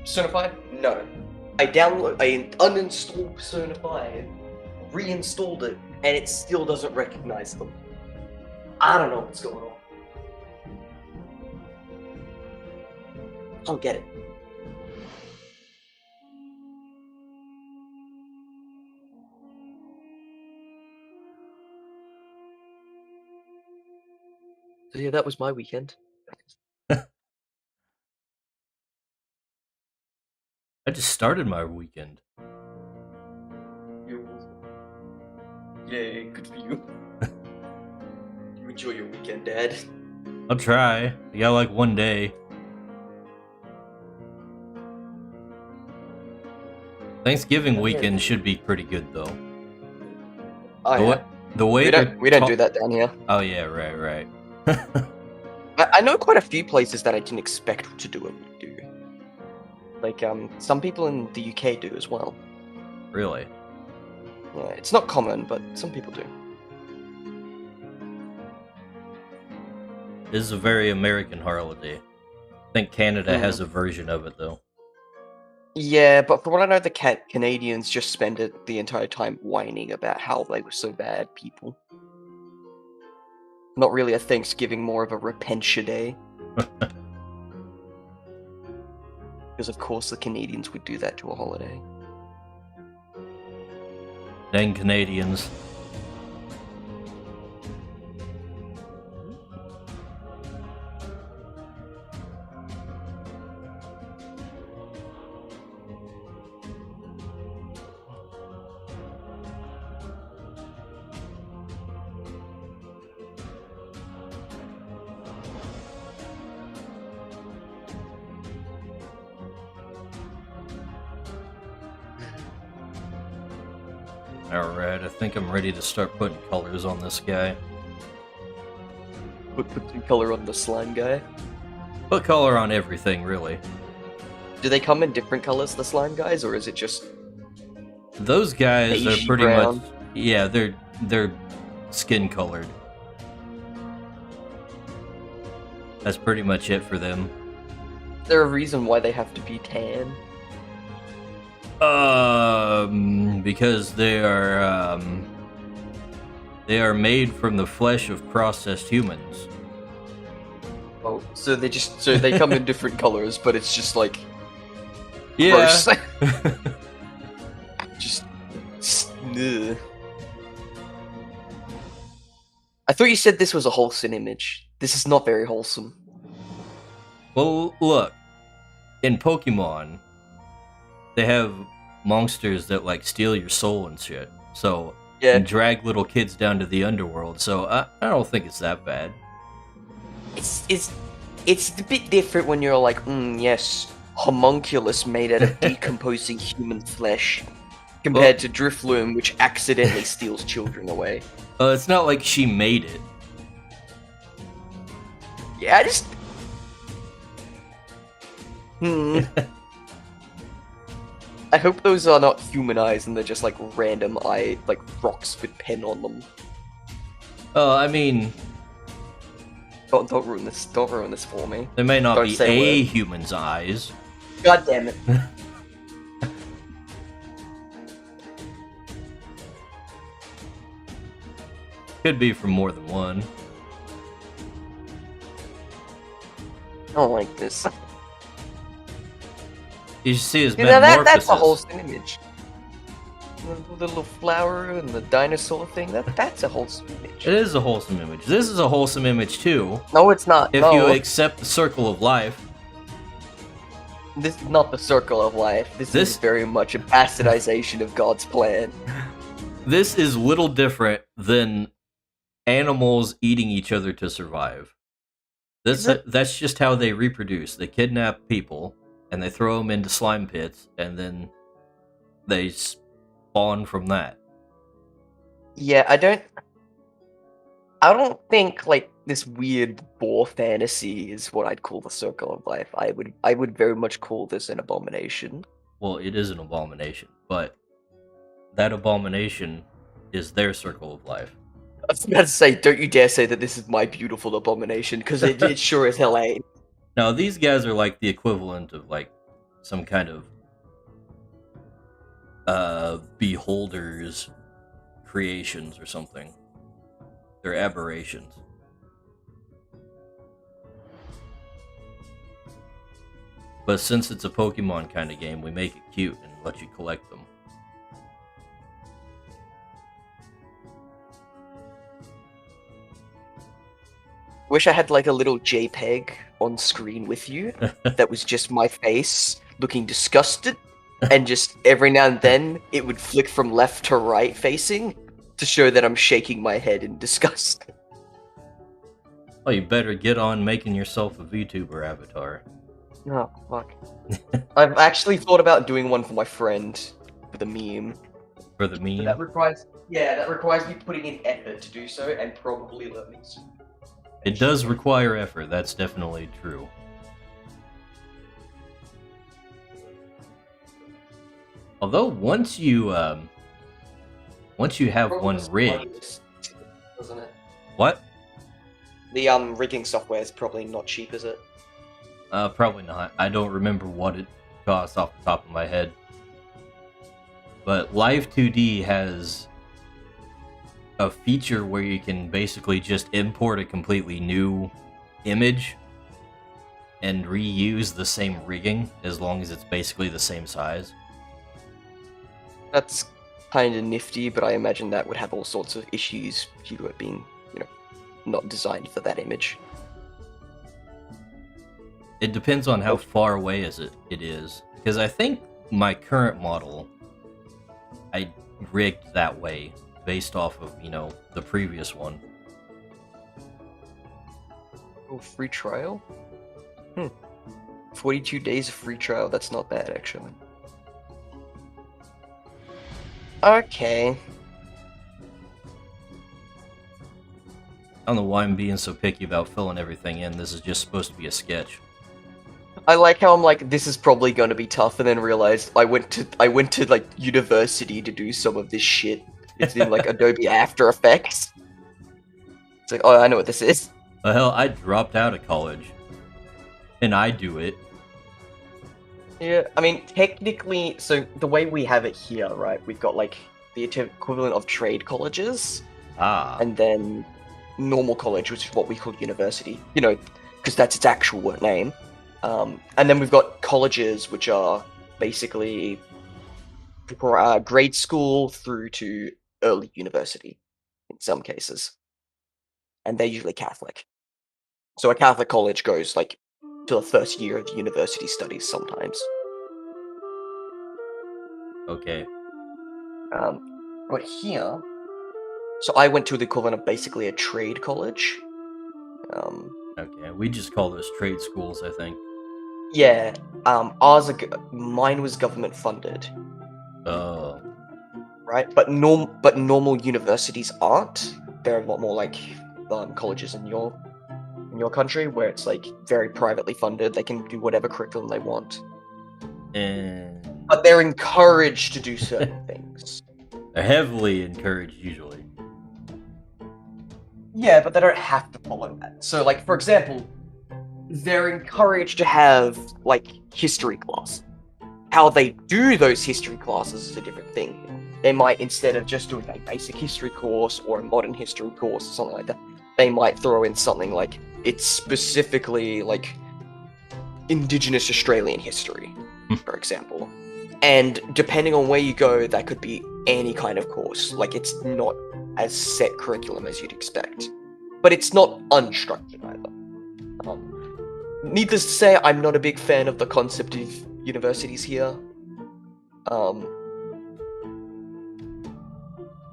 Persona 5, no. I uninstalled Persona 5, reinstalled it, and it still doesn't recognize them. I don't know what's going on. I don't get it. So yeah, that was my weekend. I just started my weekend. Yay, good for you. You enjoy your weekend, Dad. I'll try. I got like one day. Thanksgiving weekend should be pretty good though. Oh, yeah. The way we don't do that down here. Oh yeah, right. I know quite a few places that I didn't expect to do it do. Like some people in the UK do as well. Really? Yeah, it's not common, but some people do. This is a very American holiday. I think Canada has a version of it though. Yeah, but from what I know, the Canadians just spend it the entire time whining about how they were so bad people. Not really a Thanksgiving, more of a Repentia Day. Because of course the Canadians would do that to a holiday. Dang Canadians. Alright, I think I'm ready to start putting colors on this guy. Put the color on the slime guy. Put color on everything, really. Do they come in different colors, the slime guys, or is it just Those guys are beigey pretty brown? much... Yeah, they're skin colored. That's pretty much it for them. Is there a reason why they have to be tan? Because they are made from the flesh of processed humans. Oh, so they come in different colors, but it's just like Yeah. gross. Just ugh. I thought you said this was a wholesome image. This is not very wholesome. Well, look, in Pokemon, they have monsters that like steal your soul and shit. So Yeah, and drag little kids down to the underworld. So I don't think it's that bad. it's a bit different when you're like, yes, homunculus made out of decomposing human flesh, compared to Drifloon, which accidentally steals children away. It's not like she made it. Yeah, I hope those are not human eyes and they're just like random eye, like rocks with pen on them. I mean, Don't ruin this. Don't ruin this for me. there may not Don't be say a a word. human's eyes. God damn it. Could be from more than one. I don't like this. You should see his Now metamorphosis. that's a wholesome image. The little flower and the dinosaur thing. That's a wholesome image. It is a wholesome image. This is a wholesome image too. No, it's not. If no. you accept the circle of life. This is not the circle of life. This This- is very much a bastardization of God's plan. This is little different than animals eating each other to survive. That's just how they reproduce. They kidnap people and they throw them into slime pits and then they spawn from that. Yeah, I don't think like this weird boar fantasy is what I'd call the circle of life. I would very much call this an abomination. Well, it is an abomination, but that abomination is their circle of life. I was about to say, don't you dare say that this is my beautiful abomination, because it sure as hell ain't. Now, these guys are like the equivalent of like some kind of beholders creations or something. They're aberrations. But since it's a Pokemon kind of game, we make it cute and let you collect them. Wish I had like a little JPEG on screen with you that was just my face looking disgusted, and just every now and then it would flick from left to right facing to show that I'm shaking my head in disgust. Oh, you better get on making yourself a VTuber avatar. Oh, fuck. I've actually thought about doing one for my friend with a meme. For the But meme. that requires me putting in effort to do so, and probably learning some. It does require effort, that's definitely true. Although once you have one rigged, Doesn't it? what? The rigging software is probably not cheap, is it? Probably not. I don't remember what it costs off the top of my head. But Live 2D has a feature where you can basically just import a completely new image and reuse the same rigging as long as it's basically the same size. That's kind of nifty, but I imagine that would have all sorts of issues due to it being, not designed for that image. It depends on how far away it is. Because I think my current model, I rigged that way based off of, the previous one. Oh, free trial? 42 days of free trial, that's not bad, actually. Okay. don't know why I'm being so picky about filling everything in. This is just supposed to be a sketch. I like how I'm like, this is probably going to be tough, and then realized I went to like university to do some of this shit. It's in like Adobe After Effects. It's like, oh, I know what this is. Well, hell, I dropped out of college, and I do it. Yeah, I mean, technically, so the way we have it here, right? We've got like the equivalent of trade colleges, Ah, and then normal college, which is what we call university. You know, because that's its actual name. And then we've got colleges, which are basically grade school through to early university in some cases, and they're usually Catholic. So a Catholic college goes like to the first year of university studies sometimes. okay. But here, so I went to the equivalent of basically a trade college. Okay, we just call those trade schools, I think. Yeah, mine was government funded, Oh, right? But normal universities aren't. They're a lot more like colleges in your country, where it's like very privately funded. They can do whatever curriculum they want, and but they're encouraged to do certain things. they're heavily encouraged usually. Yeah, but they don't have to follow that. So, like for example, they're encouraged to have like history class. How they do those history classes is a different thing. They might, instead of just doing a basic history course or a modern history course or something like that, they might throw in something like it's specifically like Indigenous Australian history, for example. And depending on where you go, that could be any kind of course. Like it's not as set curriculum as you'd expect, but it's not unstructured either. Needless to say, I'm not a big fan of the concept of universities here.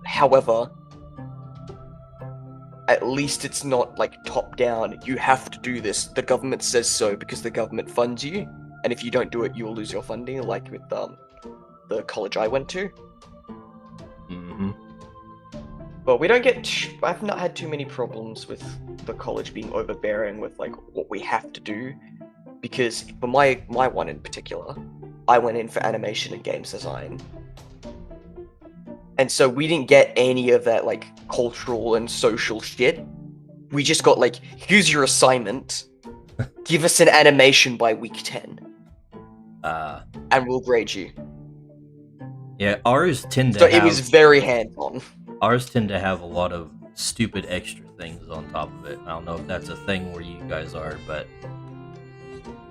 However, at least it's not like top down. You have to do this. The government says so because the government funds you, and if you don't do it, you will lose your funding. Like with the college I went to. Mm-hmm. But we don't get. I've not had too many problems with the college being overbearing with like what we have to do, because for my one in particular, I went in for animation and games design. And so we didn't get any of that like cultural and social shit. We just got like, here's your assignment. Give us an animation by week 10. And we'll grade you. Yeah, ours tend to So have. it was very hands-on. Ours tend to have a lot of stupid extra things on top of it. I don't know if that's a thing where you guys are, but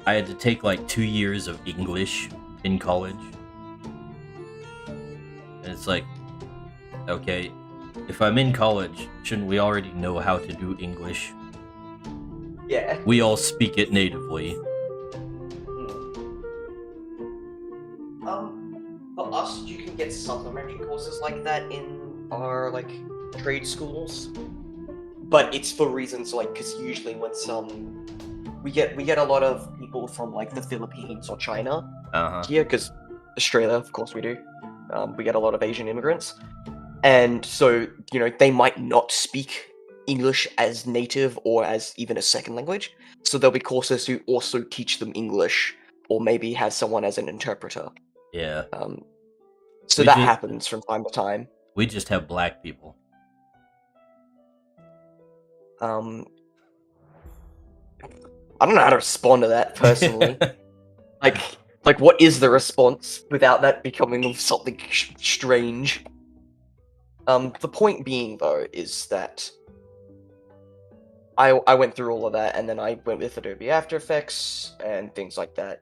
I had to take like 2 years of English in college. And it's like, okay, if I'm in college, shouldn't we already know how to do English? Yeah. We all speak it natively. For us, you can get supplementary courses like that in our like trade schools, but it's for reasons like because usually when we get a lot of people from like the Philippines or China here, because Australia, of course, we do. We get a lot of Asian immigrants, and so they might not speak English as native or as even a second language. So there'll be courses who also teach them English, or maybe have someone as an interpreter. Yeah. So that happens from time to time. We just have black people. I don't know how to respond to that personally. like what is the response without that becoming something strange? The point being though is that I went through all of that, and then I went with Adobe After Effects and things like that.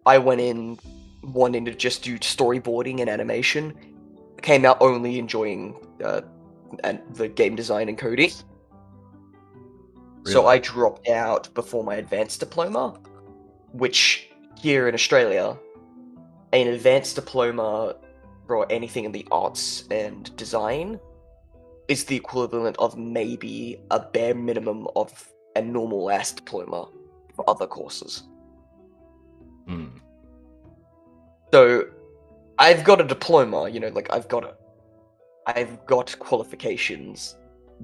I went in wanting to just do storyboarding and animation. Came out only enjoying the game design and coding. Really? So I dropped out before my advanced diploma, which here in Australia, an advanced diploma for anything in the arts and design is the equivalent of maybe a bare minimum of a normal ass diploma for other courses. So I've got a diploma, like I've got qualifications,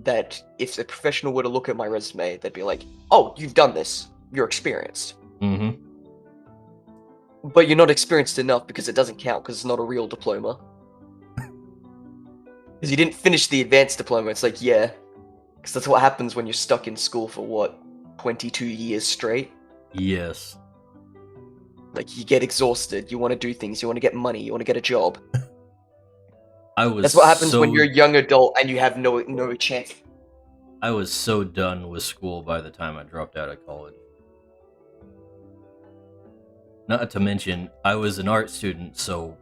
that if a professional were to look at my resume, they'd be like, "Oh, you've done this. You're experienced." Mm-hmm. But you're not experienced enough because it doesn't count because it's not a real diploma. Because you didn't finish the advanced diploma. It's like, yeah. Because that's what happens when you're stuck in school for, what, 22 years straight? Yes. Like, you get exhausted, you want to do things, you want to get money, you want to get a job. That's what happens when you're a young adult and you have no chance. I was so done with school by the time I dropped out of college. Not to mention, I was an art student, so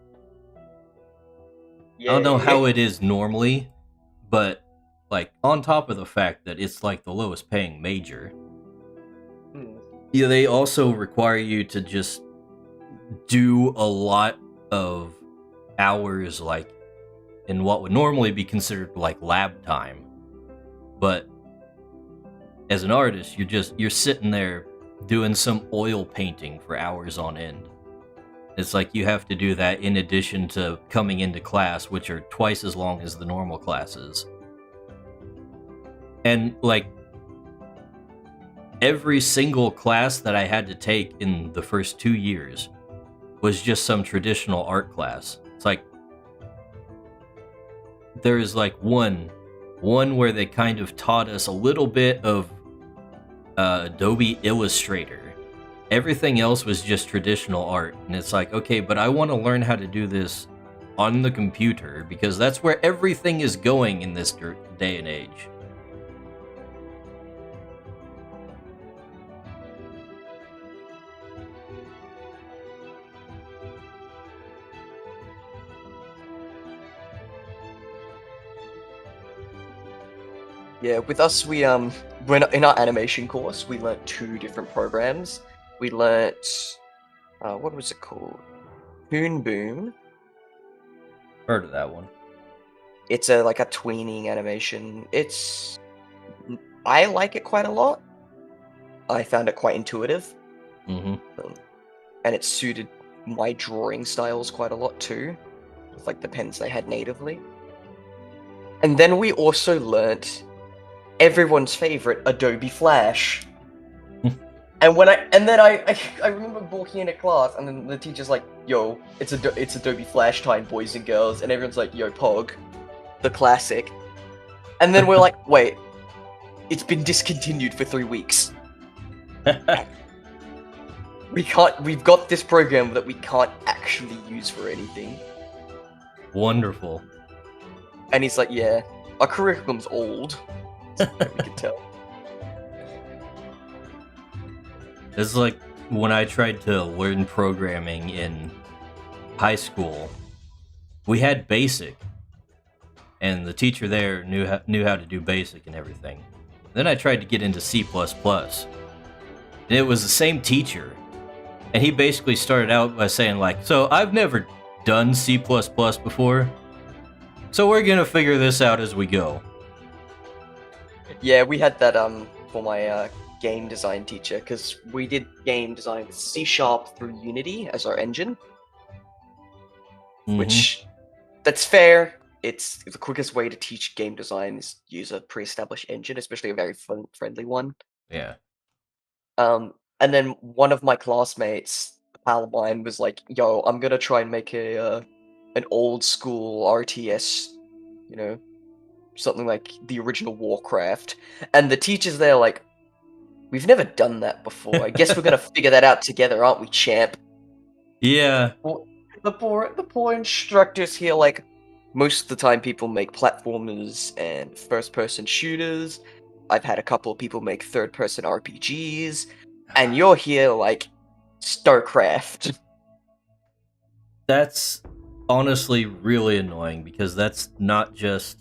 I don't know how it is normally, but like on top of the fact that it's like the lowest paying major, yeah, they also require you to just do a lot of hours, like in what would normally be considered like lab time. But as an artist, you're sitting there doing some oil painting for hours on end. It's like you have to do that in addition to coming into class, which are twice as long as the normal classes. And like every single class that I had to take in the first 2 years was just some traditional art class. It's like there's like one where they kind of taught us a little bit of Adobe Illustrator. Everything else was just traditional art, and it's like, okay, but I want to learn how to do this on the computer because that's where everything is going in this day and age. Yeah, with us, when in our animation course, we learnt 2 different programs. We learnt, what was it called? Toon Boom. Heard of that one. It's like a tweening animation. I like it quite a lot. I found it quite intuitive. Mm-hmm. And it suited my drawing styles quite a lot too, with like the pens they had natively. And then we also learnt everyone's favorite Adobe Flash. And then I remember walking into class, and then the teacher's like, "Yo, it's Adobe Flash time, boys and girls," and everyone's like, "Yo, Pog, the classic." And then we're like, "Wait, it's been discontinued for 3 weeks. We've got this program that we can't actually use for anything." Wonderful. And he's like, "Yeah, our curriculum's old." We can tell. It's like when I tried to learn programming in high school, we had BASIC, and the teacher there knew how to do BASIC and everything. Then I tried to get into C++, and it was the same teacher, and he basically started out by saying like, "So I've never done C++ before, so we're gonna figure this out as we go." Yeah, we had that for my game design teacher, because we did game design with C# through Unity as our engine. Mhm. Which, that's fair. It's the quickest way to teach game design is use a pre-established engine, especially a very friendly one. Yeah. And then one of my classmates, a pal of mine, was like, "Yo, I'm gonna try and make an old school RTS, you know, something like the original Warcraft." And the teachers there like, "We've never done that before. I guess we're gonna figure that out together, aren't we, champ?" Yeah. The poor instructors here, like, most of the time people make platformers and first-person shooters. I've had a couple of people make third-person RPGs, and you're here like StarCraft. That's honestly really annoying because it's not just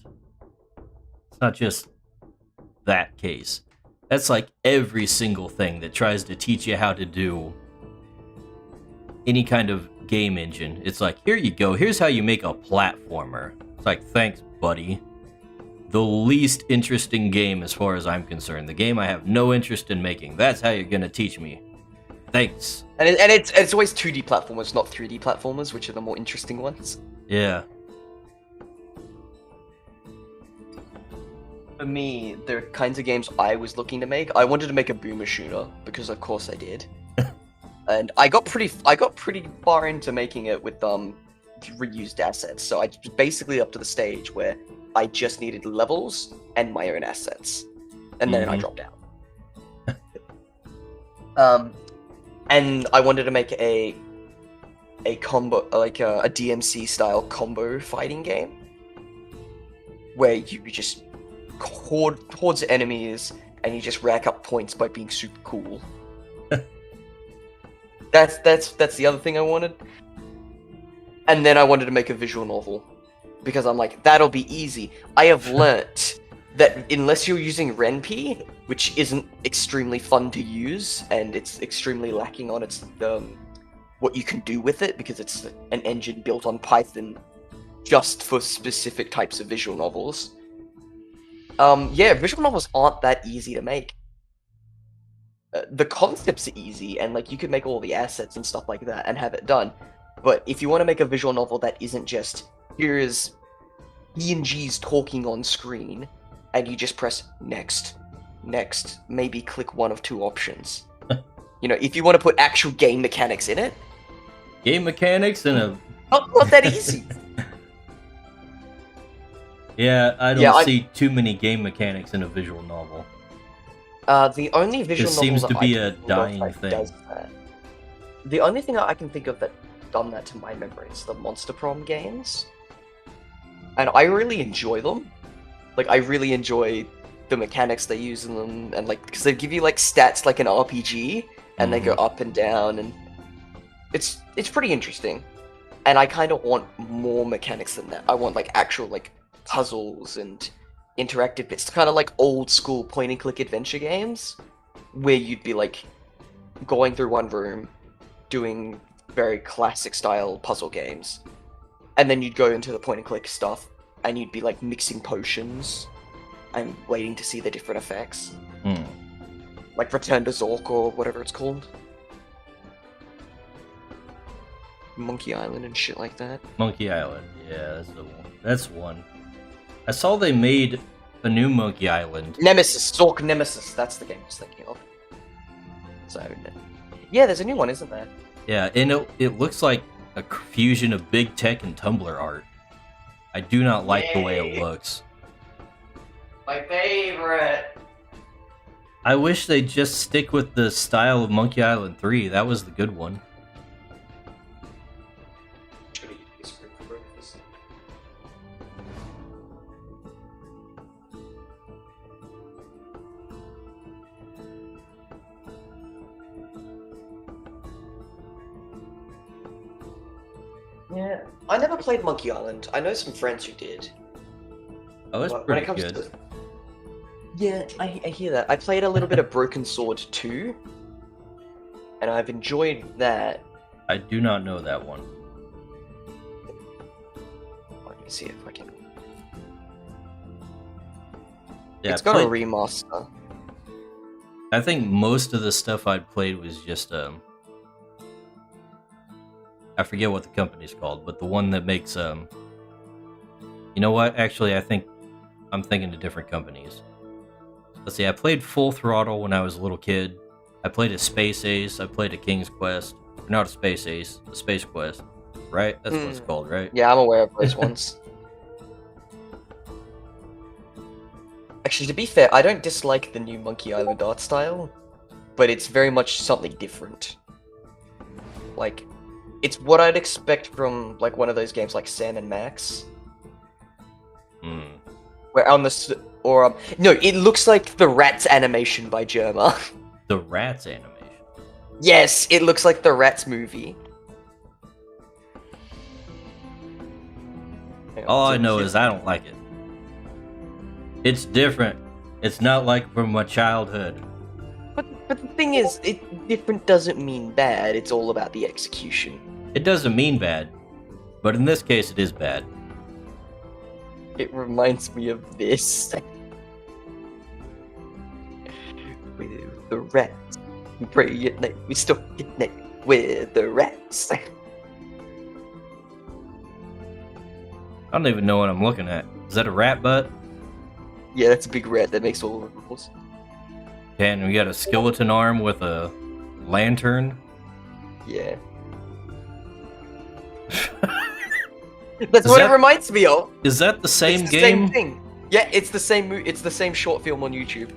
that case. That's like every single thing that tries to teach you how to do any kind of game engine. It's like, here you go, here's how you make a platformer. It's like, thanks, buddy. The least interesting game as far as I'm concerned. The game I have no interest in making. That's how you're gonna teach me. Thanks. And it's always 2D platformers, not 3D platformers, which are the more interesting ones. Yeah. for me, the kinds of games I was looking to make, I wanted to make a boomer shooter because, of course, I did. And I got pretty far into making it with reused assets. So I was basically up to the stage where I just needed levels and my own assets, and then I dropped out. And I wanted to make a combo, like a DMC style combo fighting game, where you just hordes of enemies and you just rack up points by being super cool. That's the other thing I wanted. And then I wanted to make a visual novel, because I'm like, that'll be easy. I have learnt that unless you're using RenP, which isn't extremely fun to use, and it's extremely lacking on its what you can do with it, because it's an engine built on Python just for specific types of visual novels. Yeah, visual novels aren't that easy to make. The concepts are easy, and like you could make all the assets and stuff like that and have it done. But if you want to make a visual novel that isn't just, here's PNGs talking on screen, and you just press next, next, maybe click one of two options. You know, if you want to put actual game mechanics in it. Game mechanics and a... Not that easy. Yeah, I don't see too many game mechanics in a visual novel. The only visual novel seems that to be I a can dying think of that thing. does that. The only thing I can think of that done that to my memory is the Monster Prom games, and I really enjoy them. Like, I really enjoy the mechanics they use in them, and like, because they give you like stats like an RPG, and they go up and down, and it's pretty interesting. And I kind of want more mechanics than that. I want like actual like puzzles and interactive bits, kind of like old school point and click adventure games, where you'd be like going through one room, doing very classic style puzzle games, and then you'd go into the point and click stuff, and you'd be like mixing potions and waiting to see the different effects. Like Return to Zork or whatever it's called. Monkey Island and shit like that. Monkey Island, yeah, that's the one. That's one. I saw they made a new Monkey Island. Nemesis, Zork Nemesis, that's the game I was thinking of. So, yeah, there's a new one, isn't there? Yeah, and it looks like a fusion of big tech and Tumblr art. I do not like the way it looks. My favorite! I wish they'd just stick with the style of Monkey Island 3. That was the good one. Yeah, I never played Monkey Island. I know some friends who did. Oh, it's But pretty good. to... Yeah, I hear that. I played a little bit of Broken Sword 2, and I've enjoyed that. I do not know that one. Let me see if I can... Yeah, it's got a remaster. I think most of the stuff I'd played was just I forget what the company's called, but the one that makes you know what? Actually, I think I'm thinking of different companies. Let's see. I played Full Throttle when I was a little kid. I played a Space Ace. I played a King's Quest. Not a Space Ace, a Space Quest. Right? That's what it's called, right? Yeah, I'm aware of those ones. Actually, to be fair, I don't dislike the new Monkey Island art style, but it's very much something different. Like, it's what I'd expect from like one of those games like Sam and Max. Where on the no, it looks like the Rats animation by Germa. The Rats animation. Yes, it looks like the Rats movie. All I know is I don't like it. It's different. It's not like from my childhood. But the thing is, different doesn't mean bad. It's all about the execution. It doesn't mean bad, but in this case, it is bad. It reminds me of this. With the rats, we pray at night, we stop at night with the rats. I don't even know what I'm looking at. Is that a rat butt? Yeah, that's a big red that makes all the rules. And we got a skeleton arm with a lantern. Yeah. That's what it reminds me of. Is that the same It's the game? same thing. Yeah, it's the same. It's the same short film on YouTube.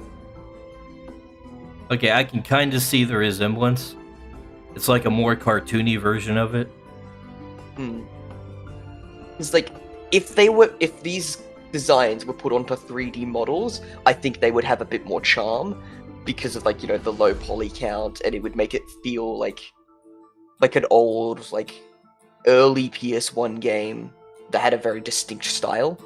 Okay, I can kind of see the resemblance. It's like a more cartoony version of it. It's like if these designs were put onto 3D models, I think they would have a bit more charm because of like, you know, the low poly count, and it would make it feel like an old, like early PS1 game that had a very distinct style.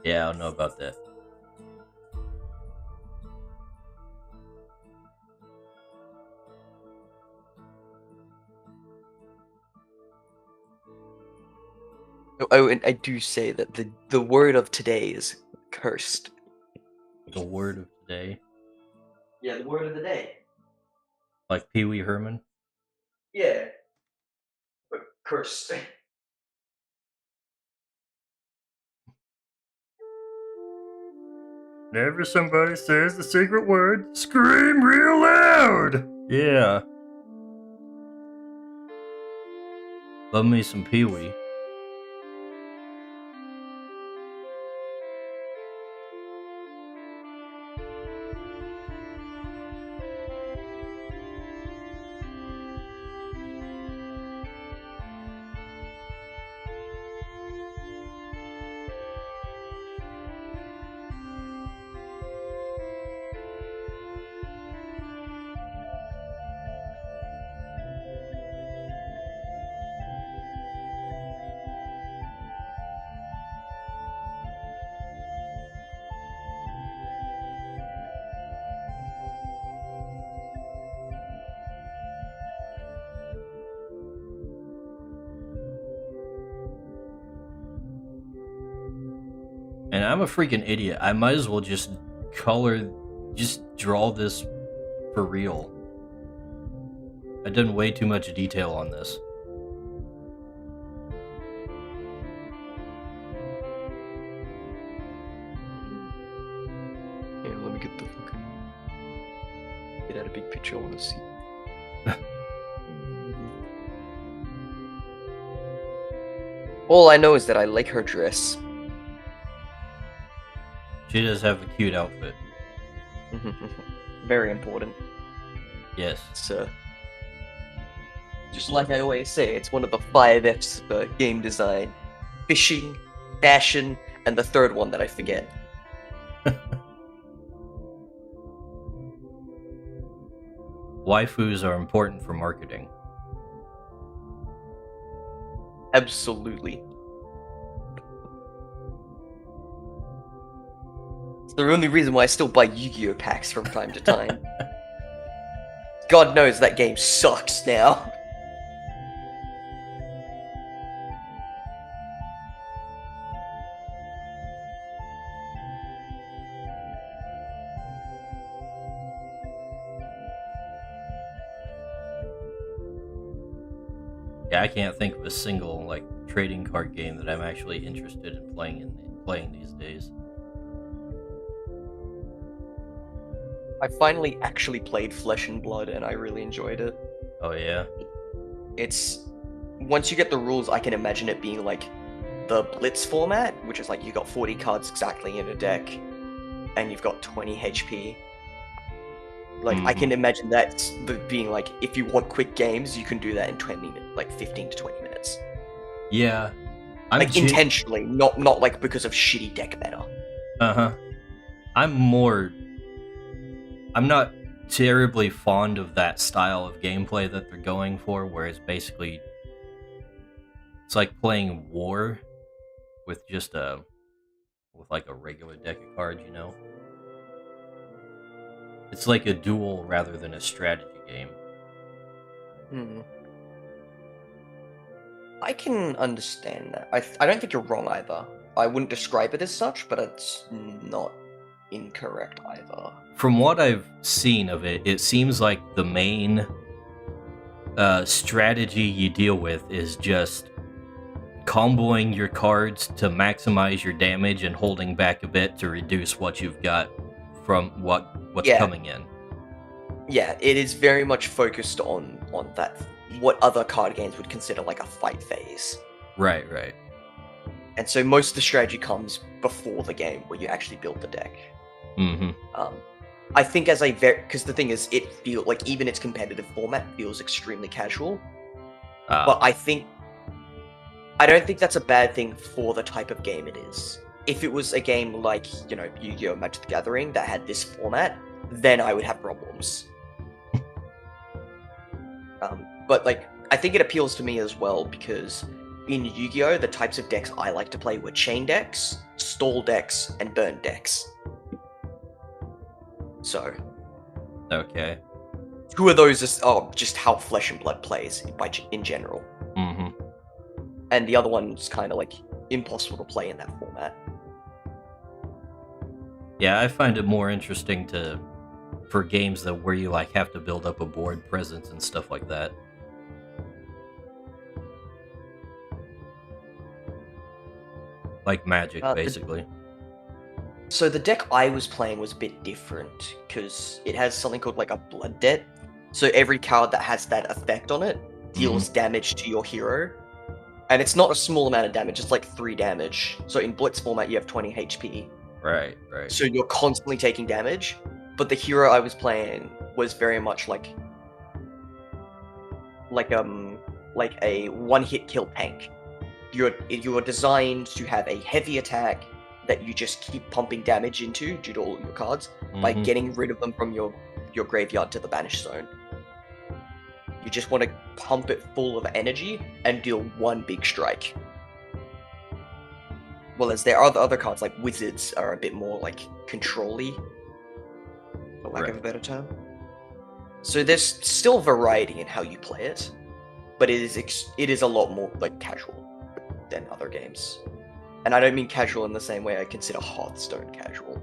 Yeah, I don't know about that. Oh, and I do say that the word of today is cursed. The word of today. Yeah, the word of the day. Like Pee Wee Herman. Yeah. But cursed. Whenever somebody says the secret word, scream real loud! Yeah. Love me some Pee Wee. And I'm a freaking idiot. I might as well just draw this for real. I've done way too much detail on this. Yeah, let me get the fucking... Get out a big picture, I want to see. All I know is that I like her dress. She does have a cute outfit. Very important. Yes. It's just like I always say, it's one of the 5 F's of game design: fishing, fashion, and the third one that I forget. Waifus are important for marketing. Absolutely. It's the only reason why I still buy Yu-Gi-Oh packs from time to time. God knows that game sucks now. Yeah, I can't think of a single like trading card game that I'm actually interested in playing these days. I finally actually played Flesh and Blood, and I really enjoyed it. Oh yeah. It's... Once you get the rules, I can imagine it being like the Blitz format, which is like you got 40 cards exactly in a deck, and you've got 20 HP. Like, I can imagine that being like, if you want quick games, you can do that in 20 minutes, like 15 to 20 minutes. Yeah. Like, intentionally, not like because of shitty deck meta. Uh-huh. I'm not terribly fond of that style of gameplay that they're going for, where it's basically... It's like playing War with just with like a regular deck of cards, you know? It's like a duel rather than a strategy game. I can understand that. I don't think you're wrong either. I wouldn't describe it as such, but it's not incorrect either. From what I've seen of it, it seems like the main strategy you deal with is just comboing your cards to maximize your damage and holding back a bit to reduce what you've got from what's Yeah. coming in. Yeah, it is very much focused on that, what other card games would consider like a fight phase. Right. And so most of the strategy comes before the game, where you actually build the deck. Mm-hmm. I think because the thing is, it feels like even its competitive format feels extremely casual. But I don't think that's a bad thing for the type of game it is. If it was a game like, Yu-Gi-Oh! Magic the Gathering that had this format, then I would have problems. But like, I think it appeals to me as well because in Yu-Gi-Oh! The types of decks I like to play were chain decks, stall decks, and burn decks. So, Okay. two of those are just how Flesh and Blood plays in general. Mm-hmm. And the other one's kind of like impossible to play in that format. Yeah, I find it more interesting for games where you like have to build up a board presence and stuff like that. Like Magic, basically. So the deck I was playing was a bit different, because it has something called like a Blood Debt. So every card that has that effect on it deals damage to your hero. And it's not a small amount of damage, it's like 3 damage. So in Blitz format you have 20 HP. Right. So you're constantly taking damage. But the hero I was playing was very much like a one-hit kill tank. You're designed to have a heavy attack that you just keep pumping damage into due to all your cards by getting rid of them from your graveyard to the banished zone. You just want to pump it full of energy and deal one big strike. Whereas there are other cards like Wizards are a bit more like control-y, for lack of a better term. So there's still variety in how you play it, but it is a lot more like casual than other games. And I don't mean casual in the same way I consider Hearthstone casual.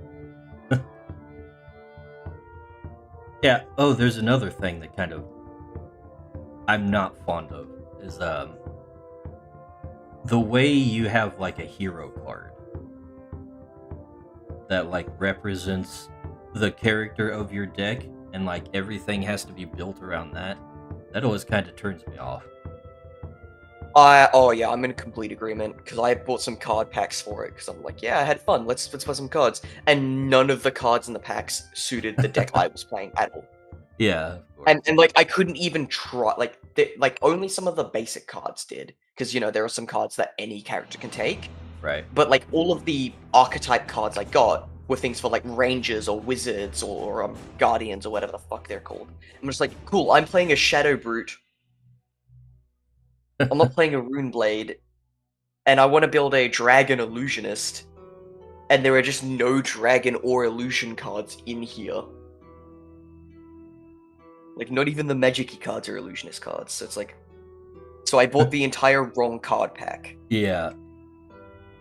Yeah. Oh, there's another thing that kind of I'm not fond of is the way you have like a hero card that like represents the character of your deck and like everything has to be built around that. That always kind of turns me off. I'm in complete agreement, because I bought some card packs for it, because I'm like, yeah, I had fun, let's play some cards. And none of the cards in the packs suited the deck I was playing at all. Yeah. And like, I couldn't even try, like only some of the basic cards did, because, there are some cards that any character can take. Right. But like, all of the archetype cards I got were things for like Rangers or Wizards or Guardians or whatever the fuck they're called. I'm just like, cool, I'm playing a Shadow Brute. I'm not playing a Rune Blade, and I want to build a Dragon Illusionist, and there are just no Dragon or Illusion cards in here. Like, not even the Magic-y cards are Illusionist cards, so it's like... So I bought the entire wrong card pack. Yeah.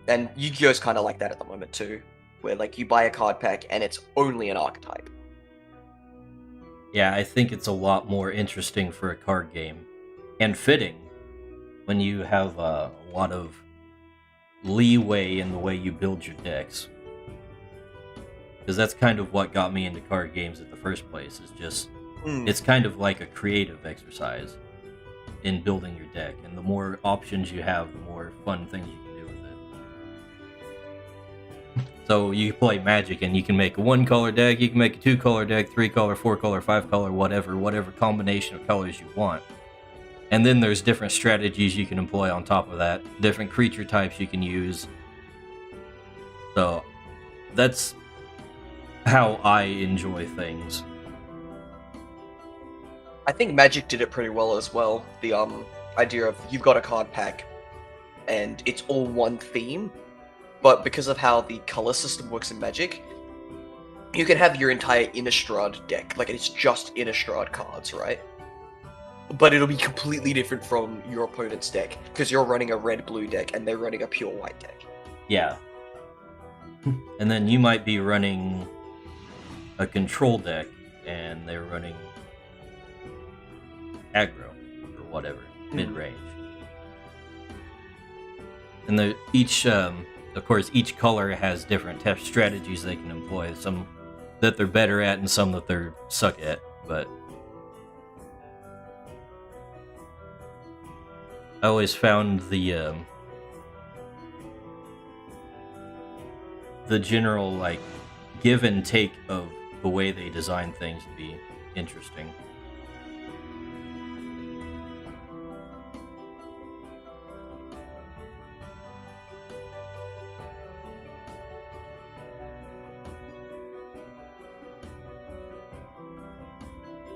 And Yu-Gi-Oh's kind of like that at the moment too, where like you buy a card pack and it's only an archetype. Yeah, I think it's a lot more interesting for a card game, and fitting, when you have a lot of leeway in the way you build your decks. Because that's kind of what got me into card games in the first place, is just, it's kind of like a creative exercise in building your deck, and the more options you have, the more fun things you can do with it. So you play Magic, and you can make a 1-color deck, you can make a 2-color deck, 3-color, 4-color, 5-color, whatever combination of colors you want. And then there's different strategies you can employ on top of that, different creature types you can use. So that's how I enjoy things. I think Magic did it pretty well as well. The idea of you've got a card pack and it's all one theme, but because of how the color system works in Magic, you can have your entire Innistrad deck, like it's just Innistrad cards, right? But it'll be completely different from your opponent's deck, because you're running a red-blue deck and they're running a pure white deck. Yeah. And then you might be running a control deck, and they're running aggro or whatever, mid-range. And each, of course, each color has different strategies they can employ. Some that they're better at, and some that they're suck at. But I always found the general like give and take of the way they design things to be interesting.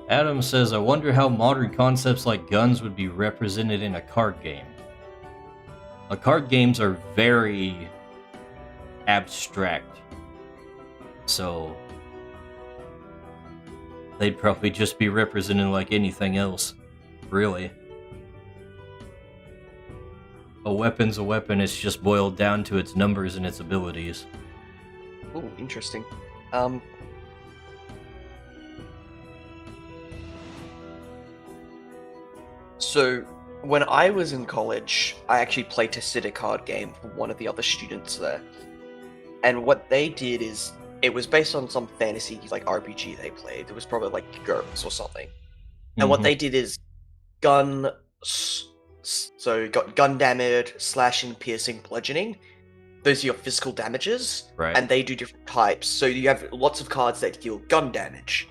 Adam says, I wonder how modern concepts like guns would be represented in a card game. Card games are very abstract, so they'd probably just be represented like anything else, really. A weapon's a weapon, it's just boiled down to its numbers and its abilities. Ooh, interesting. So, when I was in college, I actually played tested a card game for one of the other students there. And what they did is, it was based on some fantasy, like, RPG they played. It was probably, like, GURPS or something. And what they did is, gun damage, slashing, piercing, bludgeoning. Those are your physical damages. Right. And they do different types. So you have lots of cards that deal gun damage.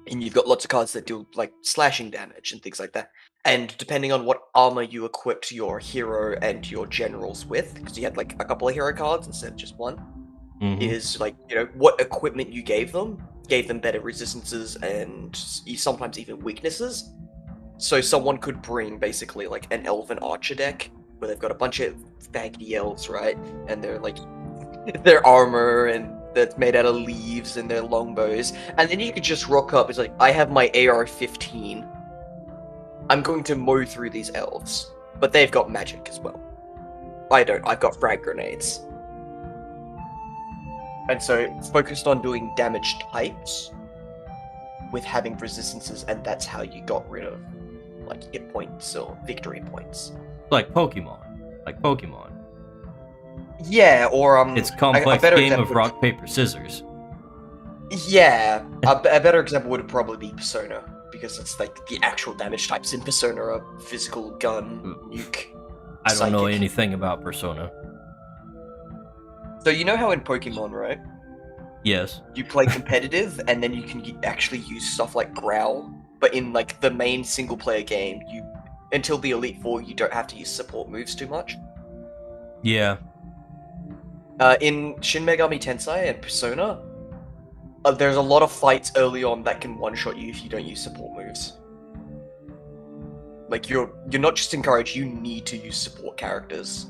And you've got lots of cards that do, like, slashing damage and things like that. And depending on what armor you equipped your hero and your generals with, because you had, like, a couple of hero cards instead of just one, is, like, you know, what equipment you gave them better resistances and sometimes even weaknesses. So someone could bring, basically, like, an elven archer deck, where they've got a bunch of faggoty elves, right? And they're, like, their armor and that's made out of leaves and their longbows, and then you could just rock up. It's like, I have my AR-15. I'm going to mow through these elves, but they've got magic as well. I don't. I've got frag grenades, and so it's focused on doing damage types with having resistances, and that's how you got rid of like hit points or victory points. Like Pokemon. Yeah, or it's a complex game of rock, paper, scissors. Yeah, a better example would probably be Persona, because it's like the actual damage types in Persona are physical, gun, nuke. I don't know anything about Persona. So you know how in Pokemon, right? Yes. You play competitive, and then you can actually use stuff like Growl, but in like the main single-player game, until the Elite Four, you don't have to use support moves too much. Yeah. In Shin Megami Tensei and Persona, there's a lot of fights early on that can one-shot you if you don't use support moves. Like, you're not just encouraged, you need to use support characters.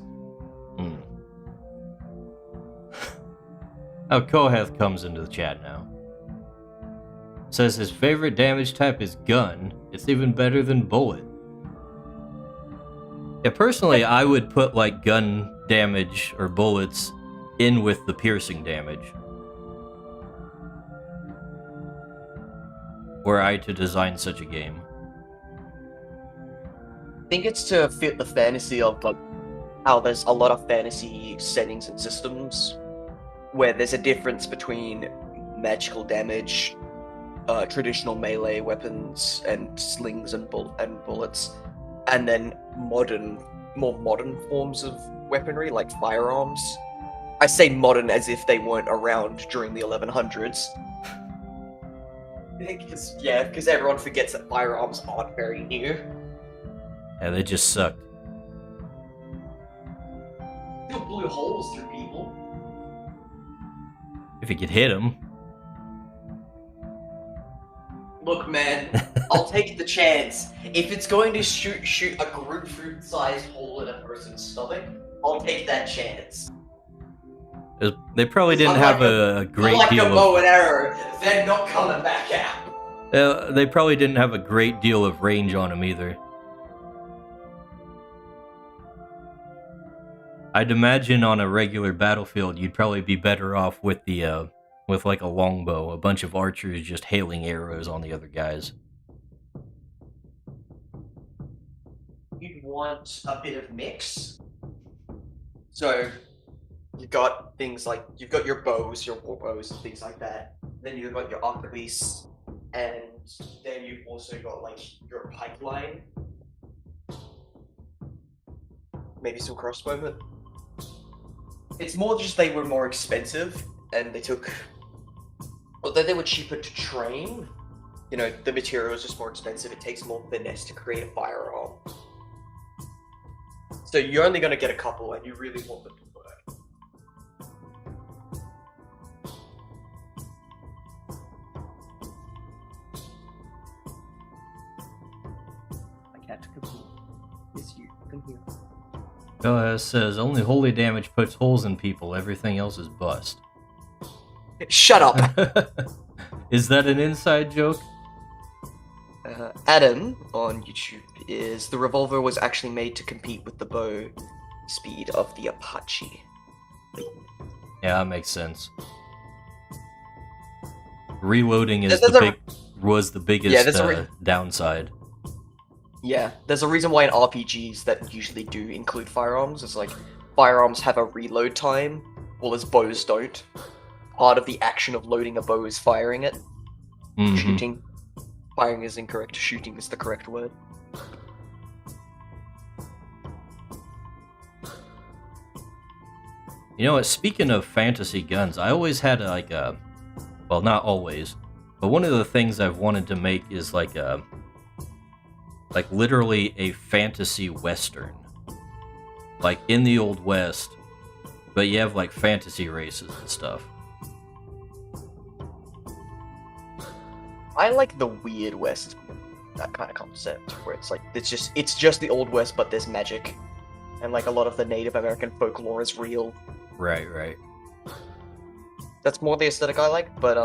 Oh, Kohath comes into the chat now. Says his favorite damage type is gun. It's even better than bullet. Yeah, personally, I would put, like, gun damage or bullets in with the piercing damage. Were I to design such a game. I think it's to fit the fantasy of, like, how there's a lot of fantasy settings and systems where there's a difference between magical damage, traditional melee weapons and slings and bullets, and then more modern forms of weaponry like firearms. I say modern as if they weren't around during the 1100s. Because everyone forgets that firearms aren't very new. Yeah, they just sucked. Still blew holes through people. If you could hit them. Look, man, I'll take the chance. If it's going to shoot a grapefruit-sized hole in a person's stomach, I'll take that chance. They probably didn't have a great deal of... a bow and arrow, they're not coming back out. They probably didn't have a great deal of range on them either. I'd imagine on a regular battlefield, you'd probably be better off with the with like a longbow, a bunch of archers just hailing arrows on the other guys. You'd want a bit of mix. So you've got things like you've got your bows, your war bows, and things like that. Then you've got your arquebus, and then you've also got like your pipeline, maybe some crossbowmen. It's more just they were more expensive, and they took. Although they were cheaper to train, you know, the material is just more expensive. It takes more finesse to create a firearm. So you're only going to get a couple, and you really want them to work. My cat come here. It's you. Come here. Says only holy damage puts holes in people. Everything else is bust. Shut up. Is that an inside joke? Adam on YouTube is the revolver was actually made to compete with the bow speed of the Apache. Yeah, that makes sense. Reloading was the biggest downside. Yeah, there's a reason why in RPGs that usually do include firearms. It's like firearms have a reload time, whereas bows don't. Part of the action of loading a bow is firing it. Mm-hmm. Shooting. Firing is incorrect. Shooting is the correct word. You know what? Speaking of fantasy guns, I always had well, not always, but one of the things I've wanted to make is like literally a fantasy western, like in the Old West, but you have like fantasy races and stuff. I like the Weird West, that kind of concept, where it's like it's just the Old West, but there's magic, and like a lot of the Native American folklore is real. Right. That's more the aesthetic I like, but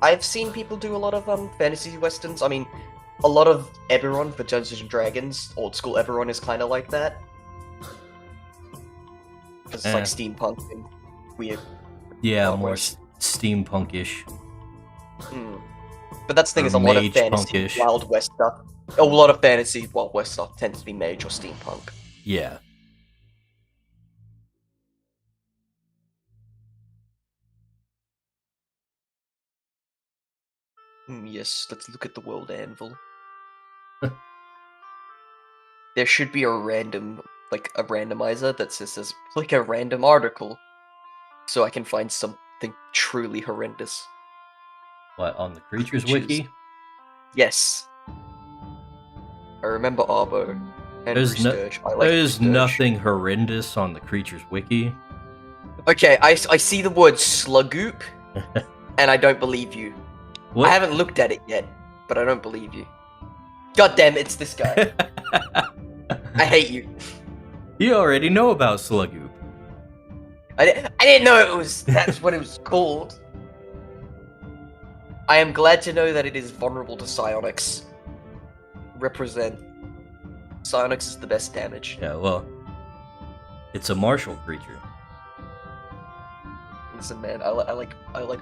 I've seen people do a lot of fantasy westerns. I mean, a lot of Eberron for Dungeons and Dragons, old school Eberron is kind of like that, because it's like steampunk and weird. Yeah, more steampunk-ish. But that's the thing, is a lot of fantasy punkish. Wild West stuff. A lot of fantasy Wild West stuff tends to be mage or steampunk. Yeah. Yes, let's look at the world anvil. There should be a randomizer that says like a random article, so I can find something truly horrendous. What, on the Crytures wiki? Yes. I remember Arbo and Sturge. There's nothing horrendous on the Crytures wiki. Okay, I see the word sluggoop, and I don't believe you. What? I haven't looked at it yet, but I don't believe you. God damn, it's this guy. I hate you. You already know about Sluggoop. I didn't know that's what it was called. I am glad to know that it is vulnerable to psionics. Represent. Psionics is the best damage. Yeah, well, it's a martial creature. Listen, man, I like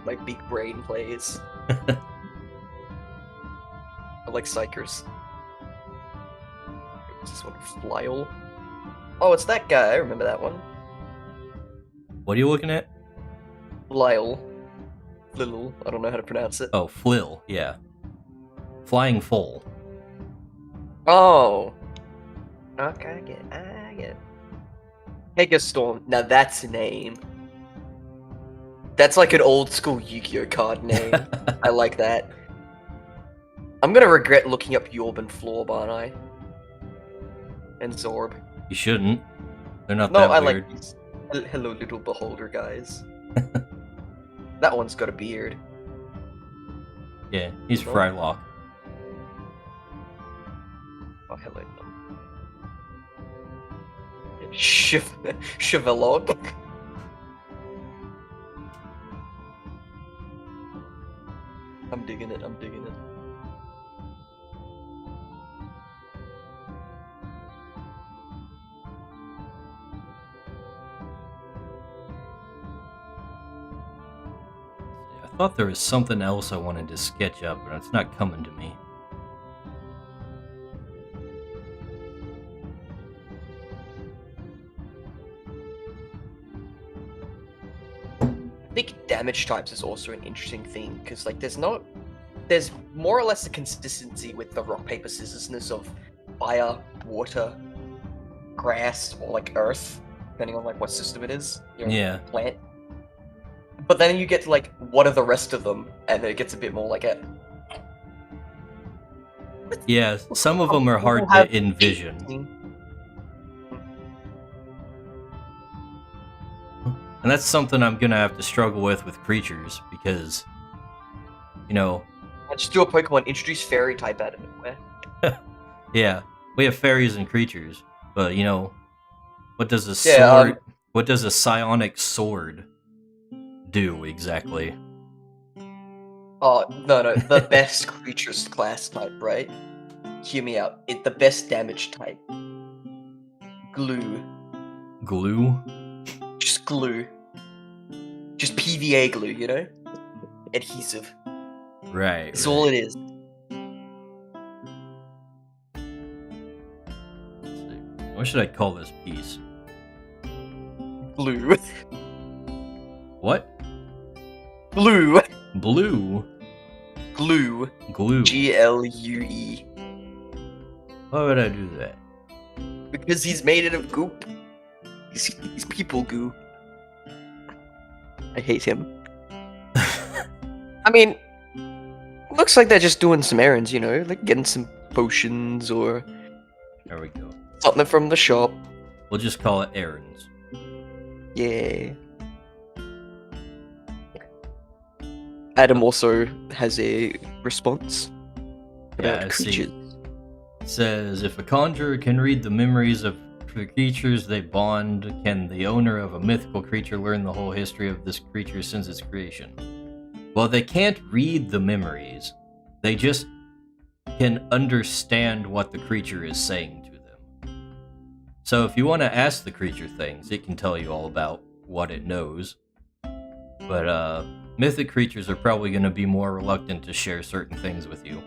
my big brain plays. I like psychers. What's this one? Flyle? Oh, it's that guy. I remember that one. What are you looking at? Lyle. Flil. I don't know how to pronounce it. Oh, Flil. Yeah. Flying Foal. Oh. Okay, I get it. Megastorm. Now that's a name. That's like an old school Yu-Gi-Oh card name. I like that. I'm gonna regret looking up Yorb and Florb, aren't I? And Zorb. You shouldn't. They're not no, that I weird. Like these. Hello, little beholder guys. That one's got a beard. Yeah, he's Frylock. Oh, hello. Chevalog. I'm digging it. thought there was something else I wanted to sketch up, but it's not coming to me. I think damage types is also an interesting thing because like there's more or less a consistency with the rock paper scissorsness of fire, water, grass, or like earth, depending on like what system it is. Yeah. Plant. But then you get to like what are the rest of them, and then it gets a bit more like a. Yeah, some of them are hard People have to envision. 18. And that's something I'm gonna have to struggle with creatures, because, you know, I just do a Pokemon, introduce fairy type out of nowhere. yeah, we have fairies and creatures, but you know, what does a Yeah, sword? What does a psionic sword do exactly? Oh, no, the best creatures class type, right? Hear me out. The best damage type. Glue. Glue? Just glue. Just PVA glue, you know? Adhesive. Right. That's all it is. Let's see. What should I call this piece? Glue. What? Glue. Blue? Glue. Glue. GLUE. Why would I do that? Because he's made it of goop. He's people goo. I hate him. I mean, looks like they're just doing some errands, you know, like getting some potions or There we go. something from the shop. We'll just call it errands. Yeah. Adam also has a response Yeah, about I see. creatures. It says, if a conjurer can read the memories of the creatures they bond, can the owner of a mythical creature learn the whole history of this creature since its creation? Well, they can't read the memories. They just can understand what the creature is saying to them. So if you want to ask the creature things, it can tell you all about what it knows. But mythic creatures are probably going to be more reluctant to share certain things with you.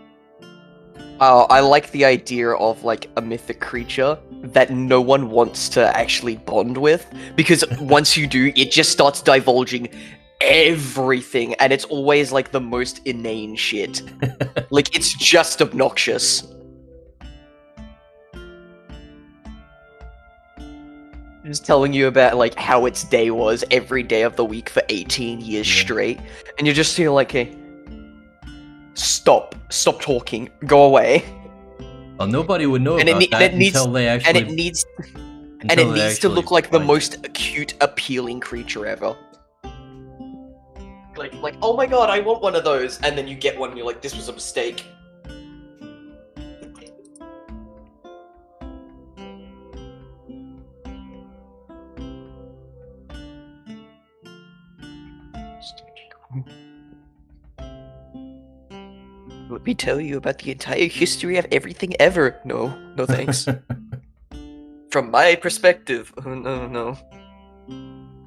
I like the idea of like a mythic creature that no one wants to actually bond with, because once you do, it just starts divulging everything, and it's always like the most inane shit. Like, it's just obnoxious. Just telling you about like how its day was every day of the week for 18 years Yeah. straight, and you're just feeling like, hey, stop talking, go away. Well, nobody would know And it about ne- that and it needs- until they actually. And it needs until they to actually look like the find most it. cute, appealing creature ever. Like, oh my god, I want one of those, and then you get one and you're like, this was a mistake. Let me tell you about the entire history of everything ever. No thanks. From my perspective, oh, no.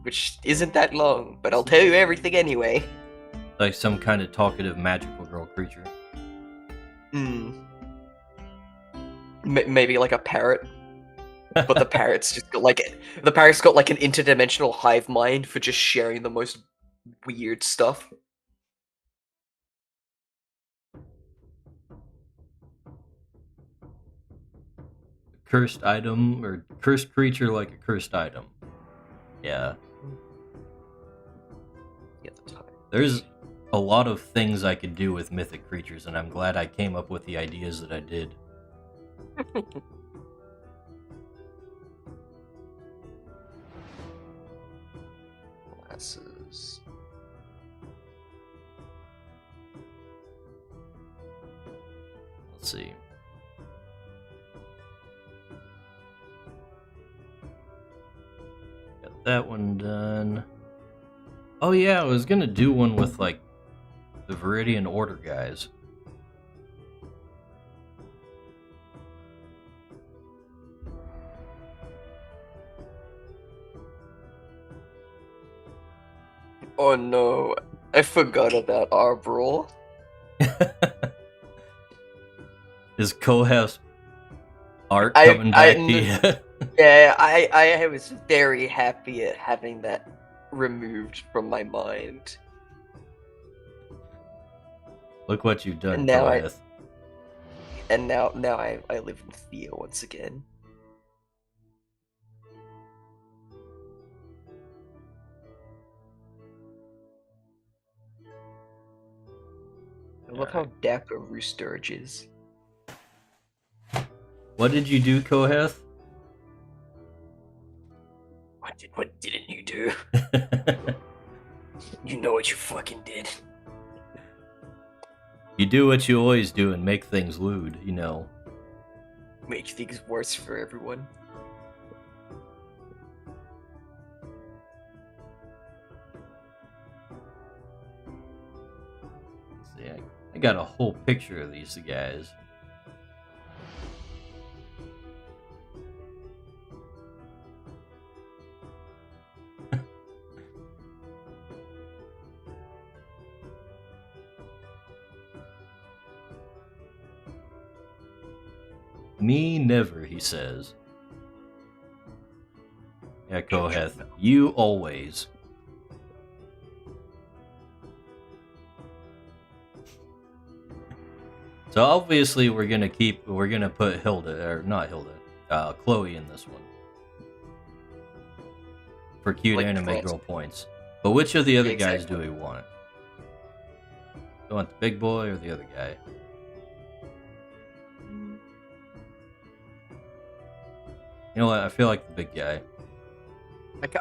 Which isn't that long, but I'll tell you everything anyway. Like some kind of talkative magical girl creature. Maybe like a parrot. But the parrot's just got like an interdimensional hive mind for just sharing the most weird stuff. Cursed item, or cursed creature like a cursed item. Yeah. Yeah, that's fine. There's a lot of things I could do with mythic creatures, and I'm glad I came up with the ideas that I did. Glasses. Let's see. Got that one done. Oh yeah, I was gonna do one with like the Viridian Order guys. Oh no. I forgot about our brawl. Is Kohath's art coming back to you? Yeah, I was very happy at having that removed from my mind. Look what you've done, And now Kohath. I live in fear once again. I love how dapper Roosturge is. What did you do, Kohath? What didn't you do? You know what you fucking did. You do what you always do and make things lewd, you know. Make things worse for everyone. See, I got a whole picture of these guys. Me never, he says. Yeah, Kohath, you always. So obviously we're gonna put Hilda, or not Hilda, Chloe in this one. For cute Like anime France. girl points. But which of the other Yeah, guys exactly. do we want? Do you want the big boy or the other guy? You know what, I feel like the big guy.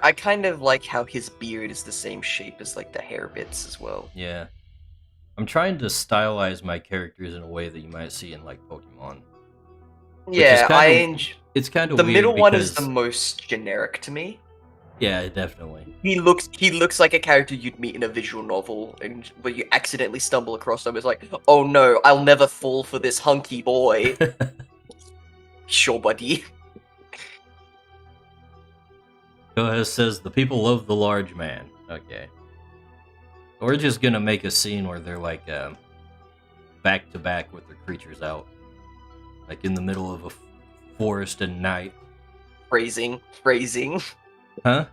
I kind of like how his beard is the same shape as like the hair bits as well. Yeah. I'm trying to stylize my characters in a way that you might see in like Pokemon. Yeah, It's kind of the weird middle one is because the most generic to me. yeah, definitely. He looks like a character you'd meet in a visual novel, and where you accidentally stumble across him. It's like, oh no, I'll never fall for this hunky boy. Sure, buddy. Kohath says the people love the large man. Okay. We're just gonna make a scene where they're like back to back with their creatures out. Like in the middle of a forest at night. Phrasing. Huh?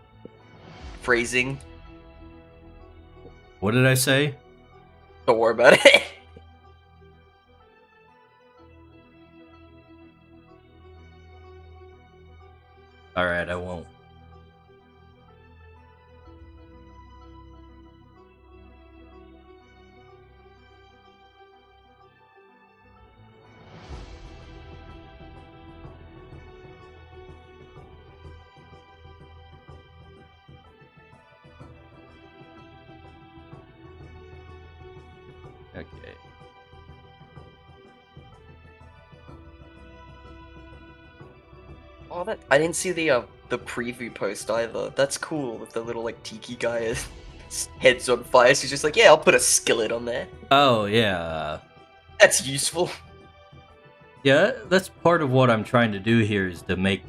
Phrasing. What did I say? Don't worry about it. Alright, I won't. Okay. Oh, I didn't see the preview post either. That's cool with the little like tiki guy. His head's on fire. So he's just like, yeah, I'll put a skillet on there. Oh, yeah. That's useful. Yeah, that's part of what I'm trying to do here is to make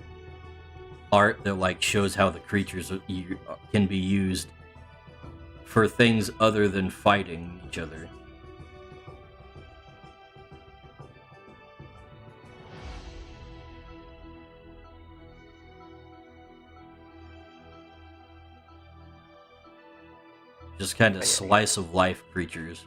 art that like shows how the creatures can be used for things other than fighting each other. Just kind of slice of life creatures.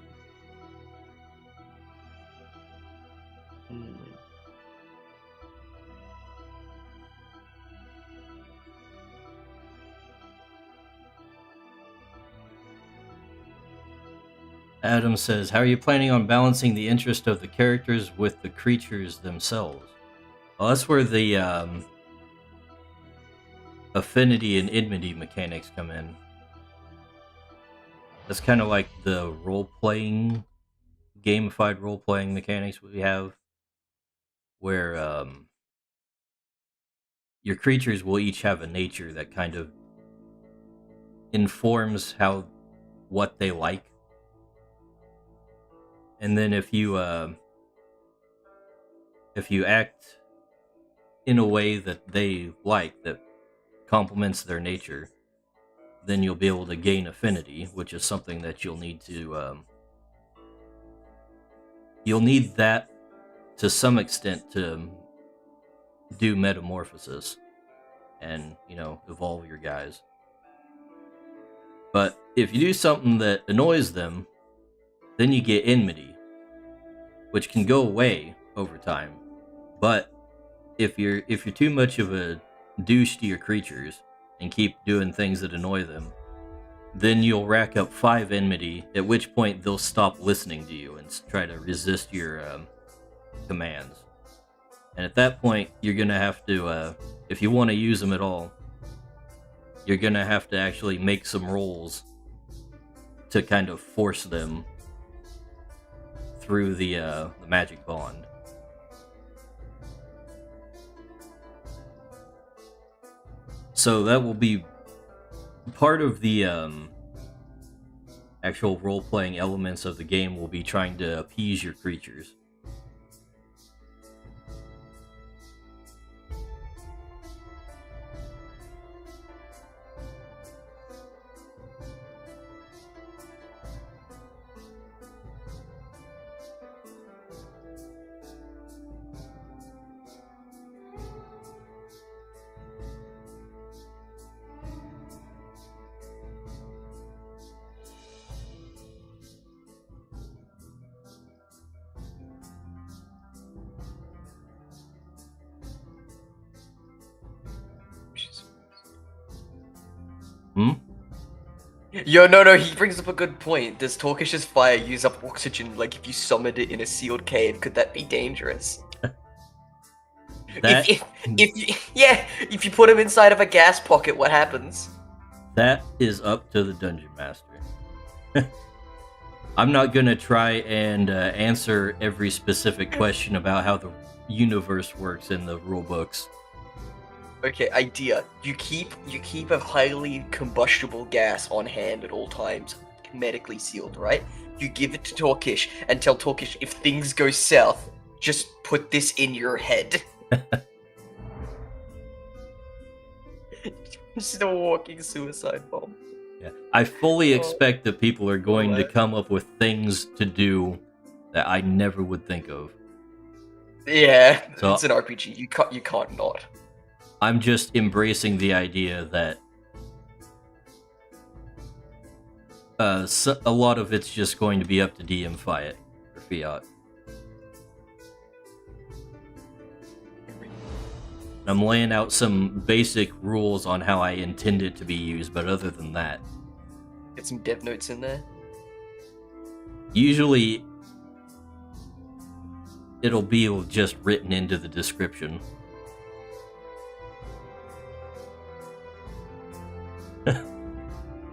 Adam says, how are you planning on balancing the interest of the characters with the creatures themselves? Well, that's where the affinity and enmity mechanics come in. That's kind of like the role-playing, gamified role-playing mechanics we have, where your creatures will each have a nature that kind of informs what they like. And then if you act in a way that they like, that complements their nature, then you'll be able to gain affinity, which is something that you'll need to. You'll need that to some extent to do metamorphosis and, evolve your guys. But if you do something that annoys them, then you get enmity, which can go away over time. But if you're too much of a douche to your creatures and keep doing things that annoy them, then you'll rack up 5 enmity, at which point they'll stop listening to you and try to resist your commands. And at that point, you're going to have to, if you want to use them at all, you're going to have to actually make some rolls to kind of force them through the magic bond. So that will be part of the actual role-playing elements of the game will be trying to appease your creatures. Yo, no, he brings up a good point. Does Torkish's fire use up oxygen, like if you summoned it in a sealed cave? Could that be dangerous? That, if you put him inside of a gas pocket, what happens? That is up to the dungeon master. I'm not gonna try and answer every specific question about how the universe works in the rule books. Okay, idea. You keep a highly combustible gas on hand at all times, hermetically sealed, right? You give it to Torkish and tell Torkish, if things go south, just put this in your head. Just a walking suicide bomb. Yeah, I fully expect that people are going to come up with things to do that I never would think of. Yeah, So, it's an RPG. You can't not. I'm just embracing the idea that a lot of it's just going to be up to DM Fiat or Fiat. I'm laying out some basic rules on how I intend it to be used, but other than that, Get some dev notes in there. usually it'll be just written into the description.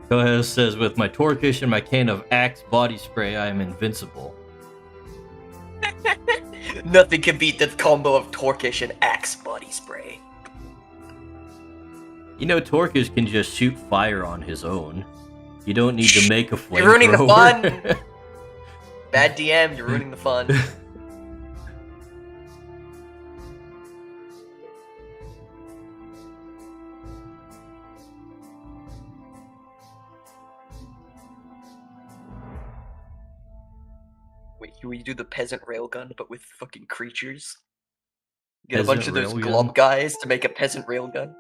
Kohes says, with my Torkish and my can of Axe body spray, I am invincible. Nothing can beat the combo of Torkish and Axe body spray. You know, Torkish can just shoot fire on his own. You don't need to make a flamethrower. You're ruining the fun! Bad DM, you're ruining the fun. Wait, can we do the peasant railgun, but with fucking creatures? Get a bunch of those glob guys to make a peasant railgun.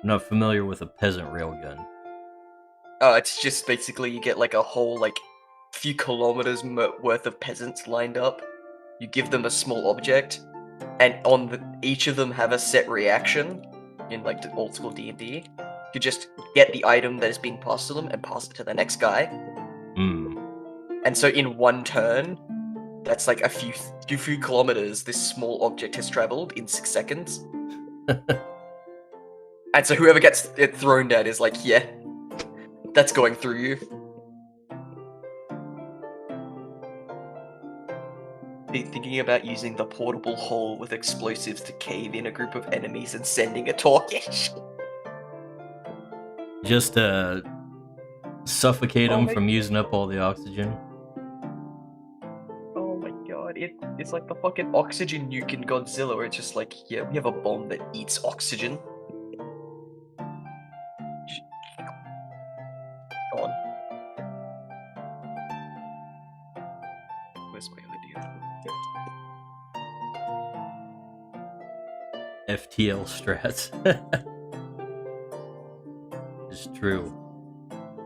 I'm not familiar with a peasant railgun. Oh, it's just basically you get like a whole few kilometers worth of peasants lined up. You give them a small object, and each of them have a set reaction in like the old school D&D. You just get the item that is being passed to them and pass it to the next guy. And so in one turn, that's like a few kilometers. This small object has traveled in 6 seconds. And so whoever gets it thrown at is like, yeah, that's going through you. Thinking about using the portable hole with explosives to cave in a group of enemies and sending a Torkish. Just suffocate them from using up all the oxygen. Oh my god, it's like the fucking oxygen nuke in Godzilla where it's just like, yeah, we have a bomb that eats oxygen. FTL strats. It's true.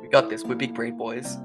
We got this. We're big brain boys.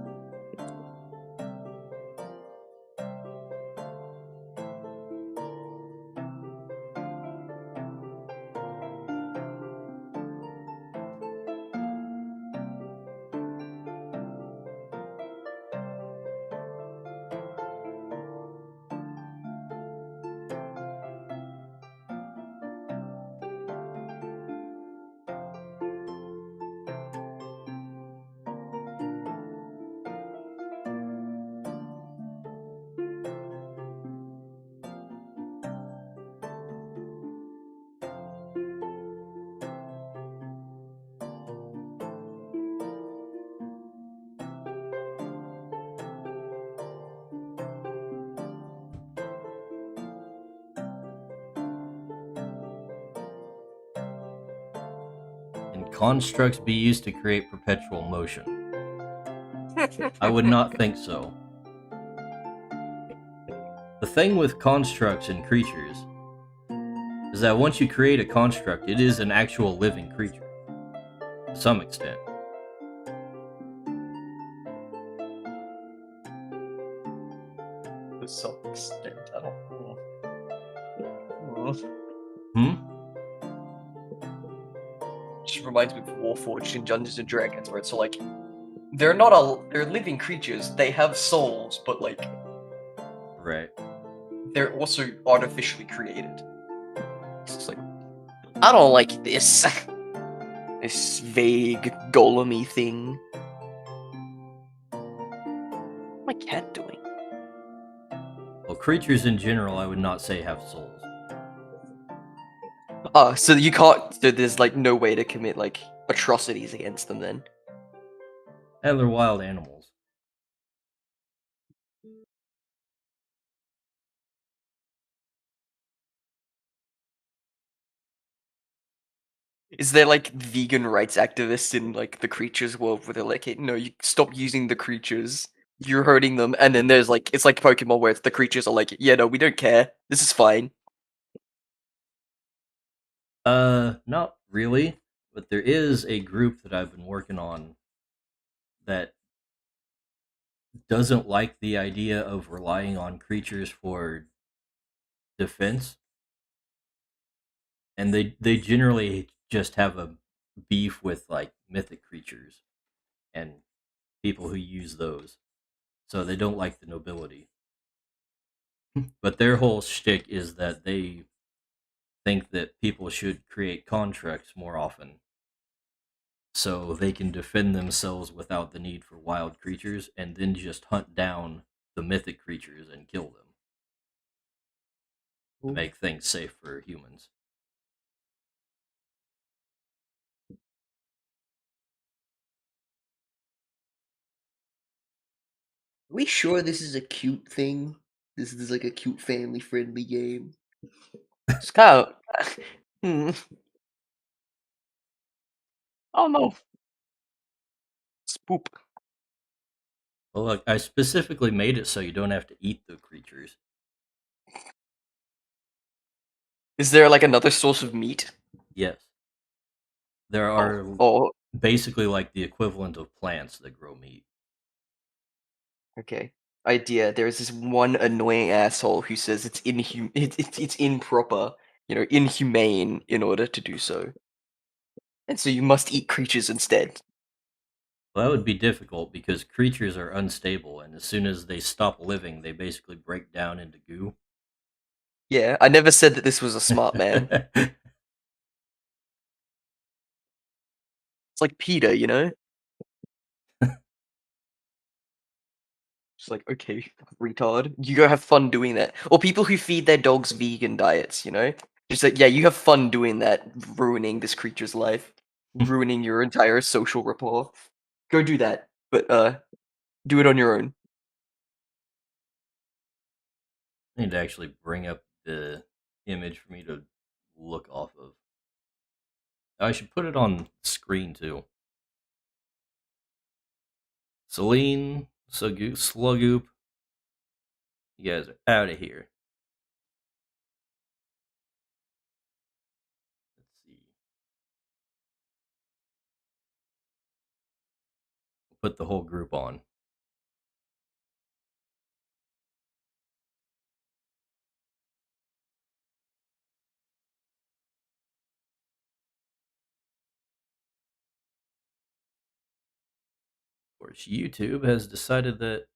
Can constructs be used to create perpetual motion? I would not think so. The thing with constructs and creatures is that once you create a construct, it is an actual living creature. To some extent. To some extent, I don't know. Hmm? Just reminds me of Warforged in Dungeons and Dragons, where it's like they're living creatures. They have souls, but like Right. they're also artificially created. It's just like I don't like this. This vague golem-y thing. What's my cat doing? Well, creatures in general, I would not say have souls. So you can't. So there's like no way to commit like atrocities against them then. And they're wild animals. Is there like vegan rights activists in like the creatures world where they're like, hey, no, you stop using the creatures. You're hurting them. And then there's like it's like Pokemon where it's the creatures are like, yeah, no, we don't care. This is fine. Not really. But there is a group that I've been working on that doesn't like the idea of relying on creatures for defense. And they generally just have a beef with like mythic creatures and people who use those. So they don't like the nobility. But their whole shtick is that they think that people should create contracts more often so they can defend themselves without the need for wild creatures and then just hunt down the mythic creatures and kill them to make things safe for humans. Are we sure this is a cute thing? This is like a cute family friendly game. It's kind of. Oh no. Spoop. Well, look, I specifically made it so you don't have to eat the creatures. Is there like another source of meat? Yes. There are Oh, basically like the equivalent of plants that grow meat. okay. Idea. There's this one annoying asshole who says it's it's improper, inhumane in order to do so. And so you must eat creatures instead. Well, that would be difficult because creatures are unstable, and as soon as they stop living, they basically break down into goo. Yeah, I never said that this was a smart man. It's like Peter, you know? Just like, okay, retard. You go have fun doing that. Or people who feed their dogs vegan diets, you know? Just like, yeah, you have fun doing that, ruining this creature's life. Ruining your entire social rapport. Go do that. But do it on your own. I need to actually bring up the image for me to look off of. I should put it on screen too. Celine, Sluggoop, you guys are out of here. put the whole group on. Of course, YouTube has decided that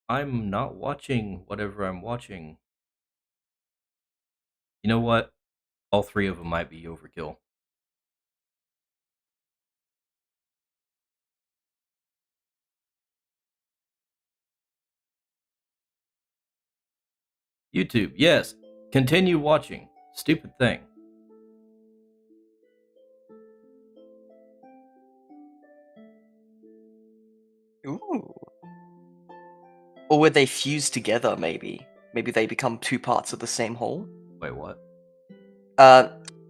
I'm not watching whatever I'm watching. You know what? All three of them might be overkill. YouTube, yes. Continue watching. Stupid thing. Ooh. Or would they fuse together, maybe? Maybe they become two parts of the same whole? Wait, what?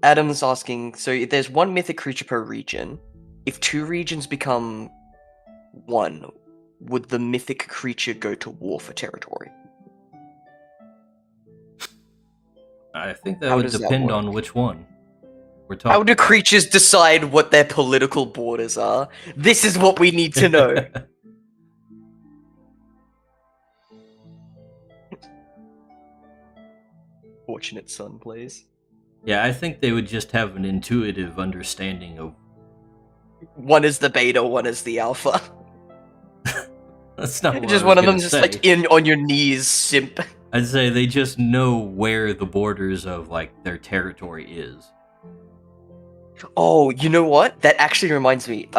Adam's asking, so if there's one mythic creature per region, if two regions become one, would the mythic creature go to war for territory? I think that How would does that depend on work? which one we're How talking do creatures decide what their political borders are? This is what we need to know. Fortunate son plays. Yeah, I think they would just have an intuitive understanding of. One is the beta, one is the alpha. That's not what I Just was one of gonna them just say. like in on your knees, simp. I'd say they just know where the borders of like their territory is. Oh, you know what? That actually reminds me.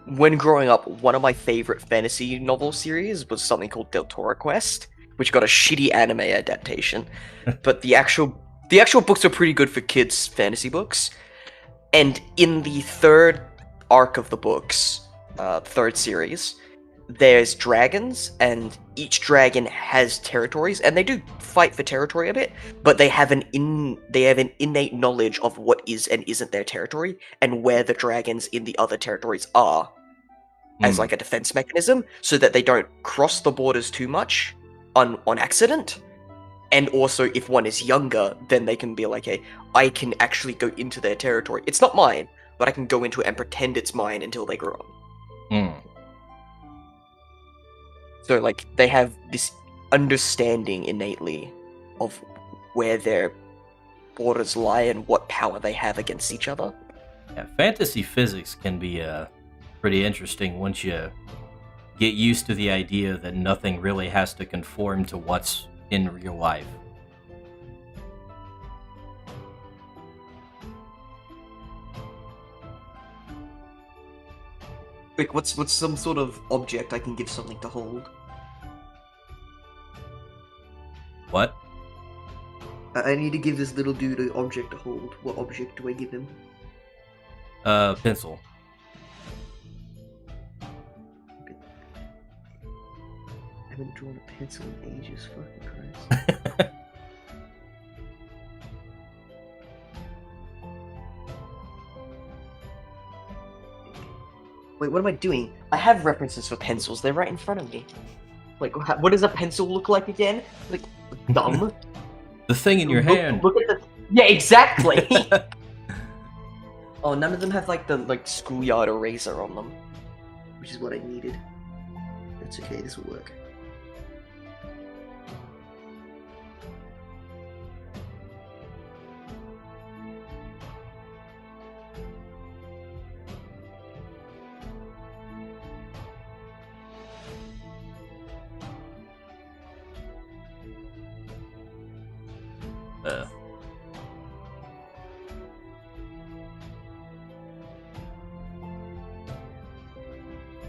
When growing up, one of my favorite fantasy novel series was something called Deltora Quest, which got a shitty anime adaptation. But the actual books are pretty good for kids' fantasy books. And in the third arc of the books, third series, there's dragons, and each dragon has territories, and they do fight for territory a bit, but they have an innate knowledge of what is and isn't their territory, and where the dragons in the other territories are, as like a defense mechanism, so that they don't cross the borders too much on accident. And also, if one is younger, then they can be like, hey, I can actually go into their territory. It's not mine, but I can go into it and pretend it's mine until they grow up. Mm. So, like, they have this understanding innately of where their borders lie and what power they have against each other. Yeah, fantasy physics can be pretty interesting once you get used to the idea that nothing really has to conform to what's in real life. Like, what's some sort of object I can give something to hold? What? I need to give this little dude an object to hold. What object do I give him? Pencil. I haven't drawn a pencil in ages, fucking Christ. Wait, what am I doing? I have references for pencils, they're right in front of me. Like, what does a pencil look like again? Like, dumb? The thing in your hand. Look at the... Yeah, exactly! Oh, none of them have, like, the, schoolyard eraser on them. Which is what I needed. That's okay, this will work.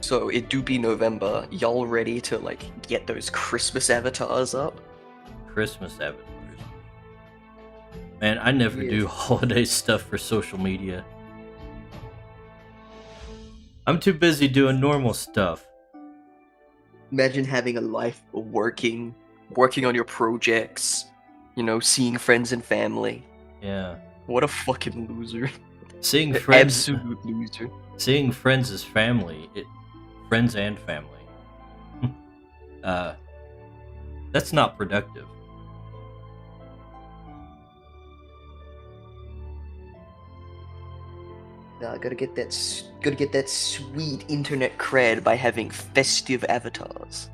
So it do be November. Y'all ready to like get those Christmas avatars up? Christmas avatars. Man, I never do holiday stuff for social media. I'm too busy doing normal stuff. Imagine having a life working on your projects, you know, seeing friends and family. Yeah. What a fucking loser. Seeing friends. Absolute loser. Seeing friends as family. Friends and family. That's not productive. Gotta get that sweet internet cred by having festive avatars.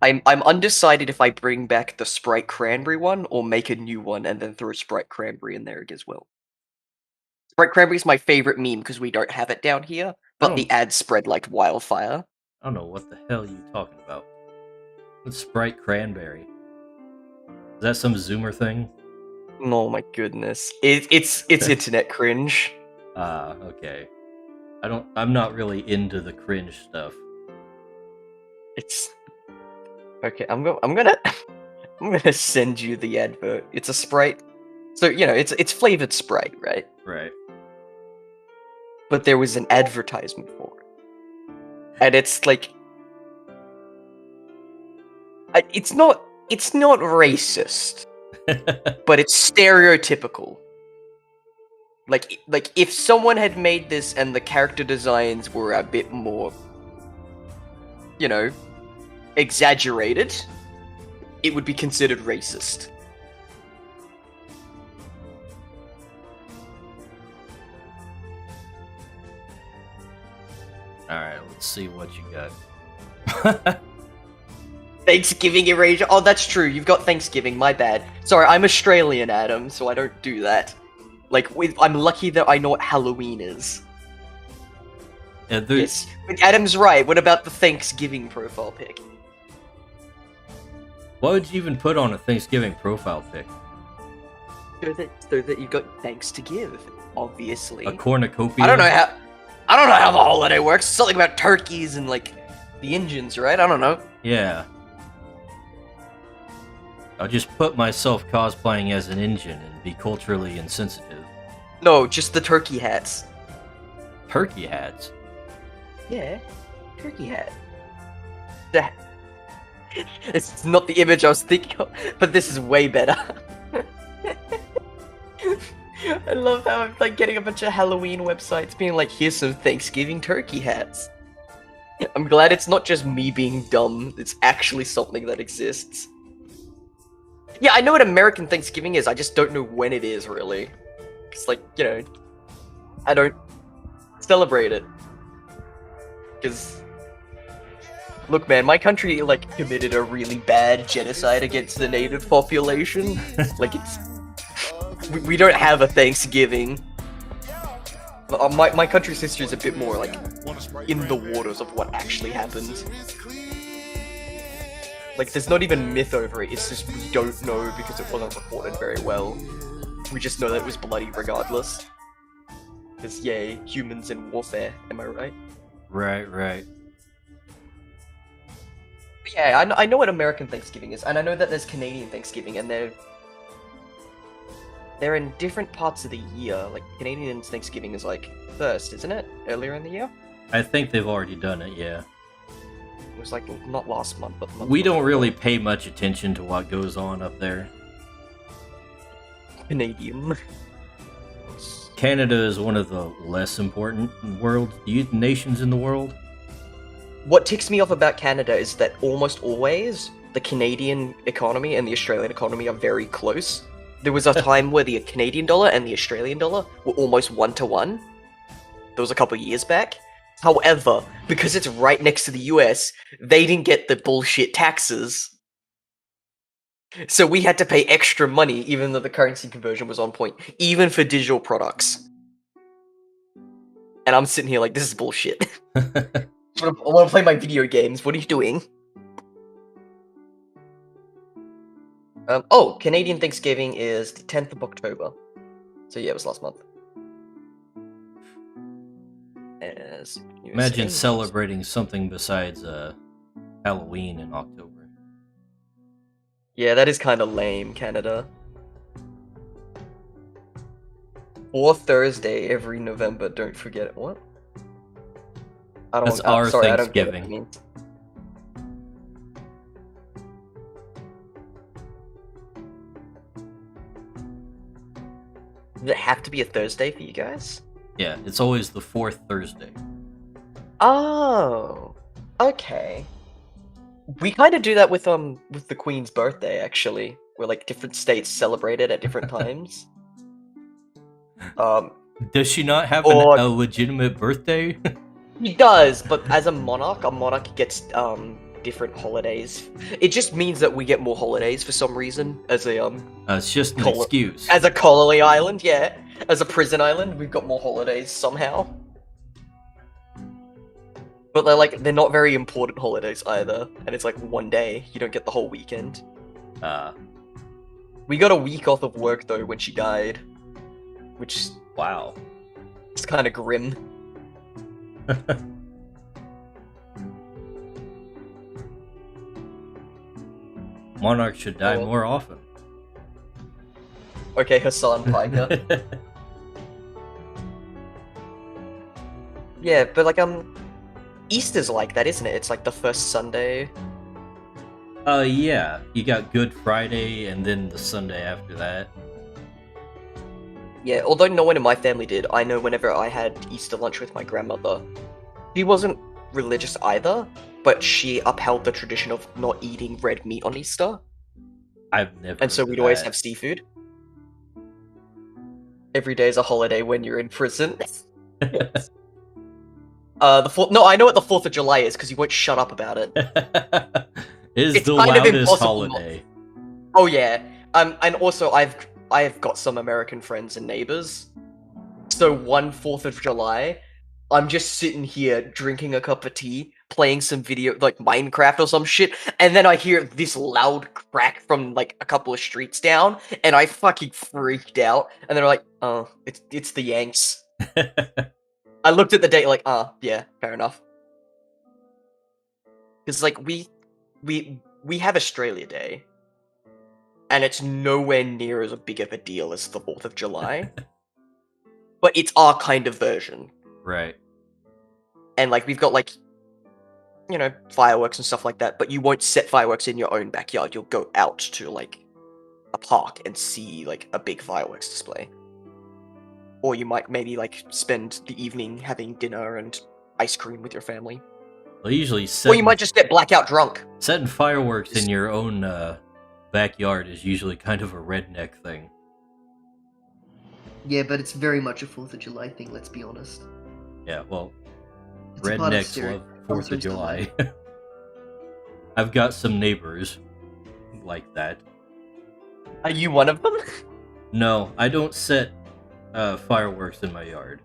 I'm undecided if I bring back the Sprite Cranberry one or make a new one and then throw Sprite Cranberry in there as well. Sprite Cranberry is my favorite meme because we don't have it down here, but the ads spread like wildfire. I don't know what the hell you talking about. What's Sprite Cranberry? Is that some Zoomer thing? Oh my goodness, it's internet cringe. Okay. I'm not really into the cringe stuff. It's okay. I'm gonna send you the advert. It's a Sprite, so you know it's flavored Sprite, right? Right. But there was an advertisement for it, and it's like, it's not racist, but it's stereotypical. Like if someone had made this and the character designs were a bit more, you know, exaggerated, it would be considered racist. Alright, let's see what you got. Thanksgiving erasure. Oh, that's true. You've got Thanksgiving. My bad. Sorry, I'm Australian, Adam, so I don't do that. Like, I'm lucky that I know what Halloween is. Yeah, Yes, but Adam's right. What about the Thanksgiving profile pic? Why would you even put on a Thanksgiving profile pic? So that you've got thanks to give, obviously. A cornucopia? I don't know how the holiday works. Something about turkeys and like the Indians, right? I don't know. Yeah. I'll just put myself cosplaying as an Indian and be culturally insensitive. No, just the turkey hats. Turkey hats? Yeah, turkey hat. That. It's not the image I was thinking of, but this is way better. I love how I'm like getting a bunch of Halloween websites being like, here's some Thanksgiving turkey hats. I'm glad it's not just me being dumb, it's actually something that exists. Yeah, I know what American Thanksgiving is, I just don't know when it is, really. Because, like, you know, I don't celebrate it. Because, look, man, my country, like, committed a really bad genocide against the native population. Like, we don't have a Thanksgiving. My country's history is a bit more, like, in the waters of what actually happened. Like, there's not even myth over it, it's just we don't know because it wasn't reported very well. We just know that it was bloody regardless. Because, yay, humans in warfare, am I right? Right. But yeah, I know what American Thanksgiving is, and I know that there's Canadian Thanksgiving, and they're in different parts of the year. Like, Canadian Thanksgiving is, like, first, isn't it? Earlier in the year? I think they've already done it, yeah. It was, like, not last month, but the month We don't before. really pay much attention to what goes on up there. Canadian. Canada is one of the less important nations in the world. What ticks me off about Canada is that almost always the Canadian economy and the Australian economy are very close. There was a time where the Canadian dollar and the Australian dollar were almost 1-to-1. That was a couple of years back. However, because it's right next to the US, they didn't get the bullshit taxes. So we had to pay extra money even though the currency conversion was on point, even for digital products. And I'm sitting here like, this is bullshit. I want to play my video games. What are you doing? Oh, Canadian Thanksgiving is the 10th of October. So yeah, it was last month. Imagine celebrating something besides Halloween in October. Yeah, that is kind of lame, Canada. Or Thursday every November, don't forget it. What? That's our sorry, Thanksgiving. I don't get what that means. Does it have to be a Thursday for you guys? Yeah, it's always the fourth Thursday. Oh, okay. We kind of do that with the Queen's birthday, actually, where like different states celebrate it at different times. Does she not have Or a legitimate birthday? he does, but as a monarch gets different holidays. It just means that we get more holidays for some reason as a It's just an colo- excuse. as a colony island, yeah. As a prison island, we've got more holidays somehow. But they're not very important holidays either, and it's like one day. You don't get the whole weekend. We got a week off of work though when she died, which Wow. is kind of grim. Monarchs should die more often. Okay, Hassan Piker. Yeah, but like Easter's like that, isn't it? It's like the first Sunday. Yeah. You got Good Friday and then the Sunday after that. Yeah, although no one in my family did, I know whenever I had Easter lunch with my grandmother, she wasn't religious either, but she upheld the tradition of not eating red meat on Easter. I've never. And so we'd always have seafood. Every day is a holiday when you're in prison. Yes. No, I know what the 4th of July is because you won't shut up about it. It's the loudest holiday. Oh yeah, and also I've got some American friends and neighbors. So one 4th of July, I'm just sitting here drinking a cup of tea, playing some video like Minecraft or some shit, and then I hear this loud crack from like a couple of streets down, and I fucking freaked out. And they're like, "Oh, it's the Yanks." I looked at the date like, yeah, fair enough. Because like we have Australia Day, and it's nowhere near as big of a deal as the 4th of July. But it's our kind of version. Right. And like we've got like, you know, fireworks and stuff like that, but you won't set fireworks in your own backyard. You'll go out to like a park and see like a big fireworks display. Or you might maybe like spend the evening having dinner and ice cream with your family. Well, usually Or you might just get blackout drunk. Setting fireworks in your own backyard is usually kind of a redneck thing. Yeah, but it's very much a 4th of July thing, let's be honest. Yeah, well, It's a part of rednecks love 4th of Northwest July. I've got some neighbors like that. Are you one of them? No, I don't set fireworks in my yard.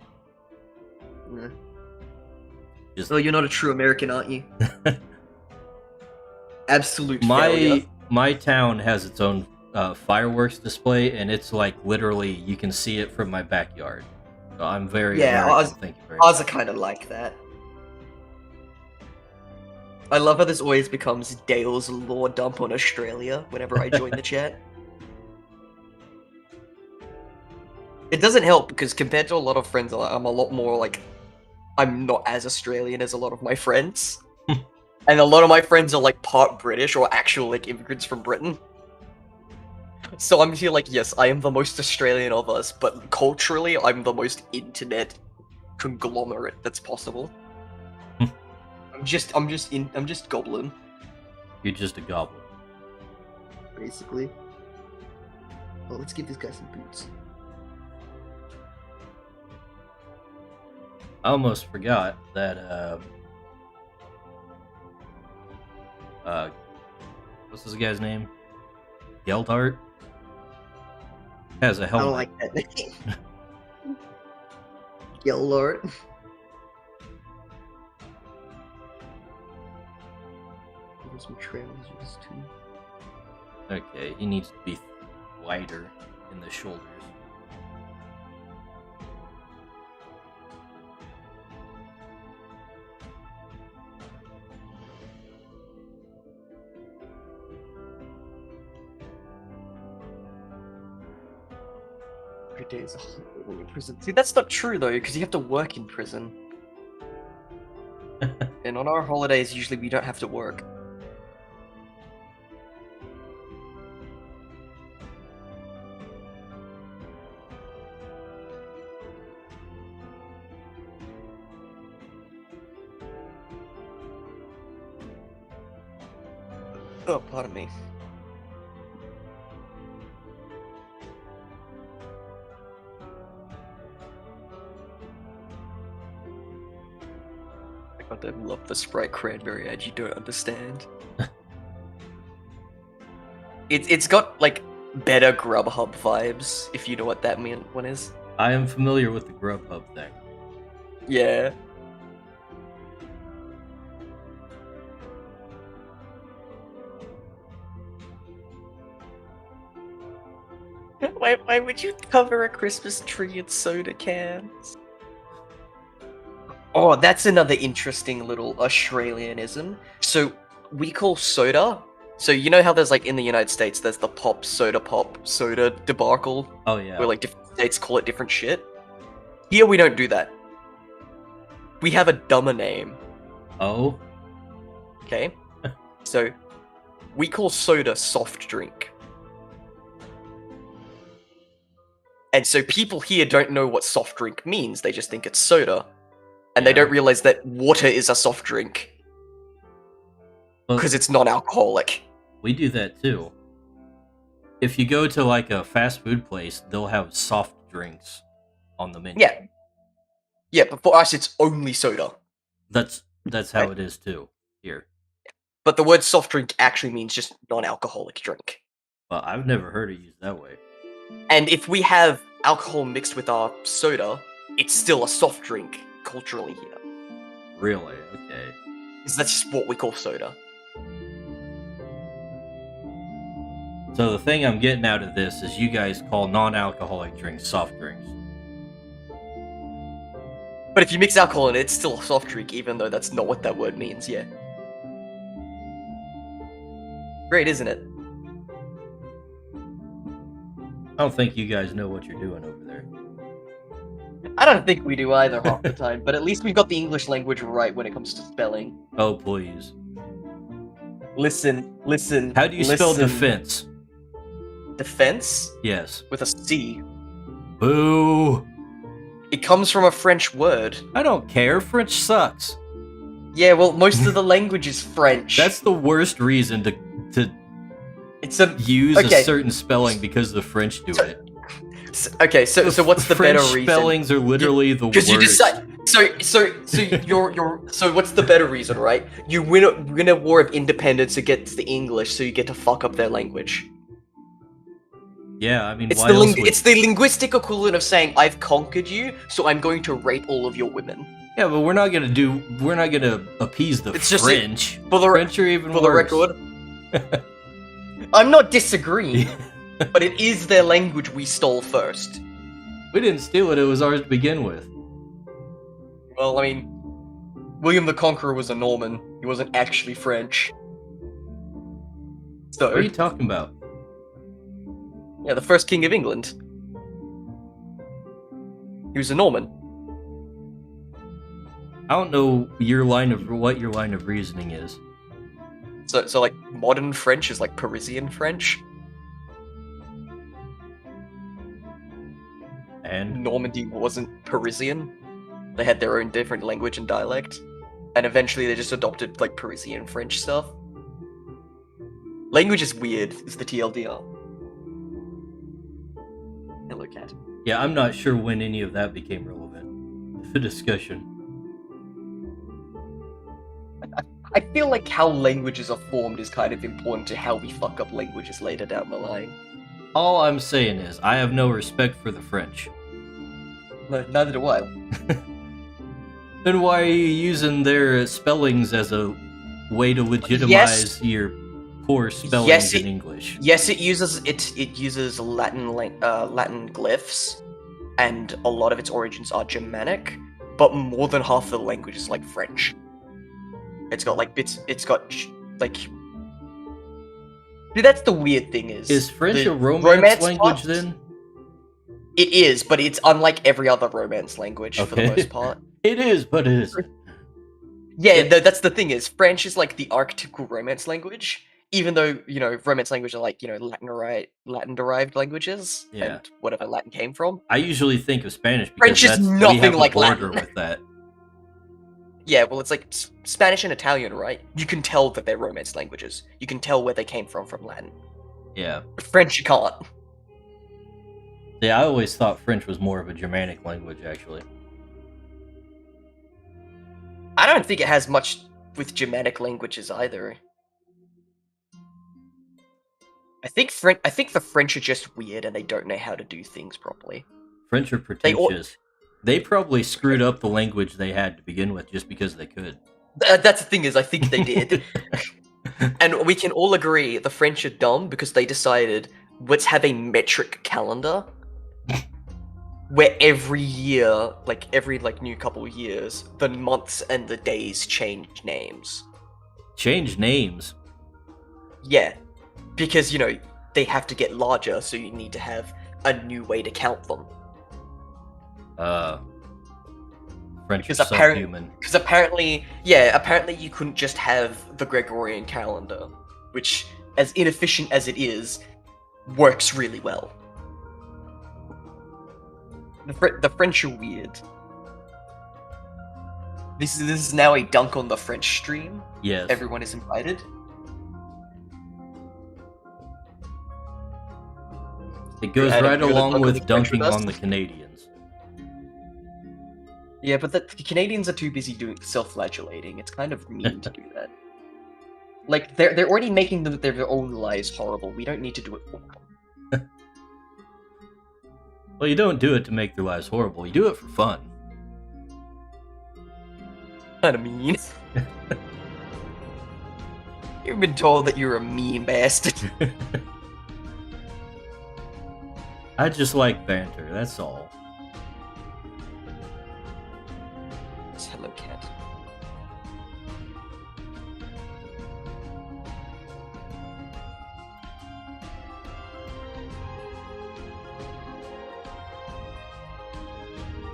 Yeah. Just- Oh, you're not a true American, aren't you? Absolute failure. My town has its own fireworks display, and it's like literally you can see it from my backyard. So I'm very American. Thank you very much. Ours are kind of like that. I love how this always becomes Dale's lore dump on Australia whenever I join the chat. It doesn't help because compared to a lot of friends, I'm a lot more like, I'm not as Australian as a lot of my friends. And a lot of my friends are like part British or actual like immigrants from Britain. So I'm here like, yes, I am the most Australian of us, but culturally, I'm the most internet conglomerate that's possible. I'm just goblin. You're just a goblin. Basically. Well, let's give this guy some boots. I almost forgot that what's this guy's name? Geldart has a I helmet. don't like that name. Gellort. There's some trousers too. Okay, he needs to be wider in the shoulders. Every day is a holiday when you're in prison. See, that's not true though, because you have to work in prison. And on our holidays, usually we don't have to work. Oh, pardon me. God, I love the Sprite cranberry ad. You don't understand. It's got like better Grubhub vibes, if you know what that one is. I am familiar with the Grubhub thing. Yeah. Why would you cover a Christmas tree in soda cans? Oh, that's another interesting little Australianism. So we call soda. So you know how there's like in the United States, there's the pop soda debacle, Oh yeah. where like different states call it different shit. Here we don't do that. We have a dumber name. Oh. Okay. So we call soda soft drink. And so people here don't know what soft drink means. They just think it's soda. And they don't realize that water is a soft drink. Because it's non-alcoholic. We do that too. If you go to like a fast food place, they'll have soft drinks on the menu. Yeah. Yeah, but for us it's only soda. That's how it is too here. But the word soft drink actually means just non-alcoholic drink. Well, I've never heard it used that way. And if we have alcohol mixed with our soda, it's still a soft drink culturally here. Really? Okay. Because that's just what we call soda. So the thing I'm getting out of this is you guys call non-alcoholic drinks soft drinks. But if you mix alcohol in it, it's still a soft drink, even though that's not what that word means, yeah. Great, isn't it? I don't think you guys know what you're doing over there. I don't think we do either half the time, but at least we've got the English language right when it comes to spelling. Oh, please. Listen. How do you spell defense? Defense? Yes. With a C. Boo! It comes from a French word. I don't care. French sucks. Yeah, well, most of the language is French. That's the worst reason to use a certain spelling because the French do it. Okay, so what's the French better reason? spellings are literally the worst. Because you decide. So what's the better reason, right? You win a war of independence against the English, so you get to fuck up their language. Yeah, I mean, It's why else would... it's the linguistic equivalent of saying I've conquered you, so I'm going to rape all of your women. Yeah, but we're not gonna appease the French. French are even for worse. the record. I'm not disagreeing, but it is their language we stole first. We didn't steal it; it was ours to begin with. Well, I mean, William the Conqueror was a Norman. He wasn't actually French. So, What are you talking about? yeah, the first king of England. He was a Norman. I don't know what your line of reasoning is. So like modern French is like Parisian French. And Normandy wasn't Parisian. They had their own different language and dialect. And eventually they just adopted like Parisian French stuff. Language is weird, is the TLDR. Hello, cat. yeah, I'm not sure when any of that became relevant. The discussion. I feel like how languages are formed is kind of important to how we fuck up languages later down the line. All I'm saying is, I have no respect for the French. No, neither do I. Then why are you using their spellings as a way to legitimize your poor spellings in English? Yes, it uses Latin glyphs, and a lot of its origins are Germanic, but more than half the language is like French. It's got like bits. It's got like. See, that's the weird thing Is French a romance language then? It is, but it's unlike every other romance language for the most part. It is, but it isn't. Yeah, that's the thing is, French is like the archetypical romance language, even though, you know, romance languages are like, you know, Latin-derived languages, and whatever Latin came from. I usually think of Spanish because French is nothing like border Latin. with that. Yeah, well, it's like Spanish and Italian, right? You can tell that they're romance languages. You can tell where they came from Latin. Yeah. But French, you can't. Yeah, I always thought French was more of a Germanic language, actually. I feel like how languages are formed is kind of important to how we fuck up languages later down the line. I always thought French was more of a Germanic language, actually. Yeah. See, I always thought French was more of a Germanic language, actually. I don't think it has much with Germanic languages either. I think the French are just weird and they don't know how to do things properly. French are pretentious. They probably screwed up the language they had to begin with just because they could. That's the thing is, I think they did. And we can all agree the French are dumb because they decided, let's have a metric calendar where every year, every new couple of years, the months and the days change names. Change names? Yeah. Because, they have to get larger, so you need to have a new way to count them. French is subhuman. Because apparently you couldn't just have the Gregorian calendar, which, as inefficient as it is, works really well. The French are weird. This is now a dunk on the French stream. Yes. Everyone is invited. It goes right along with dunking on the Canadians. Yeah, but the Canadians are too busy doing self-flagellating. It's kind of mean to do that. They're already making their own lives horrible. We don't need to do it for them. Well, you don't do it to make their lives horrible. You do it for fun. Kinda mean. You've been told that you're a mean bastard. I just like banter, that's all. It's Hello Cat.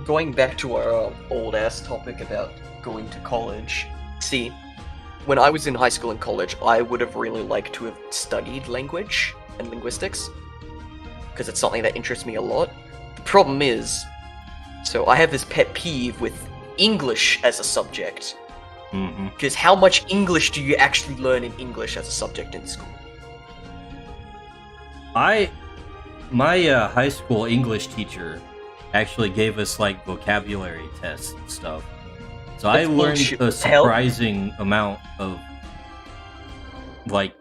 Going back to our old-ass topic about going to college. See, when I was in high school and college, I would have really liked to have studied language and linguistics, because it's something that interests me a lot. The problem is, so I have this pet peeve with English as a subject. Because how much English do you actually learn in English as a subject in school? My high school English teacher actually gave us vocabulary tests and stuff. So I learned a surprising amount of I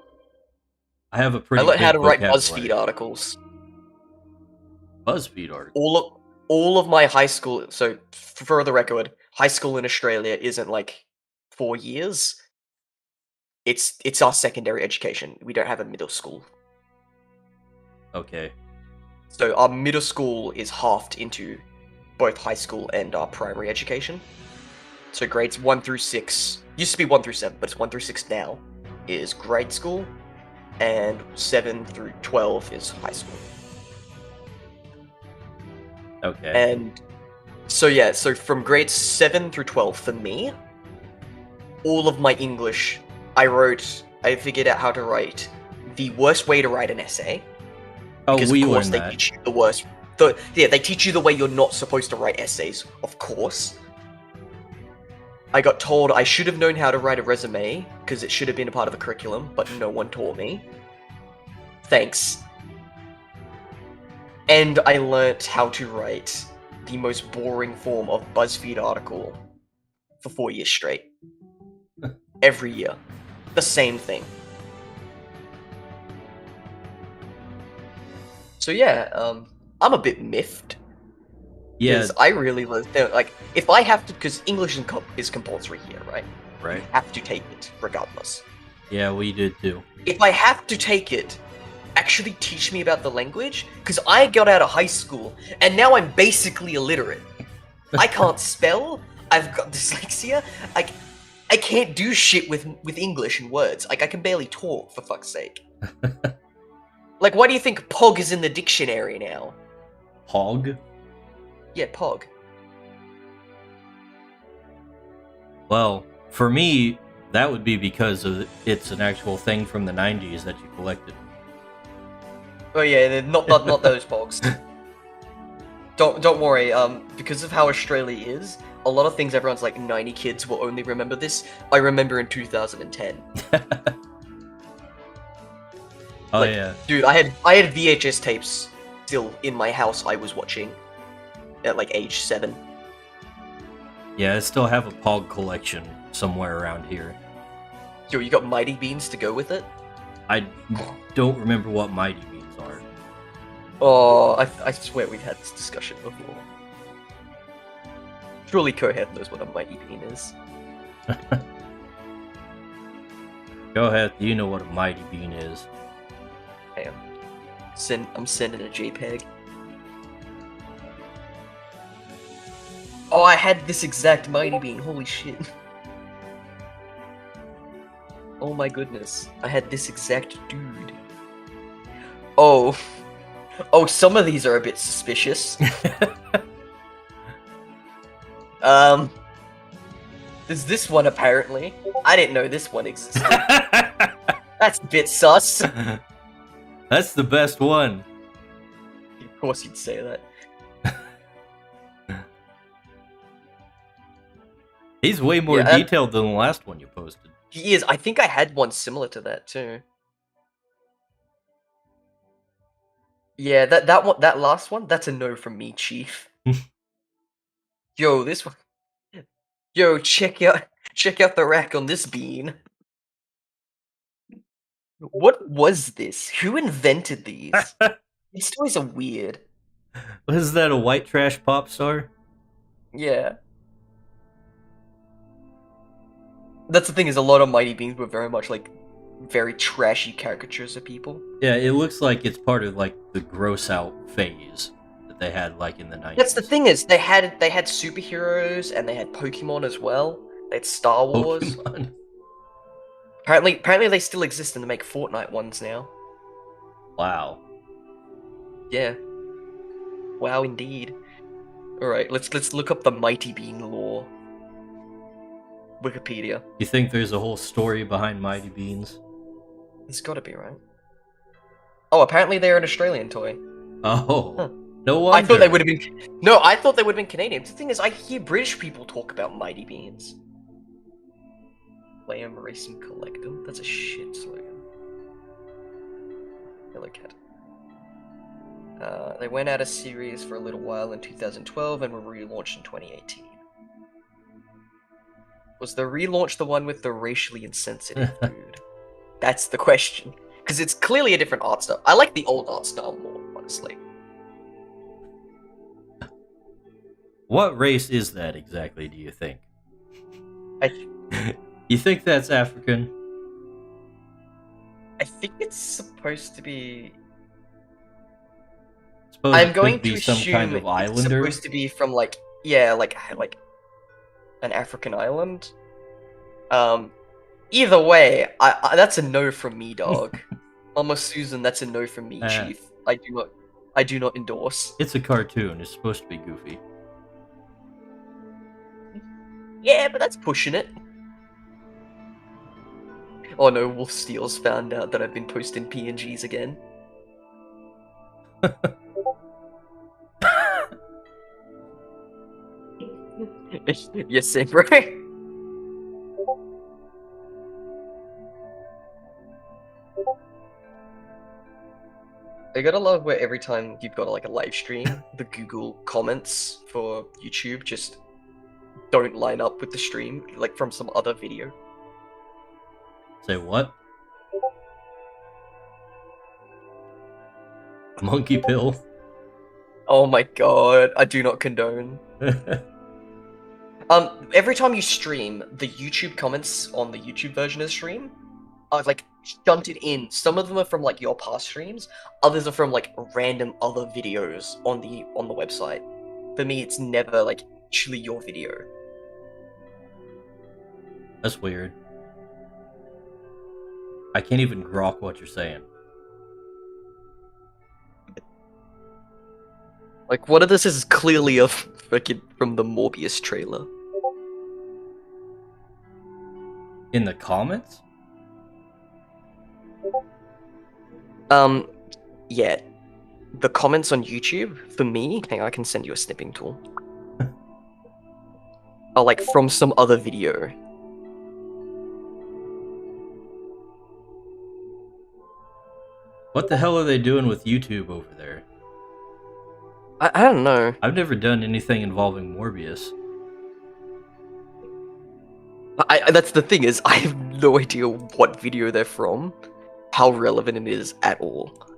have a pretty. I learned how to write vocabulary. BuzzFeed articles. BuzzFeed articles. All of my high school. So for the record, high school in Australia isn't 4 years. It's our secondary education. We don't have a middle school. Okay. So our middle school is halved into both high school and our primary education. So grades 1 through 6, used to be 1 through 7, but it's 1 through 6 now, is grade school, and 7 through 12 is high school. Okay. And so from grades 7 through 12 for me, all of my English, I figured out how to write the worst way to write an essay. Oh, Because we of course learned they that. teach you the worst. They teach you the way you're not supposed to write essays, of course. I got told I should have known how to write a resume, because it should have been a part of the curriculum, but no one taught me. Thanks. And I learnt how to write the most boring form of BuzzFeed article for 4 years straight. Every year. The same thing. So yeah, I'm a bit miffed. Yeah. Because I really if I have to, because English is compulsory here, right? Right. You have to take it regardless. Yeah, we did too. If I have to take it, actually teach me about the language, because I got out of high school and now I'm basically illiterate. I can't spell. I've got dyslexia. I can't do shit with English and words. I can barely talk, for fuck's sake. Why do you think POG is in the dictionary now? Hog? Yeah, POG. Well, for me, that would be because it's an actual thing from the 90s that you collected. Oh yeah, not those POGs. Don't worry. Because of how Australia is, a lot of things everyone's 90 kids will only remember this. I remember in 2010. Oh yeah. Dude, I had VHS tapes still in my house I was watching at age 7. Yeah, I still have a Pog collection somewhere around here. Yo, you got mighty beans to go with it? I don't remember what mighty beans are. Oh, I swear we've had this discussion before. Surely Kohead knows what a mighty bean is. Go ahead, you know what a mighty bean is. Damn. I'm sending a JPEG. Oh, I had this exact mighty bean. Holy shit. Oh my goodness. I had this exact dude. Oh. Oh, some of these are a bit suspicious. There's this one apparently. I didn't know this one existed. That's a bit sus. That's the best one. Of course you'd say that. He's way more Yeah, detailed than the last one you posted. He is. I think I had one similar to that too. Yeah, that last one, that's a no from me, Chief. Yo, this one. Yo, check out the rack on this bean. What was this? Who invented these? These toys are weird. Was that a white trash pop star? Yeah. That's the thing, is a lot of Mighty Beans were very much like very trashy caricatures of people. Yeah, it looks like it's part of like the gross out phase that they had like in the 90s. That's the thing, is they had superheroes and they had Pokemon as well. They had Star Wars. Pokemon. Apparently they still exist and they make Fortnite ones now. Wow. Yeah. Wow, indeed. All right, let's look up the Mighty Bean lore. Wikipedia. You think there's a whole story behind Mighty Beans? It's got to be, right? Oh, apparently they're an Australian toy. Oh, Huh. no wonder. I thought they would have been. No, I thought they would have been Canadian. The thing is, I hear British people talk about Mighty Beans. Play 'em, race 'em, collect 'em. That's a shit slogan. Hello, cat. They went out of series for a little while in 2012 and were relaunched in 2018. Was the relaunch the one with the racially insensitive dude? That's the question. Because it's clearly a different art style. I like the old art style more, honestly. What race is that exactly, do you think? I You think that's African? think it's supposed to be. Suppose I'm it going could be to some assume kind of it's islander? supposed to be from like an African island. Either way, I that's a no from me, dog. Mama Susan, that's a no from me, Chief. I do not endorse. It's a cartoon. It's supposed to be goofy. Yeah, but that's pushing it. Oh no, Wolf Steele's found out that I've been posting PNGs again. Yes, same, bro. I gotta love where every time you've got like a live stream, the Google comments for YouTube just don't line up with the stream, like from some other video. Say what? Monkey pill. Oh my god, I do not condone. Every time you stream, the YouTube comments on the YouTube version of the stream are like shunted in. Some of them are from like your past streams, others are from like random other videos on the website. For me, it's never like actually your video. That's weird. I can't even grok what you're saying. Like, one of this is clearly a fucking from the Morbius trailer. In the comments? Yeah. The comments on YouTube, for me, hang on, I can send you a snipping tool. Are like from some other video. What the hell are they doing with YouTube over there? I don't know. I've never done anything involving Morbius. That's the thing is, I have no idea what video they're from, how relevant it is at all.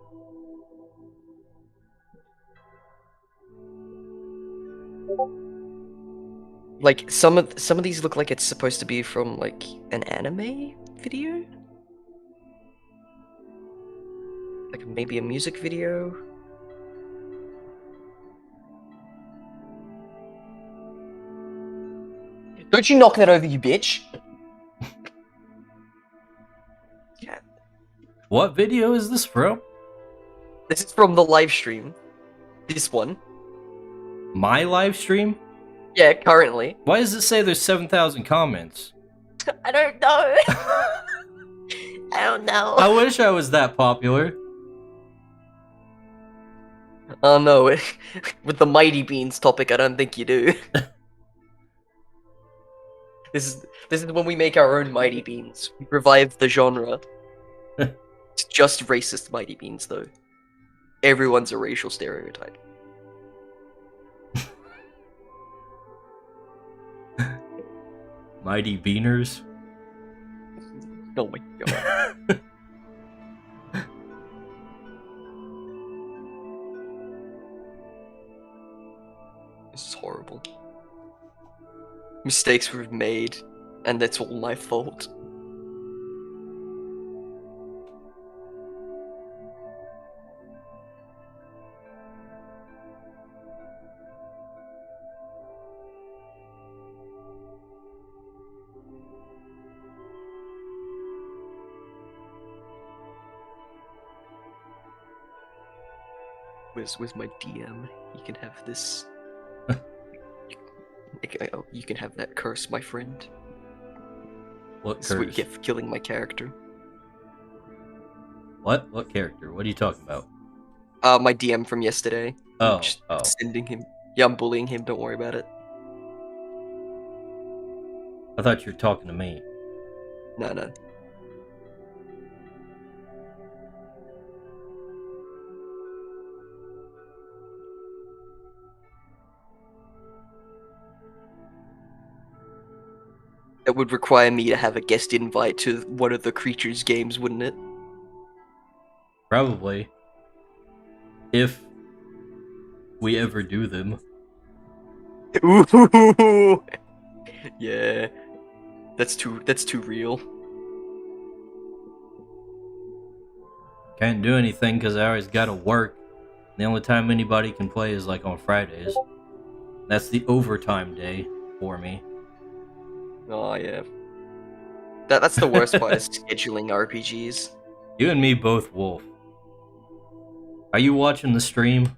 Like some of these look like it's supposed to be from like an anime video, like maybe a music video. Don't you knock that over, you bitch! Yeah. What video is this from? This is from the live stream. This one. My live stream? Yeah, currently. Why does it say there's 7,000 comments? I don't know. I don't know. I wish I was that popular. Oh no, with the Mighty Beans topic, I don't think you do. This is when we make our own Mighty Beans. We revive the genre. It's just racist Mighty Beans, though. Everyone's a racial stereotype. Mighty Beaners. Oh my god. This is horrible. Mistakes we've made, and that's all my fault. Where's my DM? You can have this. You can have that curse, my friend. What This is what you curse? get for killing my character. What? What character? What are you talking about? My DM from yesterday. Oh, Just oh. sending him. Yeah, I'm bullying him. Don't worry about it. I thought you were talking to me. No. That would require me to have a guest invite to one of the Crytures games, wouldn't it? Probably. If we ever do them. Ooh. Yeah. That's too real. Can't do anything because I always gotta work. The only time anybody can play is like on Fridays. That's the overtime day for me. Oh yeah. That's the worst part is scheduling RPGs. You and me both, Wolf. Are you watching the stream?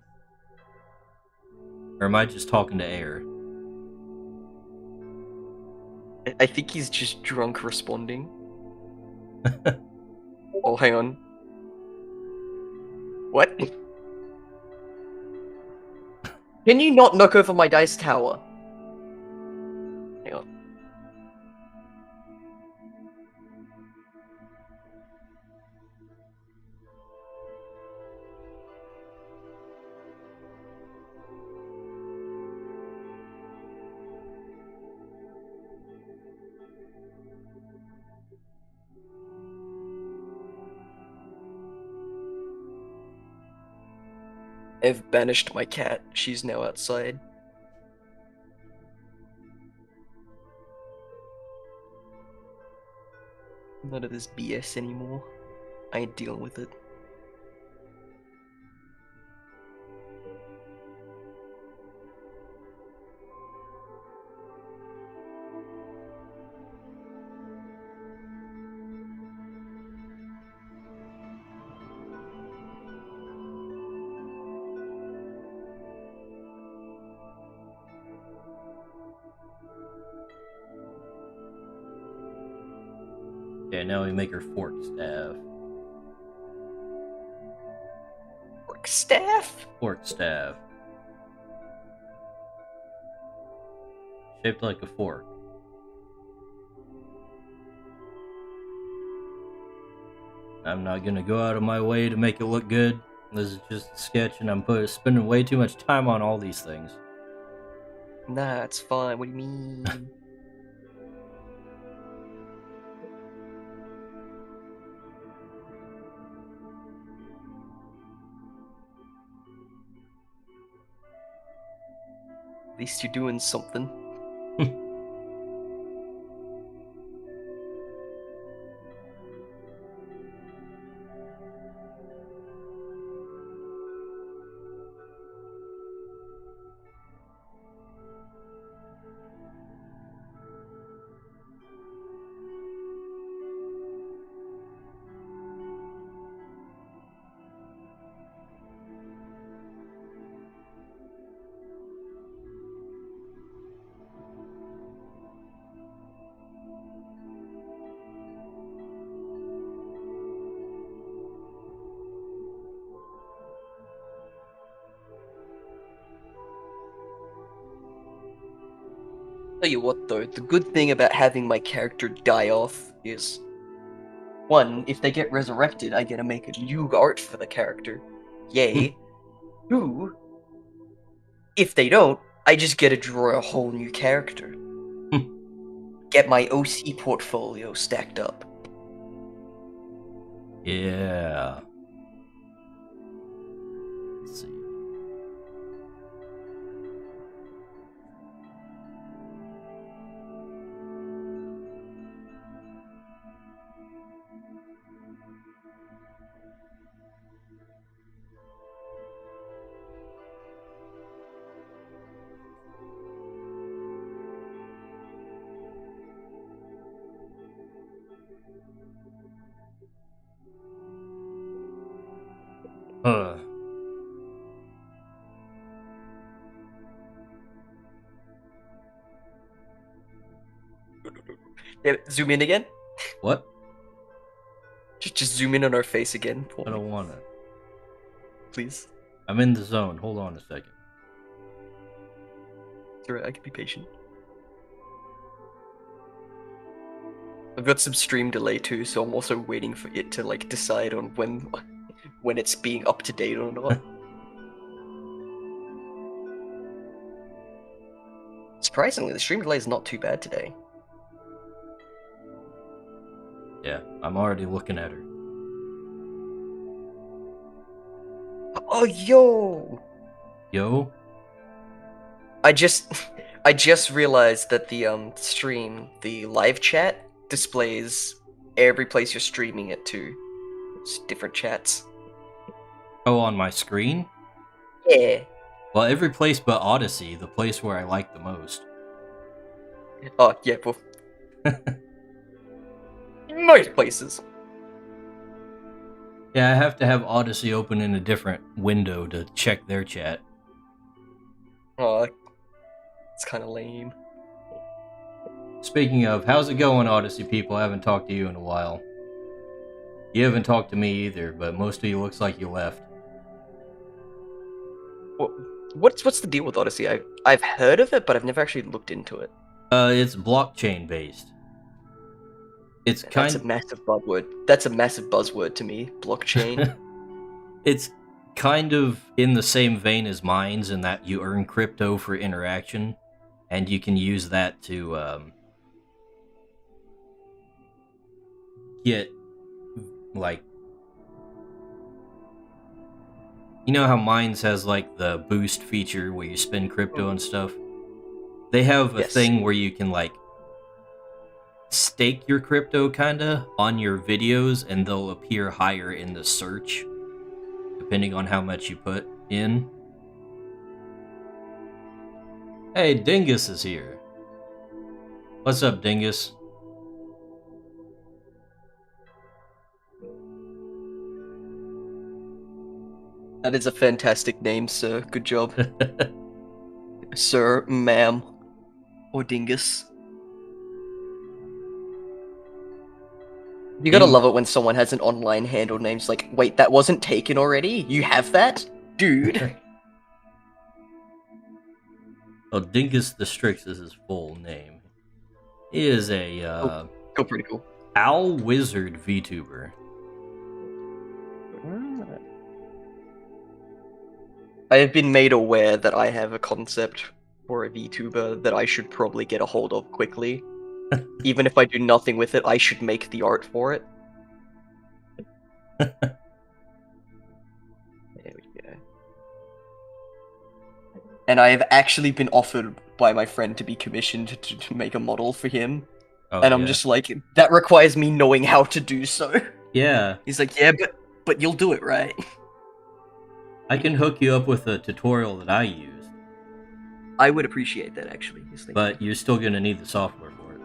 Or am I just talking to air? I think he's just drunk responding. Oh, hang on. What? Can you not knock over my dice tower? Hang on. I've banished my cat. She's now outside. None of this BS anymore. I ain't dealing with it. Okay, now we make her fork staff. Work staff? Fork staff. Shaped like a fork. I'm not gonna go out of my way to make it look good. This is just a sketch and I'm spending way too much time on all these things. Nah, it's fine. What do you mean? least you're doing something. Tell you what though, the good thing about having my character die off is, one, if they get resurrected, I get to make a new art for the character. Yay. Two, if they don't, I just get to draw a whole new character. Get my OC portfolio stacked up. Yeah. Let's see. Uh, Yeah, zoom in again. what? Just zoom in on our face again, for I me, don't want to. please. I'm in the zone. Hold on a second. It's alright, I can be patient. I've got some stream delay too, so I'm also waiting for it to like decide on when it's being up to date or not. Surprisingly, the stream delay is not too bad today. Yeah, I'm already looking at her. Oh, yo! Yo? I just realized that the stream, the live chat, displays every place you're streaming it to. It's different chats. Oh, on my screen? Yeah. Well, every place but Odyssey, the place where I like the most. Oh, yeah, well. Most places. Yeah, I have to have Odyssey open in a different window to check their chat. Oh, it's kind of lame. Speaking of, how's it going, Odyssey people? I haven't talked to you in a while. You haven't talked to me either, but most of you looks like you left. What's the deal with Odyssey? I've heard of it, but I've never actually looked into it. It's blockchain based. It's That's a massive buzzword. That's a massive buzzword to me. Blockchain. It's kind of in the same vein as mines in that you earn crypto for interaction, and you can use that to get, like, you know how Mines has like the boost feature where you spend crypto and stuff? They have a Yes. thing where you can like stake your crypto kinda on your videos and they'll appear higher in the search depending on how much you put in. Hey, Dingus is here. What's up, Dingus? That is a fantastic name, sir. Good job. Sir, ma'am, or dingus. You gotta love it when someone has an online handle name's like, wait, that wasn't taken already? You have that? Dude. Oh, Dingus the Strix is his full name. He is a Cool, pretty cool. owl wizard VTuber. I have been made aware that I have a concept for a VTuber that I should probably get a hold of quickly. Even if I do nothing with it, I should make the art for it. There we go. and I have actually been offered by my friend to be commissioned to make a model for him. Oh, And I'm yeah. just like, that requires me knowing how to do so. Yeah, He's like, yeah, but you'll do it, right? I can hook you up with a tutorial that I used, I would appreciate that, actually. Just thank but you. you're still gonna need the software for it.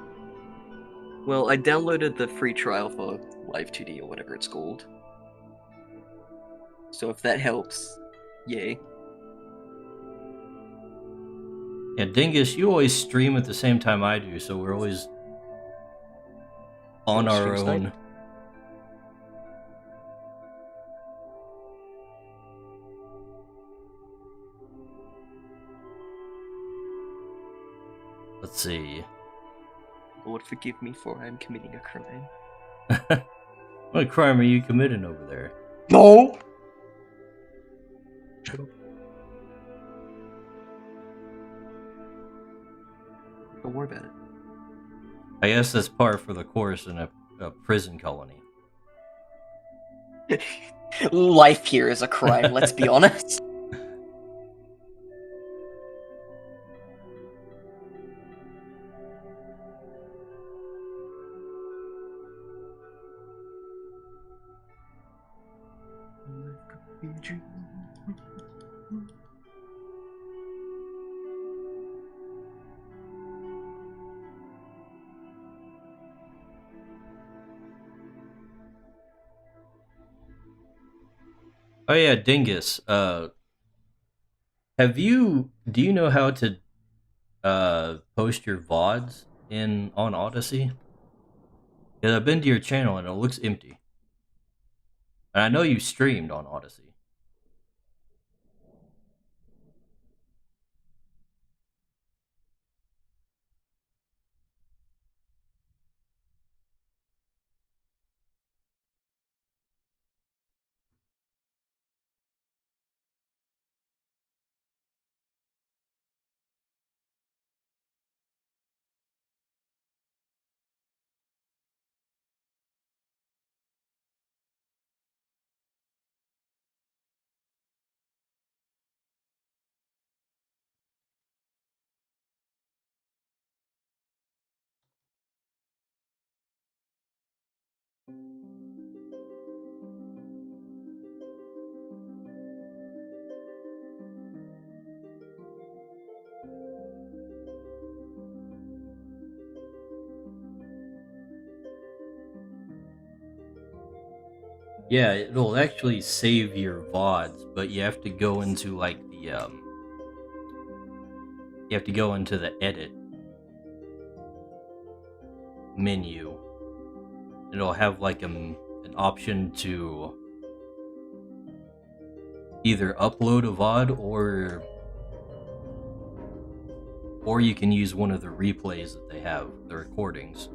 Well, I downloaded the free trial for Live 2D or whatever it's called. So if that helps, yay. Yeah, Dingus, you always stream at the same time I do, so we're always on Little our stream own. snipe. Let's see. Lord forgive me for I am committing a crime. What crime are you committing over there? No! Shut up. Don't worry about I guess that's par for the course in a prison colony. it. Life here is a crime, let's be honest. Oh yeah, Dingus. Do you know how to post your VODs on Odyssey? Because I've been to your channel and it looks empty. And I know you streamed on Odyssey. Yeah, it'll actually save your VODs, but you have to go into like you have to go into the edit menu. It'll have like an option to either upload a VOD or you can use one of the replays that they have, the recordings.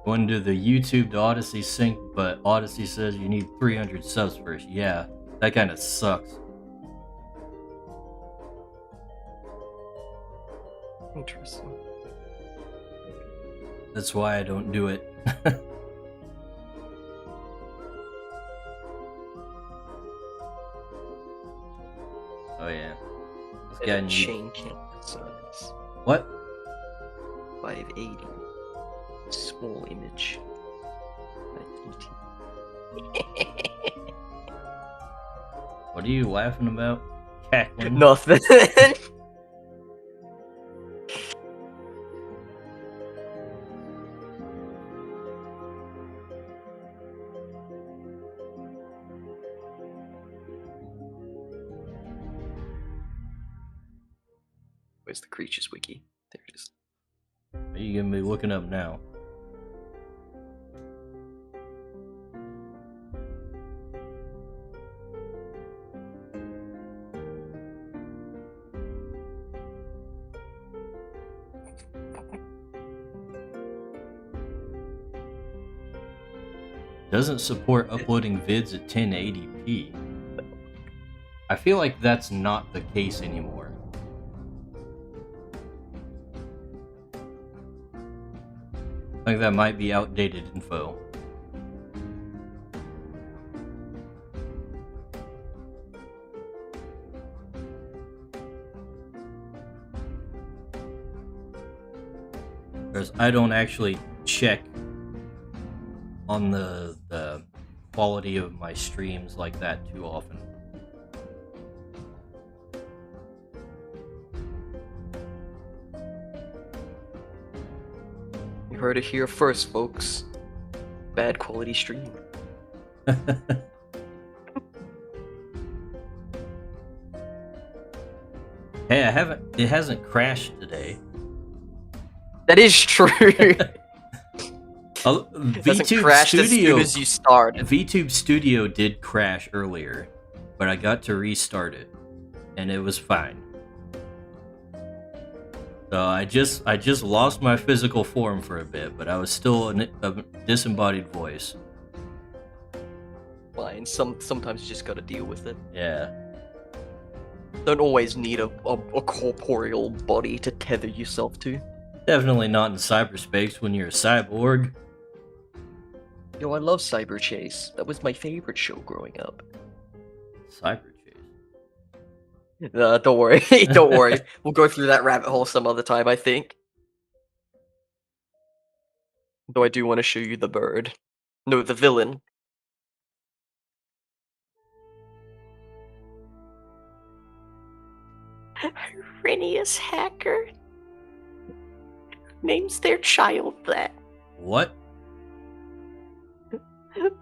Going to the YouTube to Odyssey sync, but Odyssey says you need 300 subs first. Yeah, that kind of sucks. Interesting. That's why I don't do it. Oh yeah. This guy needs... Chain camp size. What? 580. Small image. What are you laughing about? Cackling? Nothing. Where's the Crytures wiki? There it is. Are you gonna be looking up now? Doesn't support uploading vids at 1080p. I feel like that's not the case anymore. I think that might be outdated info. Because I don't actually check on the quality of my streams like that too often. You heard it here first, folks. Bad quality stream. Hey, it hasn't crashed today. That is true. VTube crashed Studio, as soon as you started. VTube Studio did crash earlier, but I got to restart it, and it was fine. So I just lost my physical form for a bit, but I was still a disembodied voice. Fine. Sometimes you just gotta deal with it. Yeah. Don't always need a corporeal body to tether yourself to. Definitely not in cyberspace when you're a cyborg. Yo, I love Cyber Chase. That was my favorite show growing up. Cyber chase. Don't worry. Don't worry. We'll go through that rabbit hole some other time, I think. Though I do want to show you the bird. No, the villain. Renius Hacker names their child that. What?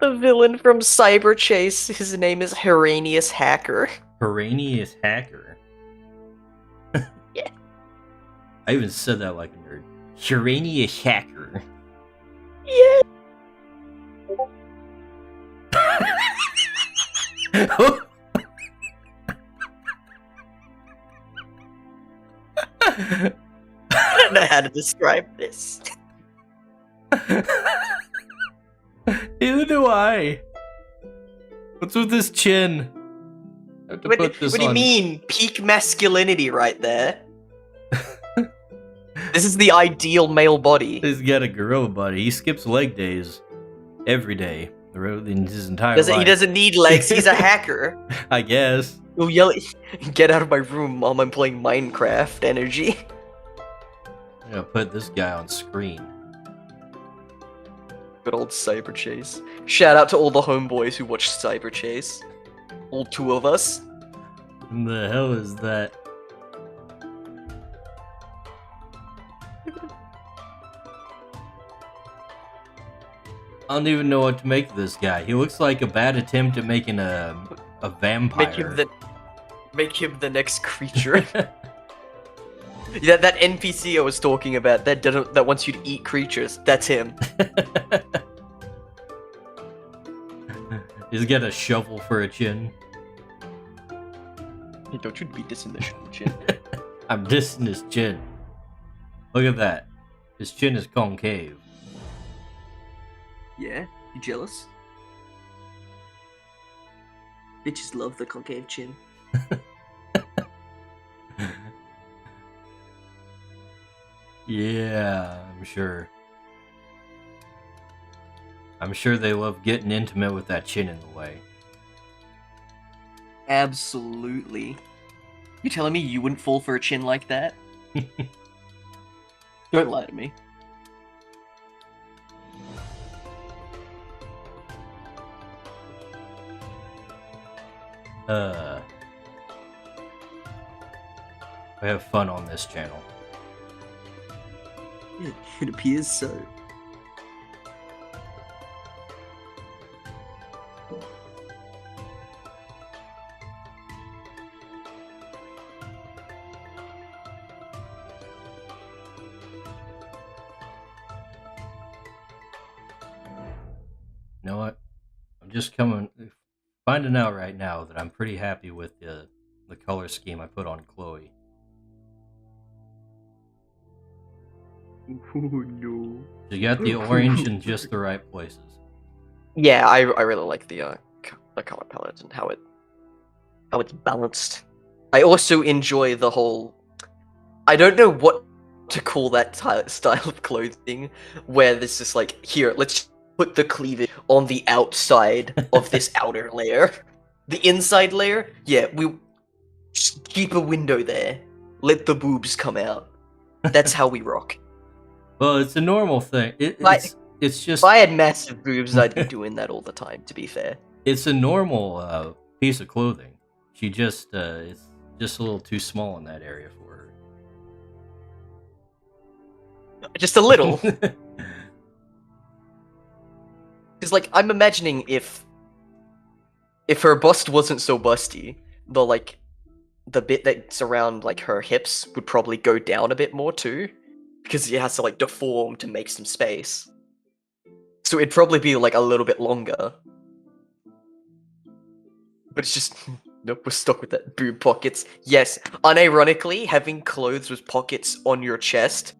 The villain from Cyber Chase, his name is Heranius Hacker. Heranius Hacker. Yeah. I even said that like a nerd. Heranius Hacker. Yeah. I don't know how to describe this. Neither do I. What's with this chin? I have to What, put this what do you on. mean? Peak masculinity right there. This is the ideal male body. He's got a gorilla body. He skips leg days every day. In his entire He life. doesn't need legs, he's a hacker. I guess. He'll yell, get out of my room, mom, I'm playing Minecraft energy. I'm gonna put this guy on screen. Good old Cyber Chase. Shout out to all the homeboys who watch Cyber Chase. All two of us. What the hell is that? I don't even know what to make of this guy. He looks like a bad attempt at making a vampire. Make him the next creature. Yeah, that NPC I was talking about that wants you to eat creatures. That's him. He's got a shovel for a chin. Hey, don't you be dissing the chin. I'm dissing his chin. Look at that. His chin is concave. Yeah? You jealous? Bitches love the concave chin. Yeah, I'm sure. I'm sure they love getting intimate with that chin in the way. Absolutely. You telling me you wouldn't fall for a chin like that? Don't lie to me. We have fun on this channel. It appears so. You know what? I'm just finding out right now that I'm pretty happy with the color scheme I put on Chloe. Oh no. She got the orange in just the right places. Yeah, I really like the color palette and how it's balanced. I also enjoy the whole. I don't know what to call that style of clothing, where there's just like, here, let's put the cleavage on the outside of this outer layer. The inside layer, yeah, we just keep a window there. Let the boobs come out. That's how we rock. Well, it's a normal thing. Like, It's just if I had massive boobs, I'd be doing that all the time, to be fair. it's a normal piece of clothing. She just it's just a little too small in that area for her. Just a little. Because, like, I'm imagining if her bust wasn't so busty, the bit that's around, like, her hips would probably go down a bit more, too. Because it has to, like, deform to make some space. So it'd probably be, like, a little bit longer. But it's just, nope, we're stuck with that. Boob pockets. Yes, unironically, having clothes with pockets on your chest.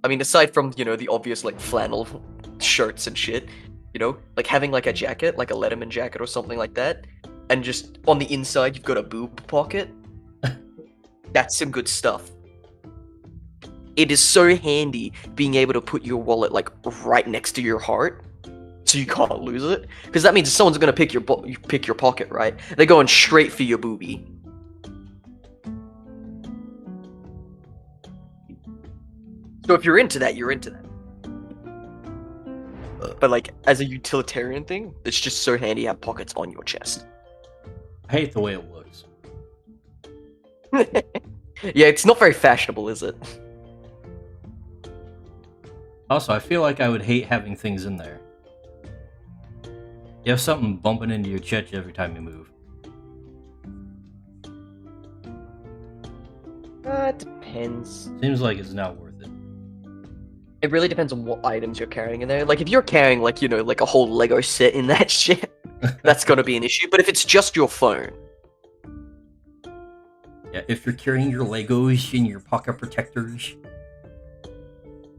I mean, aside from, the obvious, like, flannel shirts and shit, like having, like, a jacket, like a Letterman jacket or something like that, and just on the inside you've got a boob pocket. That's some good stuff. It is so handy being able to put your wallet, like, right next to your heart, so you can't lose it. Because that means if someone's gonna pick your pocket, right? They're going straight for your boobie. So if you're into that, you're into that. But, like, as a utilitarian thing, it's just so handy to have pockets on your chest. I hate the way it looks. Yeah, it's not very fashionable, is it? Also, I feel like I would hate having things in there. You have something bumping into your chest every time you move. It depends. Seems like it's not worth it. It really depends on what items you're carrying in there. Like, if you're carrying, like, like a whole Lego set in that shit, that's gonna be an issue. But if it's just your phone... Yeah, if you're carrying your Legos in your pocket protectors...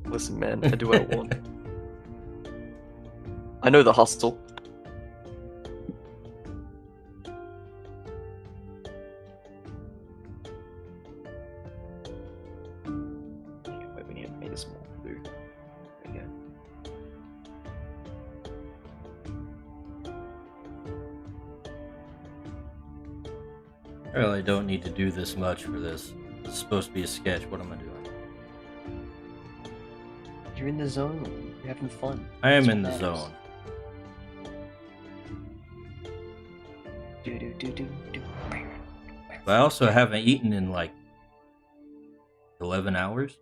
Listen, man, I do what I want. I know the hustle. Wait, we need to make this more blue. There we go. I really don't need to do this much for this. It's supposed to be a sketch. What am I doing? You're in the zone. You're having fun. I am That's in what the matters. zone. But I also haven't eaten in like 11 hours.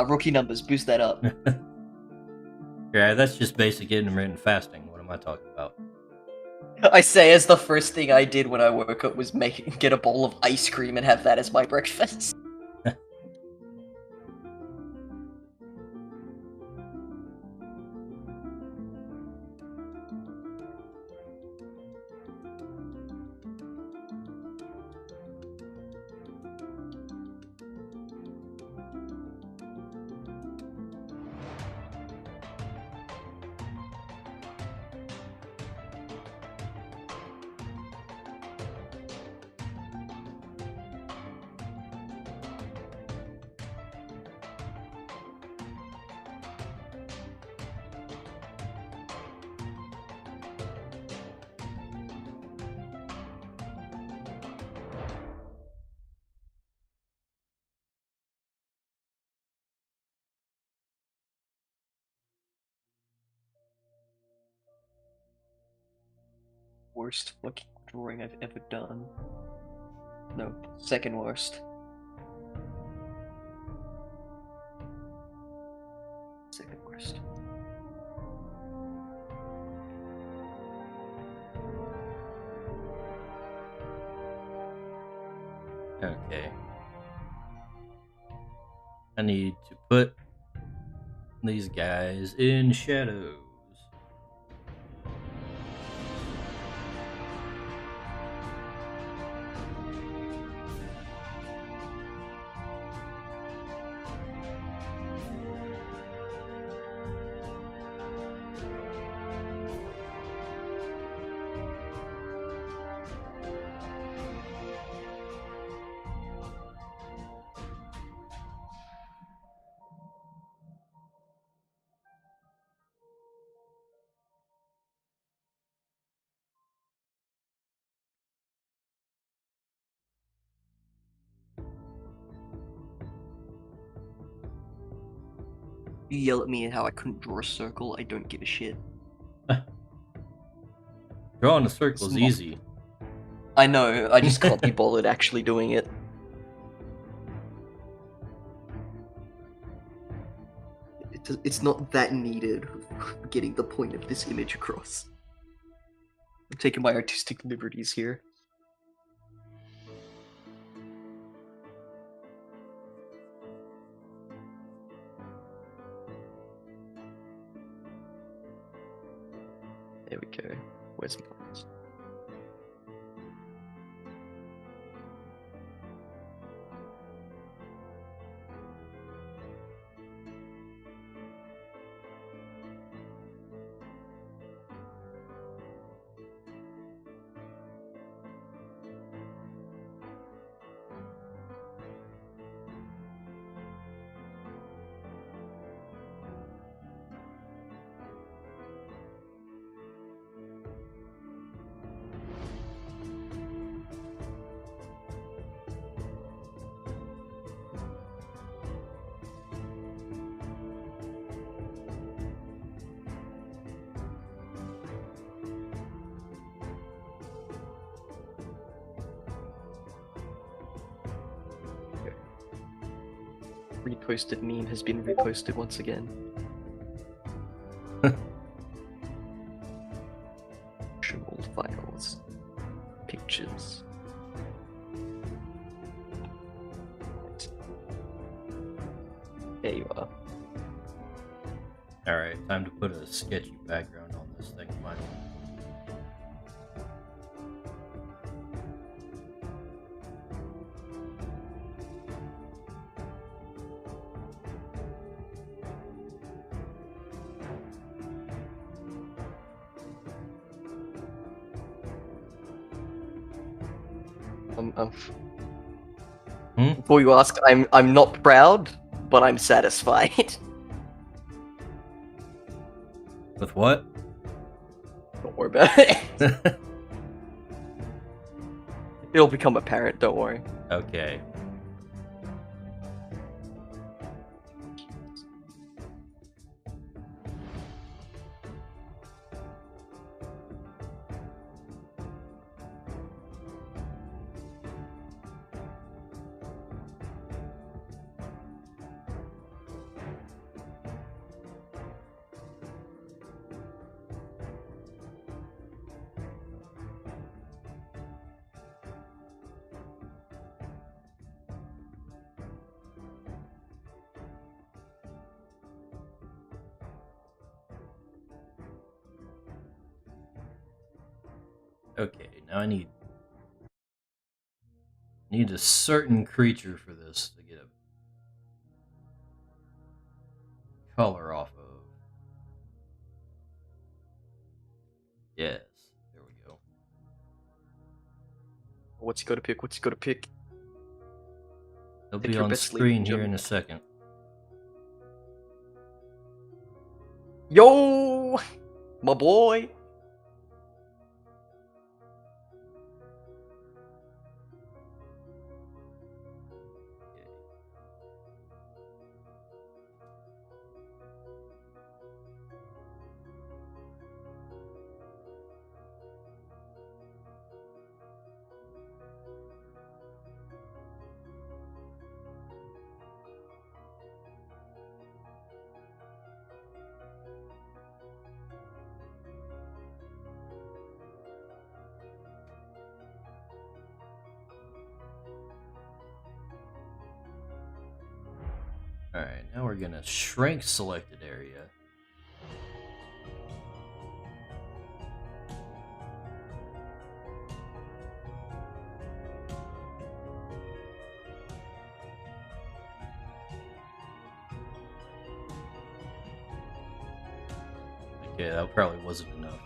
Rookie numbers, boost that up. Yeah, that's just basic intermittent fasting. What am I talking about? I say as the first thing I did when I woke up was get a bowl of ice cream and have that as my breakfast. Worst fucking drawing I've ever done. No, second worst. Second worst. Okay. I need to put these guys in shadows. You yell at me and how I couldn't draw a circle, I don't give a shit. Drawing a circle is It's not- easy. I know, I just can't be bothered actually doing it. It's not that needed for getting the point of this image across. I'm taking my artistic liberties here. There we go. Where's my lines? Reposted meme has been reposted once again. Old files. Pictures. There you are. Alright, time to put a sketchy background on this thing of mine. Before you ask, I'm not proud, but I'm satisfied. With what? Don't worry about it. It'll become apparent, don't worry. Okay. Okay, now I need a certain creature for this to get a color off of. Yes, there we go. What's he got to pick? What's he got to pick? They'll Pick be your on best screen lead, here Jim. in a second. Yo, my boy. Alright, now we're gonna shrink selected area. Okay, that probably wasn't enough.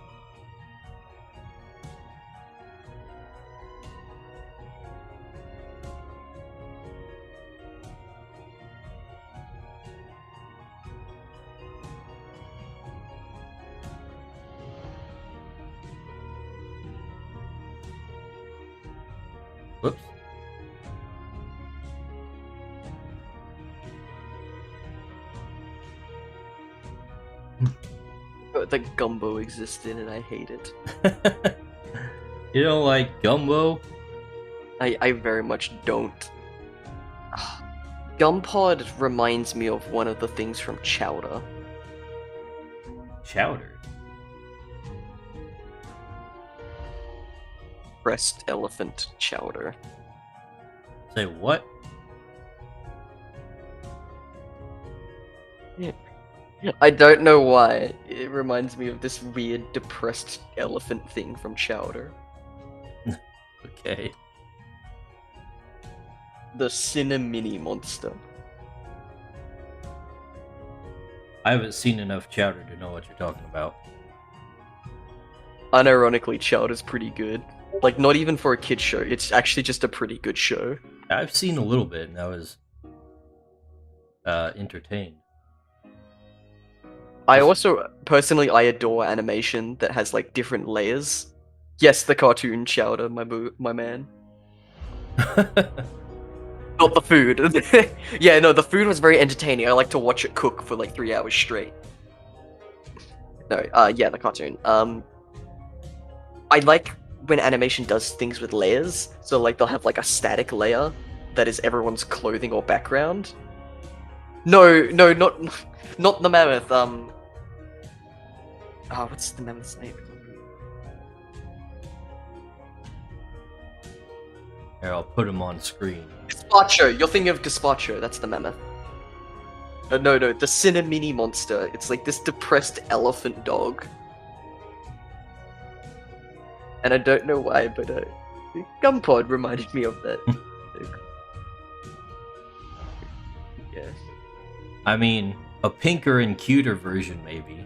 Whoops. forgot that gumbo existed and I hate it. You don't like gumbo? I very much don't. Gumpod reminds me of one of the things from Chowder. Chowder. Breast elephant chowder. Say what? I don't know why. It reminds me of this weird depressed elephant thing from Chowder. Okay. The Cinnamini monster. I haven't seen enough Chowder to know what you're talking about. Unironically, Chowder's pretty good. Like, not even for a kid's show. It's actually just a pretty good show. I've seen a little bit, and I was entertained. I also, personally, I adore animation that has, like, different layers. Yes, the cartoon Chowder, my man. Not the food. Yeah, no, the food was very entertaining. I like to watch it cook for, like, 3 hours straight. No, yeah, the cartoon. I like when animation does things with layers. So, like, they'll have, like, a static layer that is everyone's clothing or background. No, not the mammoth. What's the mammoth's name? Here, I'll put him on screen. Gazpacho. You're thinking of Gazpacho. That's the mammoth. No, the Cinnamini monster. It's like this depressed elephant dog. And I don't know why, but Gumpod reminded me of that. Yes. I mean, a pinker and cuter version, maybe.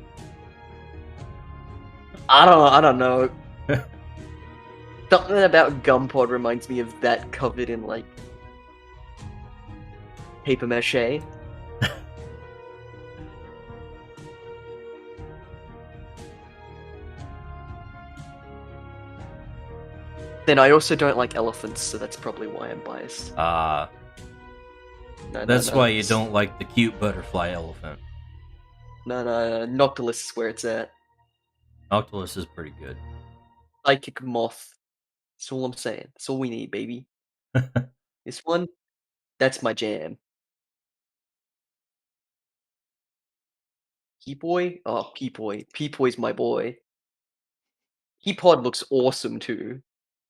I don't know. Something about Gumpod reminds me of that covered in, like, paper mache. Then I also don't like elephants, so that's probably why I'm biased. Ah, No, that's why you don't like the cute butterfly elephant. No, Noctilus is where it's at. Octolus is pretty good. Psychic moth. That's all I'm saying. That's all we need, baby. This one, that's my jam. Peepoy? Oh, Peepoy. Peepoy's my boy. Peepod looks awesome too.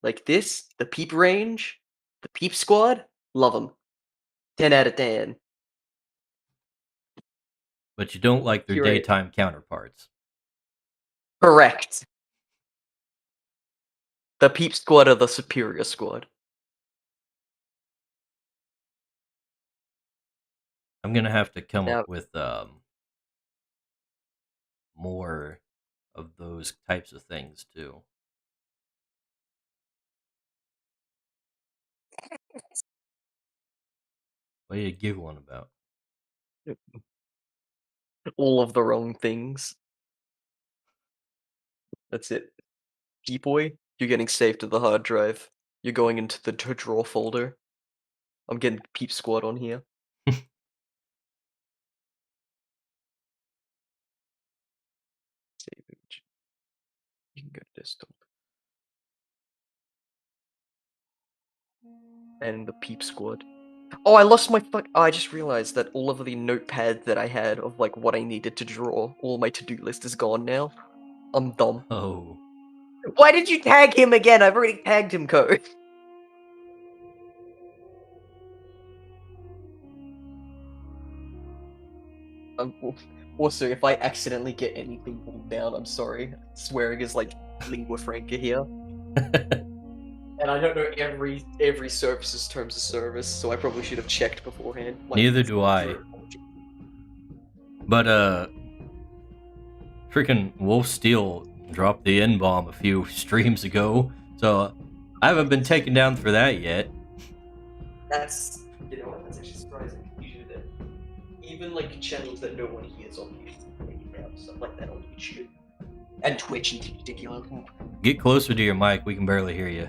Like this, the Peep range, the Peep squad, love them. 10 out of 10. But you don't like their You're right. daytime counterparts. Correct. The Peep squad are the superior squad. I'm gonna have to come Now- up with more of those types of things too. What are you giggling about? All of the wrong things. That's it. Peepoy, you're getting saved to the hard drive. You're going into the to draw folder. I'm getting Peep squad on here. Save image. You can go to desktop. And the Peep squad. Oh, I lost my oh, I just realized that all of the notepad that I had of like what I needed to draw, all my to-do list is gone now. I'm dumb. Oh, Why did you tag him again? I've already tagged him, Code. Also, if I accidentally get anything pulled down, I'm sorry. Swearing is like lingua franca here. And I don't know every service's terms of service, so I probably should have checked beforehand. Like, neither do I. But freaking Wolf Steel dropped the N-bomb a few streams ago, so I haven't been taken down for that yet. That's, you know what, that's actually surprising. Usually that, even like channels that no one hears on YouTube, taking down stuff like that on YouTube. And Twitch in particular. Get closer to your mic, we can barely hear you.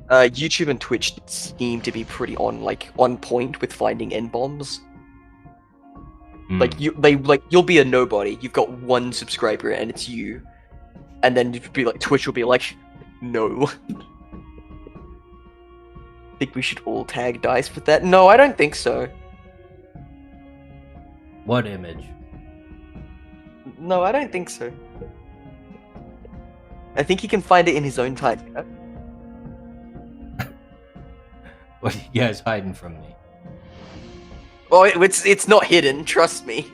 YouTube and Twitch seem to be pretty on point with finding N-bombs. Like you'll be a nobody. You've got one subscriber and it's you, and then you'd be like, Twitch will be like, no. Think we should all tag Dice with that? No, I don't think so. What image? No, I don't think so. I think he can find it in his own time. You know? What are you guys hiding from me? Oh, it's not hidden. Trust me.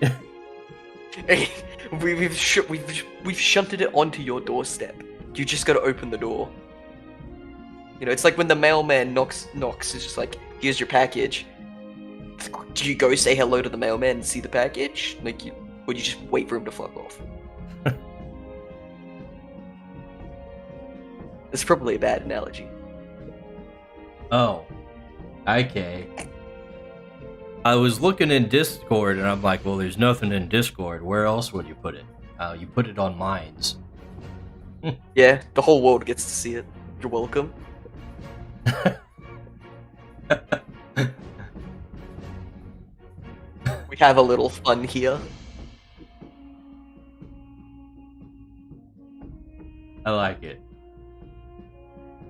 we've shunted it onto your doorstep. You just gotta open the door. You know, it's like when the mailman knocks. It's just like, here's your package. Do you go say hello to the mailman and see the package? Or do you just wait for him to fuck off? It's probably a bad analogy. Oh. Okay. I was looking in Discord and I'm like, well, there's nothing in Discord. Where else would you put it? You put it on Minds. Yeah, the whole world gets to see it. You're welcome. We have a little fun here. I like it.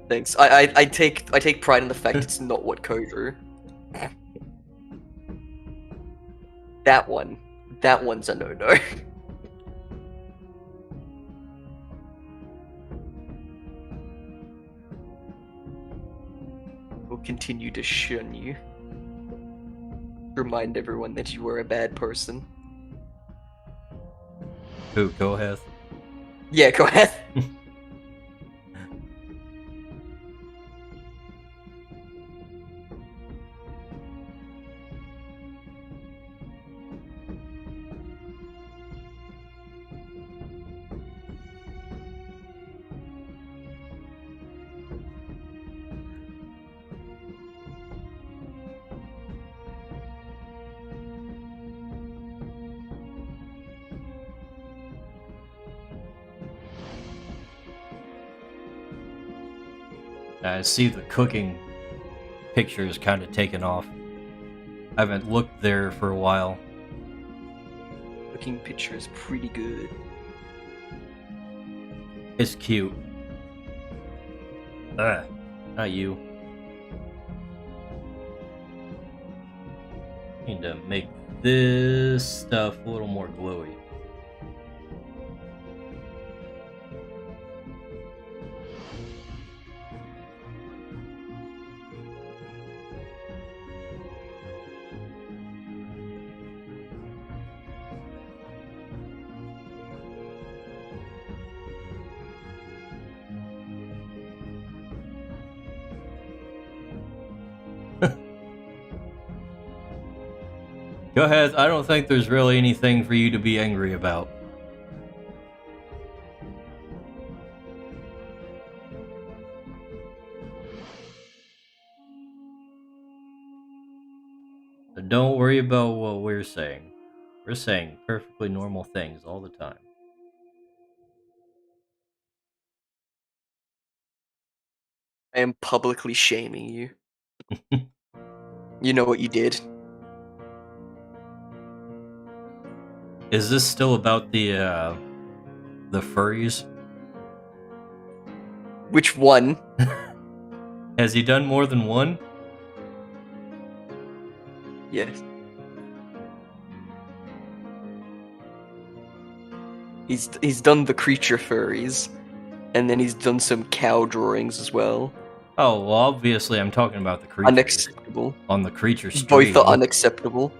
Thanks. I take pride in the fact it's not what Ko drew. That one's a no-no. We'll continue to shun you. Remind everyone that you were a bad person. Who, Kohath? Yeah, go ahead. I see the cooking picture is kind of taken off. I haven't looked there for a while. Looking picture is pretty good. It's cute. Not you. Need to make this stuff a little more glowy. Go ahead, I don't think there's really anything for you to be angry about. So don't worry about what we're saying. We're saying perfectly normal things all the time. I am publicly shaming you. You know what you did. Is this still about the furries? Which one? Has he done more than one? Yes. He's done the creature furries, and then he's done some cow drawings as well. Oh, well, obviously I'm talking about the creatures. Unacceptable. On the creature stream. Both are unacceptable.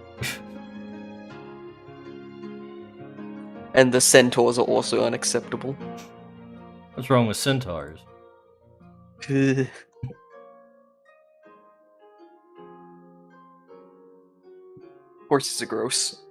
And the centaurs are also unacceptable. What's wrong with centaurs? Horses are gross.